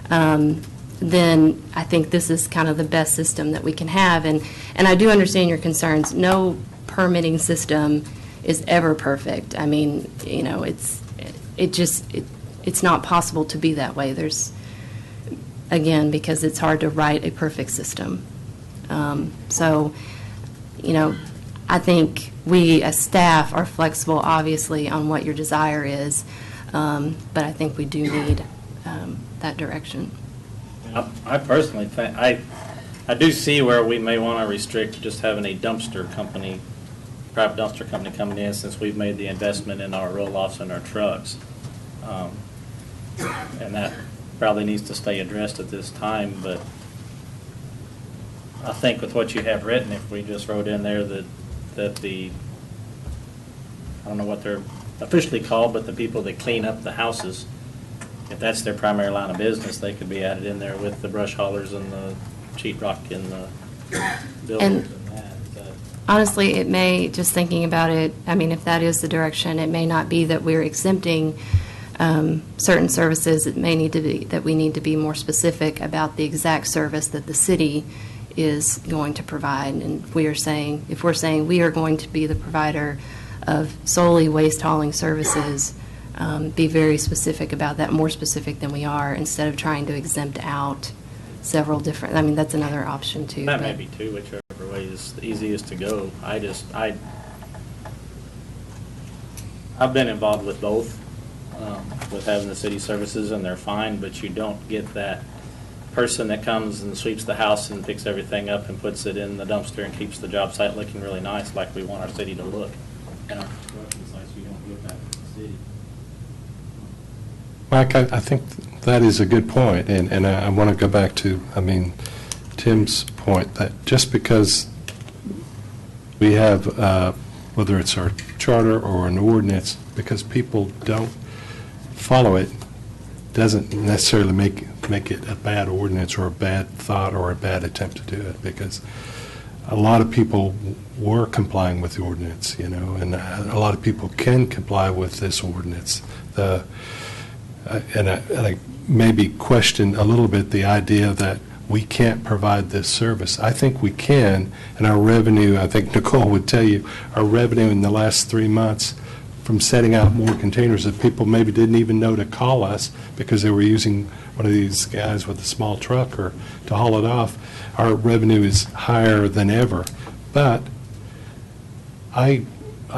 Speaker 8: then I think this is kind of the best system that we can have. And I do understand your concerns. No permitting system is ever perfect. I mean, it's not possible to be that way. Because it's hard to write a perfect system. I think we as staff are flexible, obviously, on what your desire is, but I think we do need that direction.
Speaker 3: I personally think, I do see where we may want to restrict just having a private dumpster company coming in, since we've made the investment in our roll-offs and our trucks. And that probably needs to stay addressed at this time, but I think with what you have written, if we just wrote in there that I don't know what they're officially called, but the people that clean up the houses, if that's their primary line of business, they could be added in there with the brush haulers and the sheetrock and the builders and that.
Speaker 8: Honestly, it may, just thinking about it, I mean, if that is the direction, it may not be that we're exempting certain services. It may need to be that we need to be more specific about the exact service that the city is going to provide. And if we're saying we are going to be the provider of solely waste hauling services, be very specific about that, more specific than we are, instead of trying to exempt out several different, I mean, that's another option too.
Speaker 3: That may be too, whichever way is the easiest to go. I've been involved with both, with having the city services, and they're fine, but you don't get that person that comes and sweeps the house and picks everything up and puts it in the dumpster and keeps the job site looking really nice like we want our city to look. And our construction sites, we don't get that from the city.
Speaker 13: Mike, I think that is a good point, and I want to go back to, Tim's point, that just because we have, whether it's our charter or an ordinance, because people don't follow it, doesn't necessarily make it a bad ordinance or a bad thought or a bad attempt to do it, because a lot of people were complying with the ordinance, and a lot of people can comply with this ordinance. And I maybe question a little bit the idea that we can't provide this service. I think we can, and our revenue, I think Nicole would tell you, our revenue in the last 3 months from setting out more containers that people maybe didn't even know to call us because they were using one of these guys with a small truck or to haul it off, our revenue is higher than ever. But I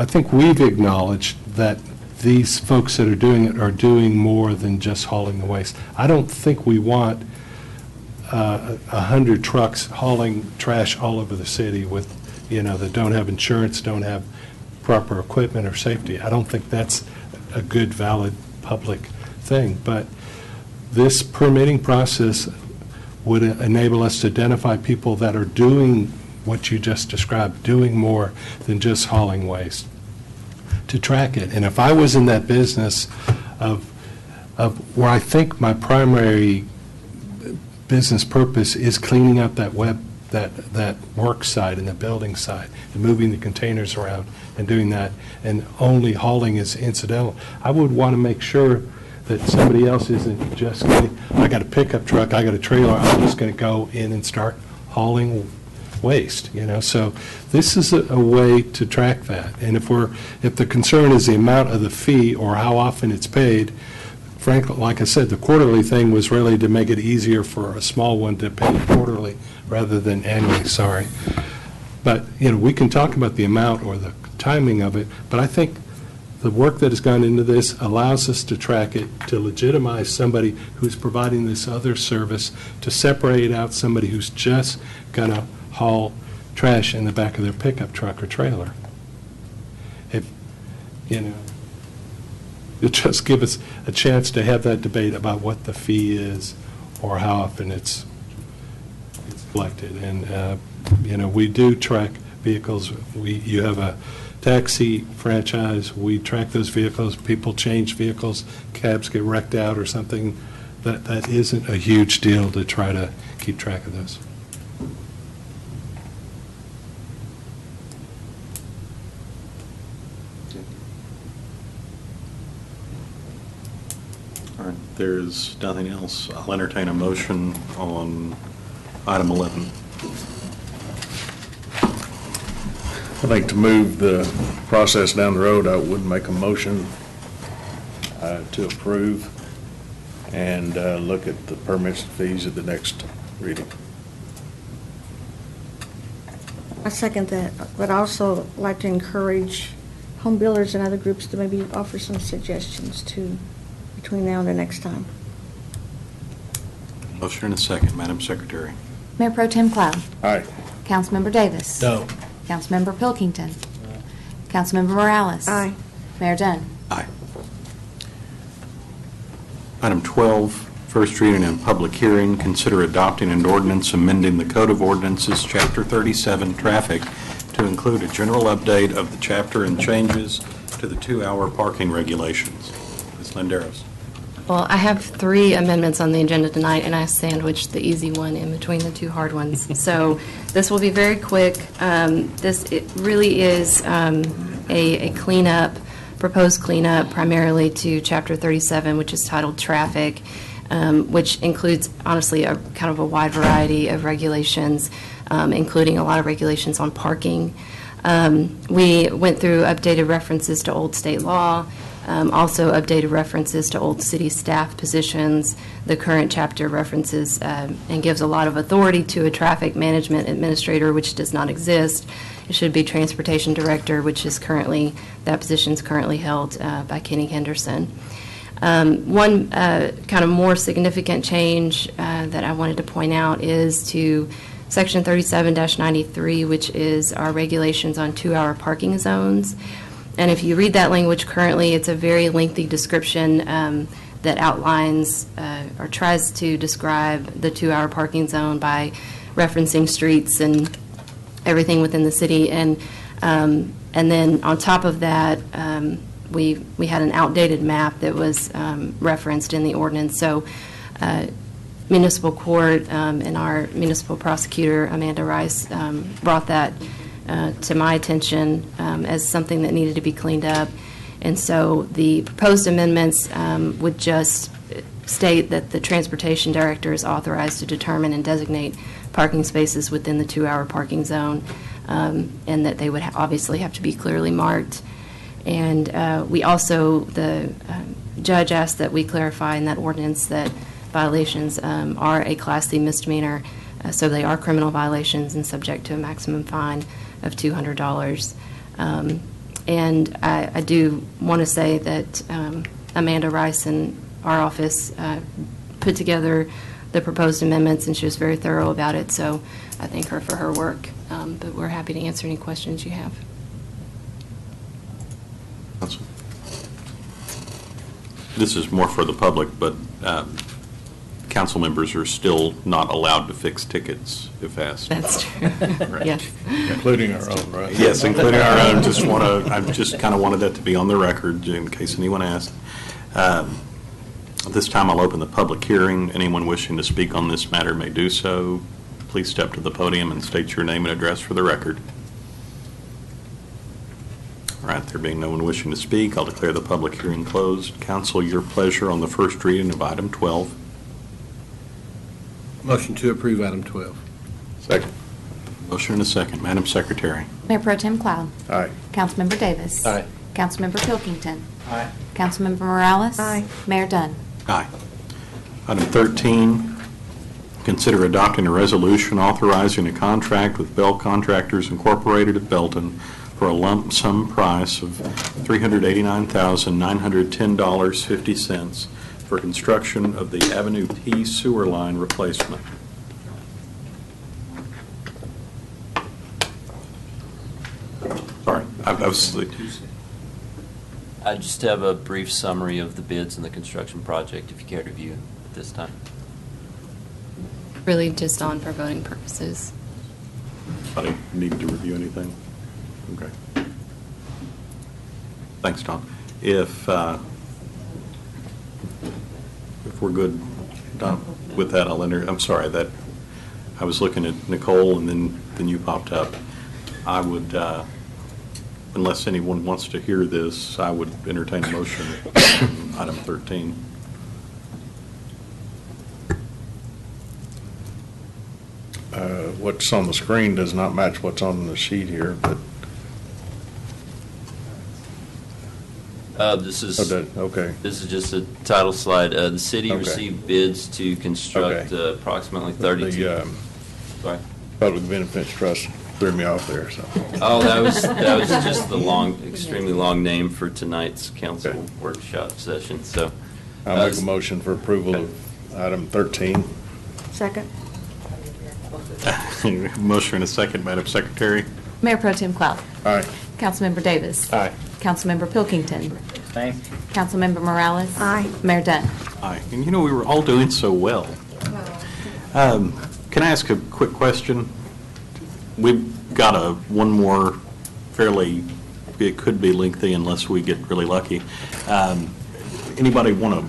Speaker 13: think we've acknowledged that these folks that are doing it are doing more than just hauling the waste. I don't think we want 100 trucks hauling trash all over the city with, that don't have insurance, don't have proper equipment or safety. I don't think that's a good, valid public thing. But this permitting process would enable us to identify people that are doing what you just described, doing more than just hauling waste, to track it. And if I was in that business of where I think my primary business purpose is cleaning up that work site and the building site and moving the containers around and doing that, and only hauling is incidental, I would want to make sure that somebody else isn't just getting, I got a pickup truck, I got a trailer, I'm just going to go in and start hauling waste, So this is a way to track that. And if the concern is the amount of the fee or how often it's paid, frankly, like I said, the quarterly thing was really to make it easier for a small one to pay quarterly rather than annually, sorry. But, we can talk about the amount or the timing of it, but I think the work that has gone into this allows us to track it, to legitimize somebody who's providing this other service, to separate out somebody who's just going to haul trash in the back of their pickup truck or trailer. If, it just give us a chance to have that debate about what the fee is or how often it's collected. And, we do track vehicles. You have a taxi franchise. We track those vehicles. People change vehicles. Cabs get wrecked out or something. That isn't a huge deal to try to keep track of those.
Speaker 1: All right, there's nothing else. I'll entertain a motion on item 11.
Speaker 21: I think to move the process down the road, I would make a motion to approve and look at the permits and fees at the next reading.
Speaker 20: I second that, but I also like to encourage home builders and other groups to maybe offer some suggestions too between now and the next time.
Speaker 1: Motion and a second, Madam Secretary.
Speaker 9: Mayor Pro Tem Cloud.
Speaker 21: Aye.
Speaker 9: Councilmember Davis.
Speaker 14: No.
Speaker 9: Councilmember Pilkington. Councilmember Morales.
Speaker 20: Aye.
Speaker 9: Mayor Dunn.
Speaker 1: Aye. Item 12, first reading and public hearing, consider adopting an ordinance amending the Code of Ordinances, Chapter 37, Traffic, to include a general update of the chapter and changes to the 2-hour parking regulations. Ms. Landeros.
Speaker 8: Well, I have 3 amendments on the agenda tonight, and I sandwiched the easy one in between the 2 hard ones. So this will be very quick. It really is a cleanup, proposed cleanup primarily to Chapter 37, which is titled Traffic, which includes, honestly, a kind of a wide variety of regulations, including a lot of regulations on parking. We went through updated references to old state law, also updated references to old city staff positions. The current chapter references and gives a lot of authority to a traffic management administrator, which does not exist. It should be transportation director, which is that position is currently held by Kenny Henderson. One kind of more significant change that I wanted to point out is to Section 37-93, which is our regulations on 2-hour parking zones. And if you read that language currently, it's a very lengthy description that outlines or tries to describe the 2-hour parking zone by referencing streets and everything within the city. And then on top of that, we had an outdated map that was referenced in the ordinance. So municipal court and our municipal prosecutor, Amanda Rice, brought that to my attention as something that needed to be cleaned up. And so the proposed amendments would just state that the transportation director is authorized to determine and designate parking spaces within the 2-hour parking zone, and that they would obviously have to be clearly marked. And we also, the judge asked that we clarify in that ordinance that violations are a Class C misdemeanor, so they are criminal violations and subject to a maximum fine of $200. And I do want to say that Amanda Rice and our office put together the proposed amendments, and she was very thorough about it, so I thank her for her work. But we're happy to answer any questions you have.
Speaker 1: Council? This is more for the public, but council members are still not allowed to fix tickets if asked.
Speaker 8: That's true.
Speaker 1: Right.
Speaker 8: Yes.
Speaker 21: Including our own, right?
Speaker 1: Yes, including our own. I just kind of wanted that to be on the record in case anyone asked. At this time, I'll open the public hearing. Anyone wishing to speak on this matter may do so. Please step to the podium and state your name and address for the record. All right, there being no one wishing to speak, I'll declare the public hearing closed. Council, your pleasure on the first reading of item 12.
Speaker 14: Motion to approve item 12.
Speaker 21: Second.
Speaker 1: Motion and a second. Madam Secretary.
Speaker 9: Mayor Pro Tem Cloud.
Speaker 21: Aye.
Speaker 9: Councilmember Davis.
Speaker 14: Aye.
Speaker 9: Councilmember Pilkington.
Speaker 14: Aye.
Speaker 9: Councilmember Morales.
Speaker 20: Aye.
Speaker 9: Mayor Dunn.
Speaker 1: Aye. Item 13, consider adopting a resolution authorizing a contract with Bell Contractors Incorporated of Belton for a lump sum price of $389,910.50 for construction of the Avenue T sewer line replacement. Sorry, I was...
Speaker 10: I just have a brief summary of the bids and the construction project, if you care to view at this time.
Speaker 8: Really just on for voting purposes.
Speaker 1: Anybody need to review anything? Okay. Thanks, Tom. If we're good, Tom, with that, I'm sorry that I was looking at Nicole and then you popped up. I would, unless anyone wants to hear this, I would entertain a motion on item 13.
Speaker 21: What's on the screen does not match what's on the sheet here, but.
Speaker 10: This is
Speaker 21: okay.
Speaker 10: This is just a title slide. The city
Speaker 21: Okay.
Speaker 10: received bids to construct
Speaker 21: Okay.
Speaker 10: approximately 32. Sorry.
Speaker 21: Public Benefits Trust threw me off there, so.
Speaker 10: Oh, that was just the extremely long name for tonight's council workshop session. So,
Speaker 21: I'll make a motion for approval of item 13.
Speaker 20: Second.
Speaker 1: Motion and a second, Madam Secretary.
Speaker 9: Mayor Pro Tem Cloud.
Speaker 21: Aye.
Speaker 9: Councilmember Davis.
Speaker 1: Aye.
Speaker 9: Councilmember Pilkington.
Speaker 3: Aye.
Speaker 9: Councilmember Morales.
Speaker 20: Aye.
Speaker 9: Mayor Dunn.
Speaker 1: Aye. And we were all doing so well. Can I ask a quick question? We've got one more it could be lengthy unless we get really lucky. Anybody want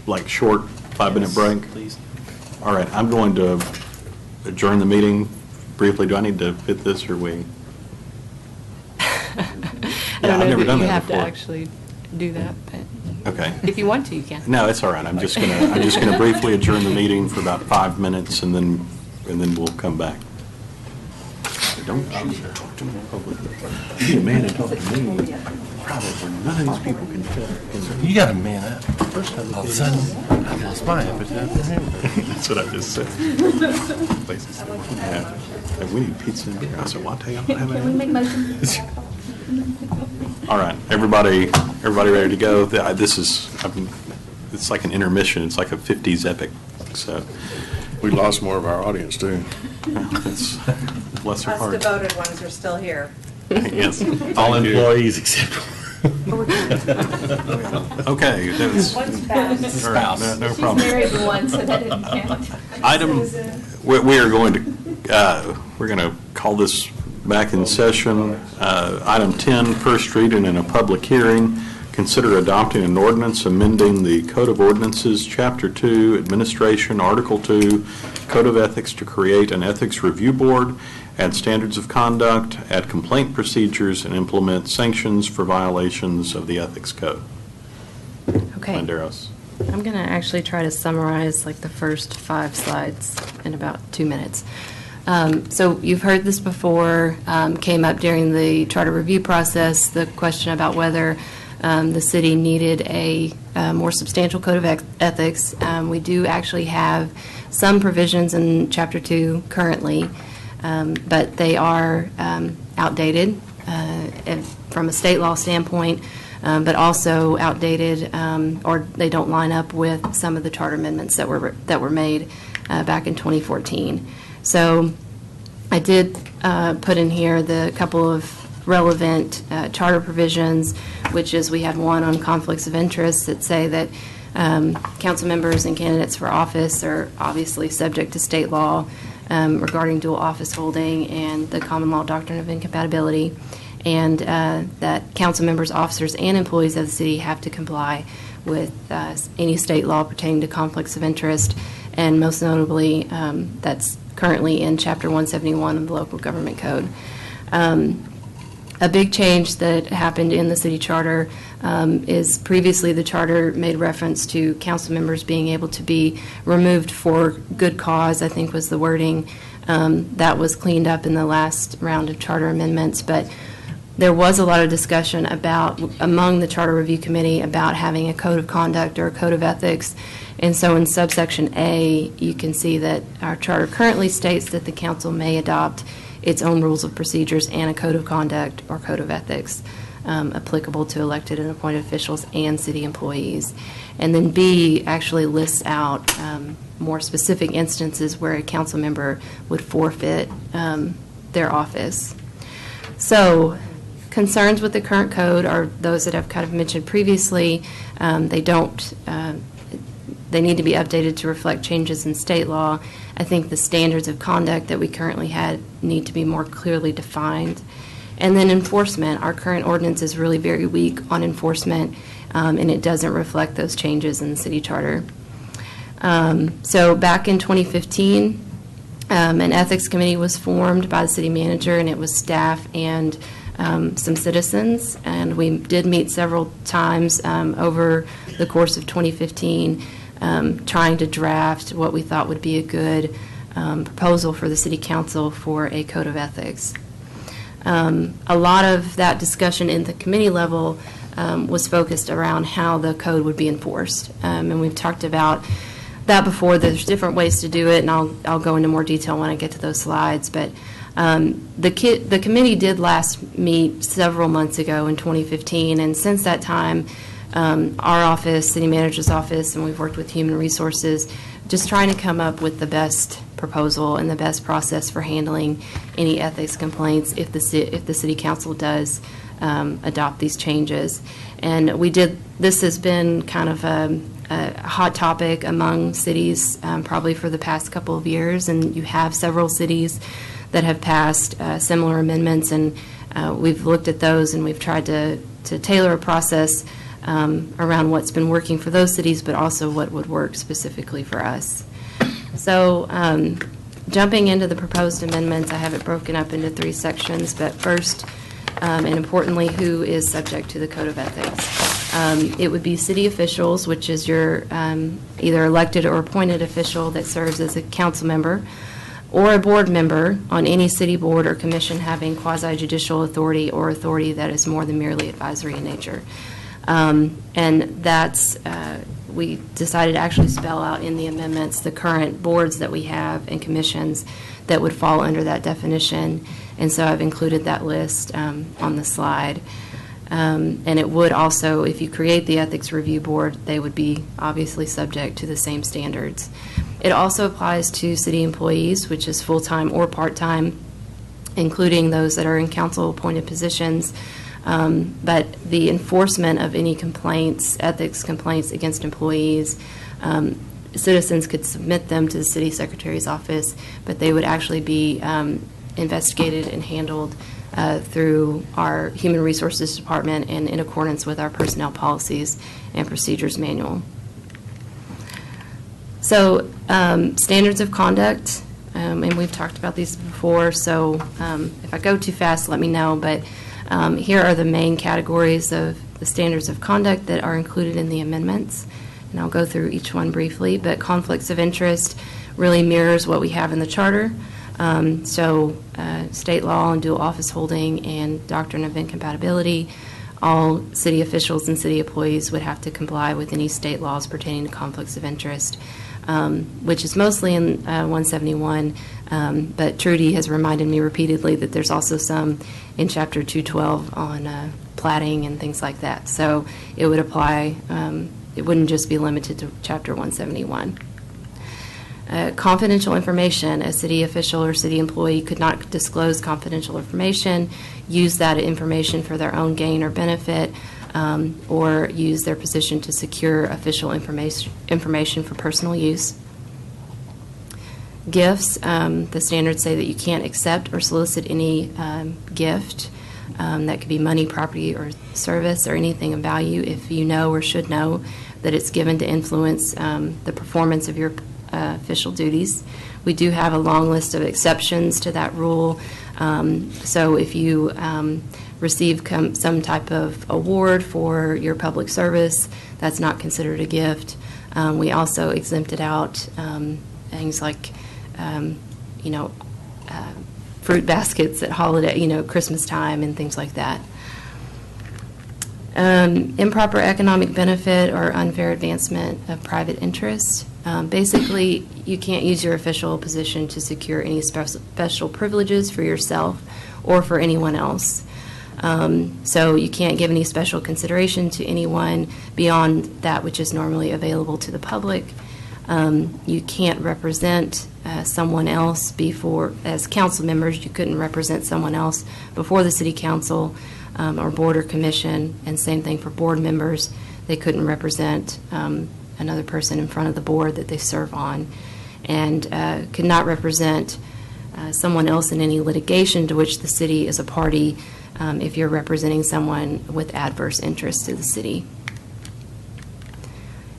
Speaker 1: a short 5-minute break?
Speaker 3: Please.
Speaker 1: All right, I'm going to adjourn the meeting briefly. Do I need to hit this or we?
Speaker 8: I don't
Speaker 1: I've
Speaker 8: know
Speaker 1: never
Speaker 8: that
Speaker 1: done
Speaker 8: you
Speaker 1: that
Speaker 8: have to
Speaker 1: before.
Speaker 8: actually do that, but
Speaker 1: Okay.
Speaker 8: if you want to, you can.
Speaker 1: No, it's all right. I'm just gonna briefly adjourn the meeting for about 5 minutes and then we'll come back. Don't talk to me publicly. Be a man and talk to me. Probably none of these people can tell.
Speaker 14: You got to man up. First time all of a sudden, I've lost my appetite.
Speaker 1: That's what I just said. Places that we have. Like, we need pizza and beer. I said, well, I'll tell you, I don't have any.
Speaker 17: Can we make motions?
Speaker 1: All right, everybody ready to go? It's like an intermission. It's like a 50s epic. So
Speaker 21: We lost more of our audience, too.
Speaker 1: That's lesser
Speaker 15: Us
Speaker 1: part.
Speaker 15: devoted ones are still here.
Speaker 1: Yes.
Speaker 14: All employees except
Speaker 1: Okay. That was,
Speaker 17: One spouse.
Speaker 1: all right, no problem.
Speaker 17: She's married to one, so that didn't count.
Speaker 1: We are going to call this back in session. Item 10, first reading and a public hearing. Consider adopting an ordinance amending the Code of Ordinances, Chapter 2, Administration, Article 2, Code of Ethics to create an Ethics Review Board, add standards of conduct, add complaint procedures, and implement sanctions for violations of the Ethics Code.
Speaker 8: Okay.
Speaker 1: Landeros.
Speaker 8: I'm going to actually try to summarize the first 5 slides in about 2 minutes. So you've heard this before, came up during the charter review process, the question about whether the city needed a more substantial code of ethics. We do actually have some provisions in Chapter 2 currently, but they are outdated from a state law standpoint, but also outdated, or they don't line up with some of the charter amendments that were made back in 2014. So I did put in here the couple of relevant charter provisions, which is we had one on conflicts of interest that say that council members and candidates for office are obviously subject to state law regarding dual office holding and the common law doctrine of incompatibility, and that council members, officers, and employees of the city have to comply with any state law pertaining to conflicts of interest, and most notably, that's currently in Chapter 171 of the Local Government Code. A big change that happened in the city charter is previously the charter made reference to council members being able to be removed for good cause, I think was the wording. That was cleaned up in the last round of charter amendments, but there was a lot of discussion about, among the Charter Review Committee, about having a code of conduct or a code of ethics. And so in subsection A, you can see that our charter currently states that the council may adopt its own rules of procedures and a code of conduct or code of ethics applicable to elected and appointed officials and city employees. And then B actually lists out more specific instances where a council member would forfeit their office. So concerns with the current code are those that I've kind of mentioned previously. They need to be updated to reflect changes in state law. I think the standards of conduct that we currently had need to be more clearly defined. And then enforcement. Our current ordinance is really very weak on enforcement, and it doesn't reflect those changes in the city charter. So back in 2015, an ethics committee was formed by the city manager, and it was staff and some citizens. And we did meet several times over the course of 2015, trying to draft what we thought would be a good proposal for the city council for a code of ethics. A lot of that discussion in the committee level was focused around how the code would be enforced. And we've talked about that before. There's different ways to do it, and I'll go into more detail when I get to those slides. But the committee did last meet several months ago in 2015, and since that time, our office, city manager's office, and we've worked with human resources, just trying to come up with the best proposal and the best process for handling any ethics complaints if the city council does adopt these changes. And this has been kind of a hot topic among cities probably for the past couple of years, and you have several cities that have passed similar amendments, and we've looked at those and we've tried to tailor a process around what's been working for those cities, but also what would work specifically for us. So jumping into the proposed amendments, I have it broken up into 3 sections, but first, and importantly, who is subject to the Code of Ethics. It would be city officials, which is your either elected or appointed official that serves as a council member, or a board member on any city board or commission having quasi-judicial authority or authority that is more than merely advisory in nature. And that's, we decided to actually spell out in the amendments the current boards that we have and commissions that would fall under that definition. And so I've included that list on the slide. And it would also, if you create the Ethics Review Board, they would be obviously subject to the same standards. It also applies to city employees, which is full-time or part-time, including those that are in council-appointed positions. But the enforcement of any complaints, ethics complaints against employees, citizens could submit them to the city secretary's office, but they would actually be investigated and handled through our Human Resources Department and in accordance with our personnel policies and procedures manual. So standards of conduct, and we've talked about these before, so if I go too fast, let me know, but here are the main categories of the standards of conduct that are included in the amendments, and I'll go through each one briefly, but conflicts of interest really mirrors what we have in the charter. So state law and dual office holding and doctrine of incompatibility, all city officials and city employees would have to comply with any state laws pertaining to conflicts of interest, which is mostly in 171, but Trudy has reminded me repeatedly that there's also some in Chapter 212 on platting and things like that. So it would apply, it wouldn't just be limited to Chapter 171. Confidential information, a city official or city employee could not disclose confidential information, use that information for their own gain or benefit, or use their position to secure official information for personal use. Gifts, the standards say that you can't accept or solicit any gift. That could be money, property, or service, or anything of value if you know or should know that it's given to influence the performance of your official duties. We do have a long list of exceptions to that rule. So if you receive some type of award for your public service, that's not considered a gift. We also exempted out things like, fruit baskets at holiday, Christmas time and things like that. Improper economic benefit or unfair advancement of private interest. Basically, you can't use your official position to secure any special privileges for yourself or for anyone else. So you can't give any special consideration to anyone beyond that which is normally available to the public. You can't represent someone else as council members. You couldn't represent someone else before the city council or board or commission, and same thing for board members. They couldn't represent another person in front of the board that they serve on, and could not represent someone else in any litigation to which the city is a party if you're representing someone with adverse interest to the city.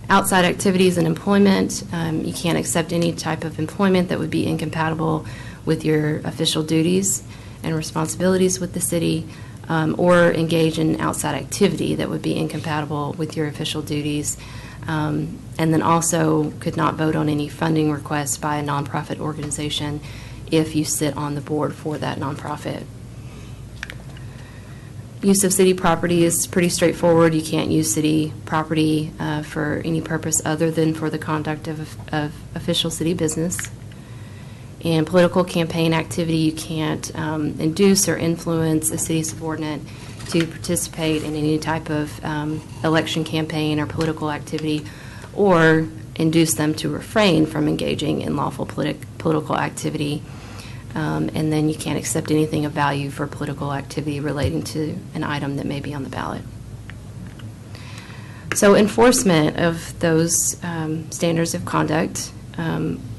Speaker 8: Outside activities and employment, you can't accept any type of employment that would be incompatible with your official duties and responsibilities with the city, or engage in outside activity that would be incompatible with your official duties. And then also could not vote on any funding requests by a nonprofit organization if you sit on the board for that nonprofit. Use of city property is pretty straightforward. You can't use city property for any purpose other than for the conduct of official city business. And political campaign activity, you can't induce or influence a city subordinate to participate in any type of election campaign or political activity, or induce them to refrain from engaging in lawful political activity. And then you can't accept anything of value for political activity relating to an item that may be on the ballot. So enforcement of those standards of conduct,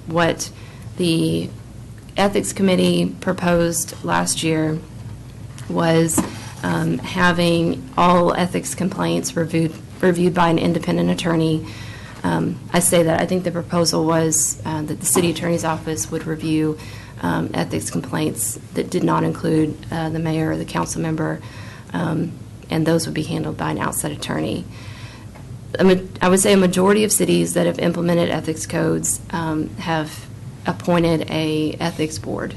Speaker 8: what the Ethics Committee proposed last year was having all ethics complaints reviewed by an independent attorney. I say that I think the proposal was that the city attorney's office would review ethics complaints that did not include the mayor or the council member, and those would be handled by an outside attorney. I would say a majority of cities that have implemented ethics codes have appointed a ethics board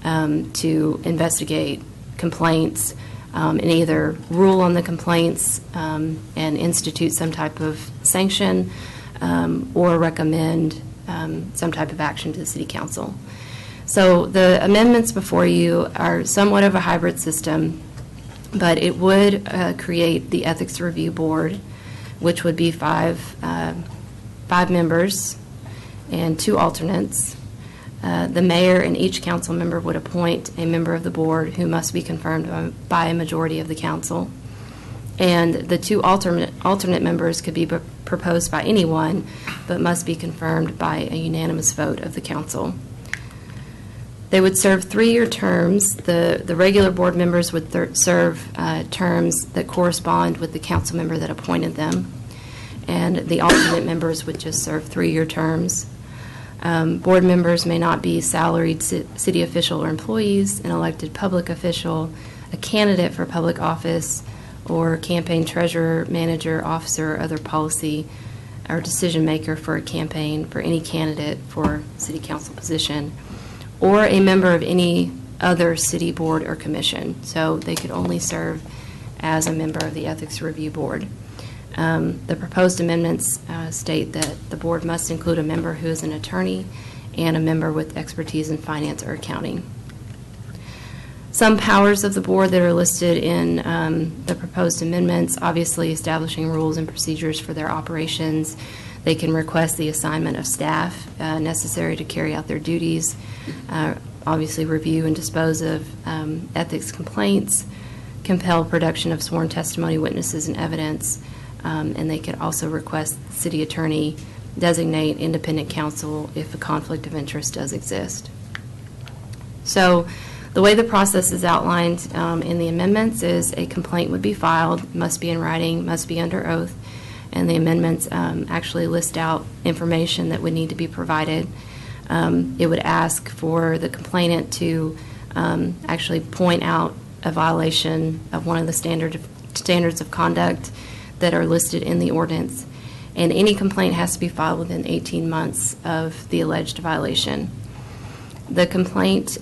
Speaker 8: to investigate complaints and either rule on the complaints and institute some type of sanction or recommend some type of action to the city council. So the amendments before you are somewhat of a hybrid system, but it would create the Ethics Review Board, which would be five members and 2 alternates. The mayor and each council member would appoint a member of the board who must be confirmed by a majority of the council. And the 2 alternate members could be proposed by anyone, but must be confirmed by a unanimous vote of the council. They would serve 3-year terms. The regular board members would serve terms that correspond with the council member that appointed them, and the alternate members would just serve 3-year terms. Board members may not be salaried city official or employees, an elected public official, a candidate for public office, or campaign treasurer, manager, officer, or other policy or decision maker for a campaign for any candidate for city council position, or a member of any other city board or commission. So they could only serve as a member of the Ethics Review Board. The proposed amendments state that the board must include a member who is an attorney and a member with expertise in finance or accounting. Some powers of the board that are listed in the proposed amendments, obviously establishing rules and procedures for their operations. They can request the assignment of staff necessary to carry out their duties, obviously review and dispose of ethics complaints, compel production of sworn testimony, witnesses, and evidence, and they could also request the city attorney designate independent counsel if a conflict of interest does exist. So the way the process is outlined in the amendments is a complaint would be filed, must be in writing, must be under oath, and the amendments actually list out information that would need to be provided. It would ask for the complainant to actually point out a violation of one of the standards of conduct that are listed in the ordinance, and any complaint has to be filed within 18 months of the alleged violation. The complaint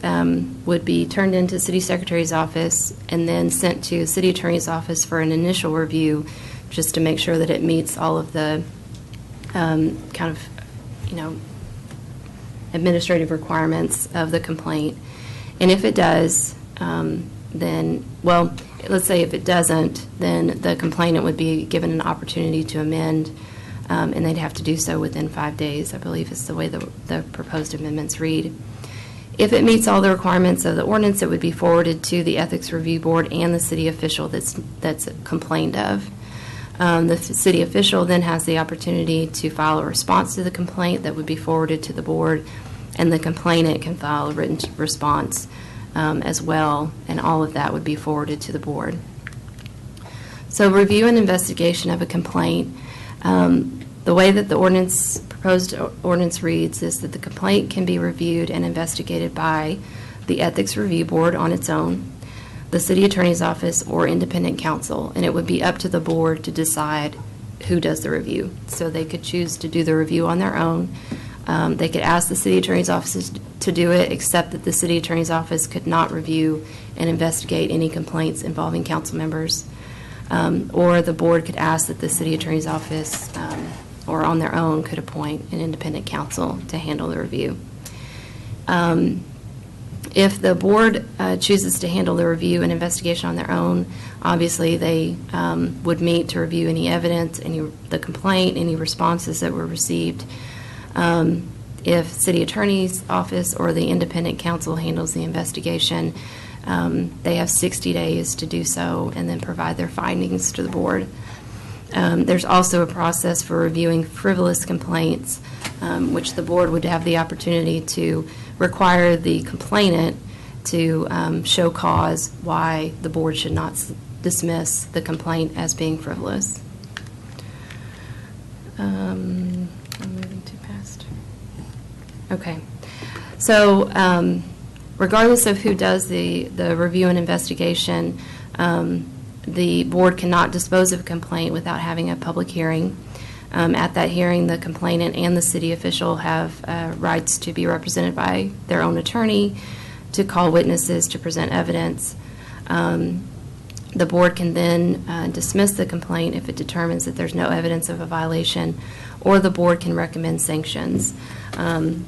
Speaker 8: would be turned into City Secretary's office and then sent to City Attorney's office for an initial review, just to make sure that it meets all of the administrative requirements of the complaint. And if it does, then, well, let's say if it doesn't, then the complainant would be given an opportunity to amend, and they'd have to do so within 5 days, I believe is the way the proposed amendments read. If it meets all the requirements of the ordinance, it would be forwarded to the Ethics Review Board and the city official that's complained of. The city official then has the opportunity to file a response to the complaint that would be forwarded to the board, and the complainant can file a written response as well, and all of that would be forwarded to the board. So review and investigation of a complaint. The way that the proposed ordinance reads is that the complaint can be reviewed and investigated by the Ethics Review Board on its own, the City Attorney's Office, or independent counsel, and it would be up to the board to decide who does the review. So they could choose to do the review on their own. They could ask the City Attorney's Office to do it, except that the City Attorney's Office could not review and investigate any complaints involving council members. Or the board could ask that the City Attorney's Office, or on their own, could appoint an independent counsel to handle the review. If the board chooses to handle the review and investigation on their own, obviously they would meet to review any evidence, the complaint, any responses that were received. If City Attorney's Office or the independent counsel handles the investigation, they have 60 days to do so and then provide their findings to the board. There's also a process for reviewing frivolous complaints, which the board would have the opportunity to require the complainant to show cause why the board should not dismiss the complaint as being frivolous. I'm moving too fast. Okay. So regardless of who does the review and investigation, the board cannot dispose of a complaint without having a public hearing. At that hearing, the complainant and the city official have rights to be represented by their own attorney, to call witnesses, to present evidence. The board can then dismiss the complaint if it determines that there's no evidence of a violation, or the board can recommend sanctions,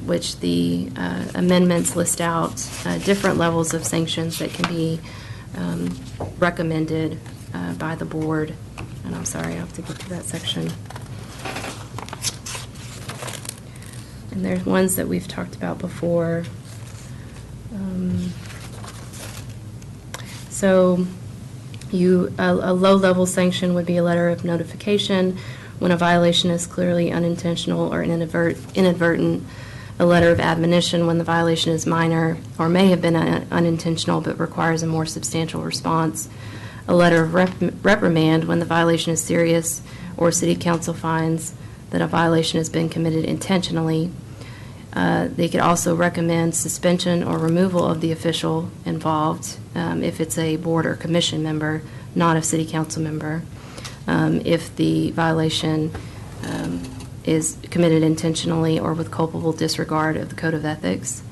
Speaker 8: which the amendments list out different levels of sanctions that can be recommended by the board. And I'm sorry, I have to get to that section. And there's ones that we've talked about before. So a low-level sanction would be a letter of notification when a violation is clearly unintentional or inadvertent, a letter of admonition when the violation is minor or may have been unintentional but requires a more substantial response, a letter of reprimand when the violation is serious or city council finds that a violation has been committed intentionally. They could also recommend suspension or removal of the official involved if it's a board or commission member, not a city council member. If the violation is committed intentionally or with culpable disregard of the Code of Ethics.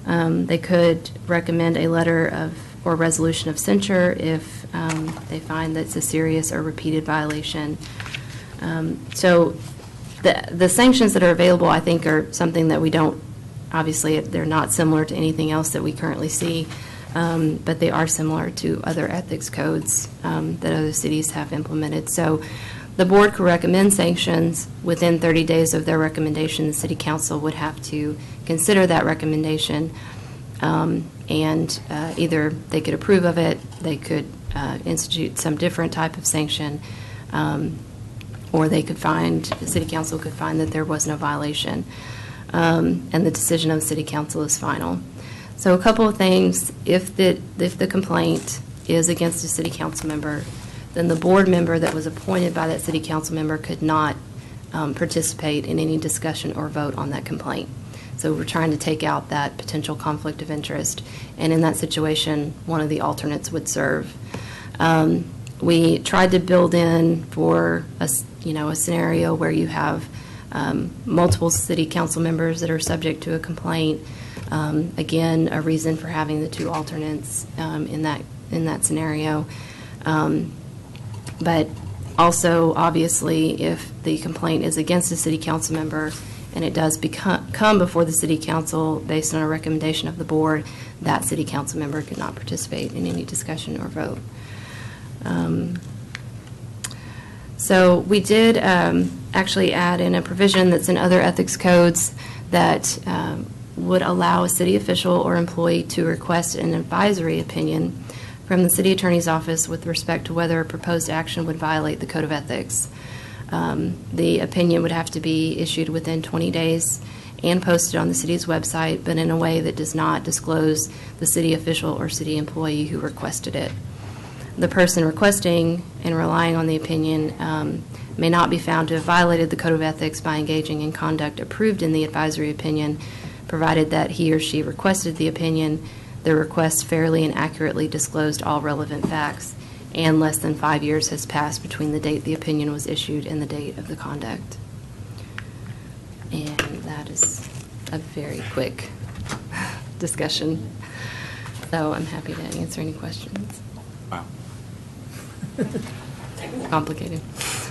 Speaker 8: They could recommend a letter of or resolution of censure if they find that it's a serious or repeated violation. So the sanctions that are available, I think, are something that we don't, obviously, they're not similar to anything else that we currently see, but they are similar to other ethics codes that other cities have implemented. So The board could recommend sanctions. Within 30 days of their recommendation, the city council would have to consider that recommendation, and either they could approve of it, they could institute some different type of sanction, or they could find, the city council could find that there was no violation, and the decision of the city council is final. So a couple of things: if the complaint is against a city council member, then the board member that was appointed by that city council member could not participate in any discussion or vote on that complaint. So we're trying to take out that potential conflict of interest, and in that situation, one of the alternates would serve. We tried to build in for a scenario where you have multiple city council members that are subject to a complaint. Again, a reason for having the two alternates in that scenario. But also, obviously, if the complaint is against a city council member and it does come before the city council based on a recommendation of the board, that city council member could not participate in any discussion or vote. So we did actually add in a provision that's in other ethics codes that would allow a city official or employee to request an advisory opinion from the city attorney's office with respect to whether a proposed action would violate the code of ethics. The opinion would have to be issued within 20 days and posted on the city's website, but in a way that does not disclose the city official or city employee who requested it. The person requesting and relying on the opinion may not be found to have violated the code of ethics by engaging in conduct approved in the advisory opinion, provided that he or she requested the opinion, the request fairly and accurately disclosed all relevant facts, and less than 5 years has passed between the date the opinion was issued and the date of the conduct. And that is a very quick discussion. So I'm happy to answer any questions.
Speaker 1: Wow.
Speaker 8: Complicated.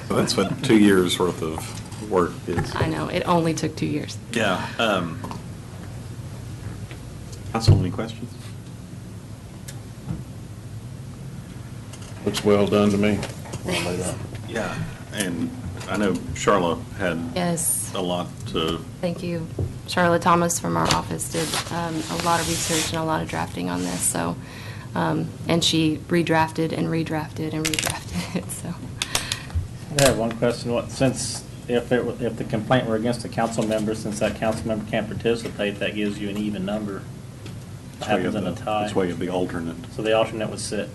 Speaker 1: Well, that's what 2 years' worth of work is.
Speaker 8: I know, it only took 2 years.
Speaker 1: Yeah. Council, any questions?
Speaker 21: Looks well done to me.
Speaker 1: Yeah, and I know Charlotte had
Speaker 8: Yes.
Speaker 1: a lot to.
Speaker 8: Thank you. Charlotte Thomas from our office did a lot of research and a lot of drafting on this, so, and she redrafted and redrafted and redrafted it, so.
Speaker 3: I have one question. Since if the complaint were against a council member, since that council member can't participate, that gives you an even number. What happens in a tie?
Speaker 1: That's why you have the alternate.
Speaker 3: So the alternate would sit.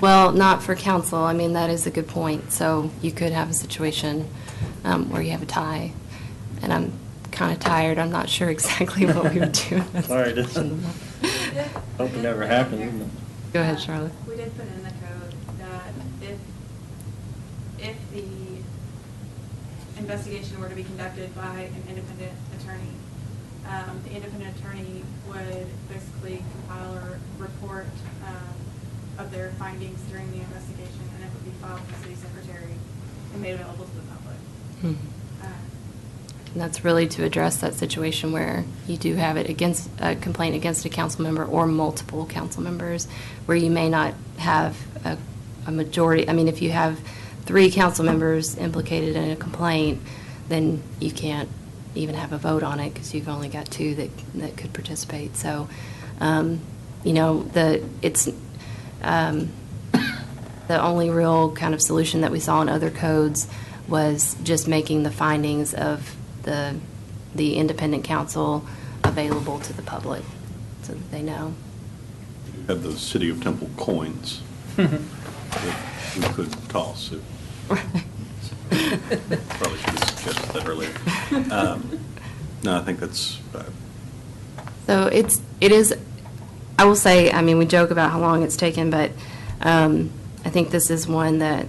Speaker 8: Well, not for council. I mean, that is a good point. So you could have a situation where you have a tie, and I'm kind of tired. I'm not sure exactly what we would do.
Speaker 3: Sorry, this hope it never happens.
Speaker 8: Go ahead, Charlotte.
Speaker 15: We did put in the code that if the investigation were to be conducted by an independent attorney, the independent attorney would basically compile a report of their findings during the investigation, and it would be filed with the city secretary and made available to the public.
Speaker 8: And that's really to address that situation where you do have it against a complaint against a council member or multiple council members, where you may not have a majority. I mean, if you have 3 council members implicated in a complaint, then you can't even have a vote on it because you've only got 2 that could participate. So, the only real kind of solution that we saw in other codes was just making the findings of the independent council available to the public so that they know.
Speaker 1: You have the City of Temple coins that we could toss. Probably should have suggested that earlier. No, I think that's.
Speaker 8: So it is. I will say. I mean, we joke about how long it's taken, but I think this is one that,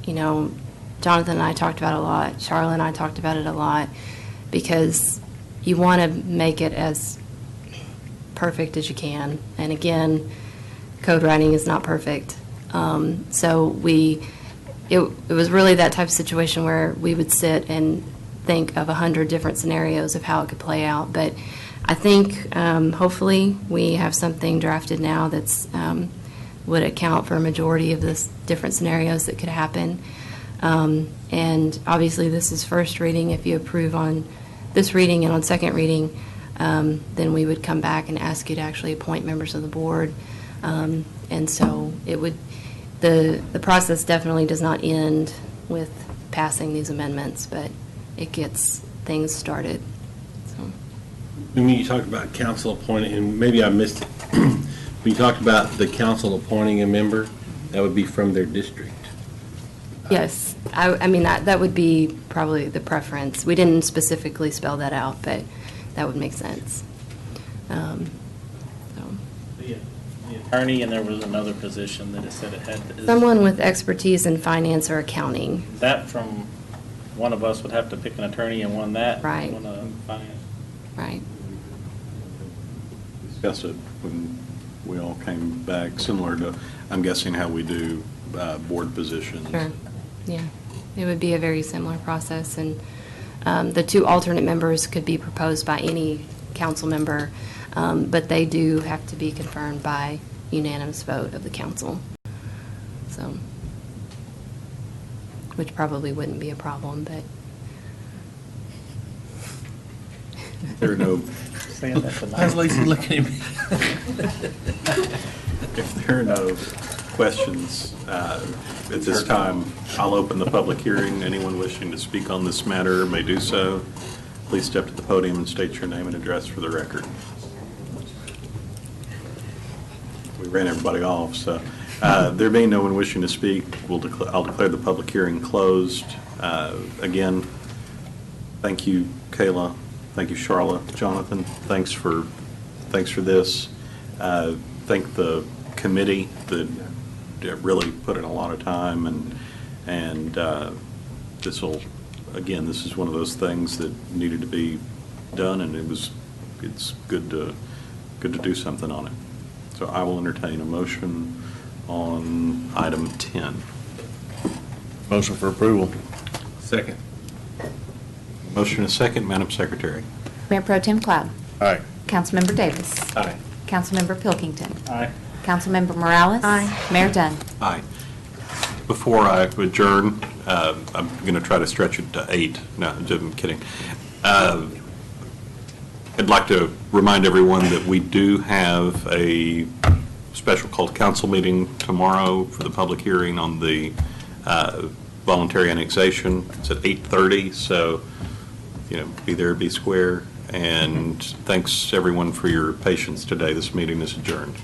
Speaker 8: Jonathan and I talked about a lot. Charlotte and I talked about it a lot because you want to make it as perfect as you can. And again, code writing is not perfect. So it was really that type of situation where we would sit and think of 100 different scenarios of how it could play out. But I think hopefully we have something drafted now that's would account for a majority of the different scenarios that could happen. And obviously, this is first reading. If you approve on this reading and on second reading, then we would come back and ask you to actually appoint members of the board. And so it would, the process definitely does not end with passing these amendments, but it gets things started. So.
Speaker 14: When you talked about council appointing, and maybe I missed it, when you talked about the council appointing a member, that would be from their district.
Speaker 8: Yes, I mean, that would be probably the preference. We didn't specifically spell that out, but that would make sense.
Speaker 3: The attorney, and there was another position that it said it had.
Speaker 8: Someone with expertise in finance or accounting.
Speaker 3: That from, one of us would have to pick an attorney and one that.
Speaker 8: Right.
Speaker 3: One finance.
Speaker 8: Right.
Speaker 1: Discuss it when we all came back, similar to, I'm guessing, how we do board positions.
Speaker 8: Sure. Yeah. It would be a very similar process, and the two alternate members could be proposed by any council member, but they do have to be confirmed by unanimous vote of the council. So, which probably wouldn't be a problem, but.
Speaker 1: There are no.
Speaker 14: How's Lisa looking at me?
Speaker 1: If there are no questions, at this time, I'll open the public hearing. Anyone wishing to speak on this matter may do so. Please step to the podium and state your name and address for the record. We ran everybody off, so there being no one wishing to speak, I'll declare the public hearing closed. Again, thank you, Kayla. Thank you, Charlotte. Jonathan, thanks for this. Thank the committee that really put in a lot of time, and this is one of those things that needed to be done, and it's good to do something on it. So I will entertain a motion on item 10.
Speaker 21: Motion for approval.
Speaker 14: Second.
Speaker 1: Motion and a second, Madam Secretary.
Speaker 9: Mayor Pro Tem Cloud.
Speaker 21: Aye.
Speaker 9: Councilmember Davis.
Speaker 1: Aye.
Speaker 9: Councilmember Pilkington.
Speaker 3: Aye.
Speaker 9: Councilmember Morales.
Speaker 20: Aye.
Speaker 9: Mayor Dunn.
Speaker 1: Aye. Before I adjourn, I'm going to try to stretch it to 8. No, I'm kidding. I'd like to remind everyone that we do have a special called council meeting tomorrow for the public hearing on the voluntary annexation. It's at 8:30, so, be there, be square. And thanks, everyone, for your patience today. This meeting is adjourned.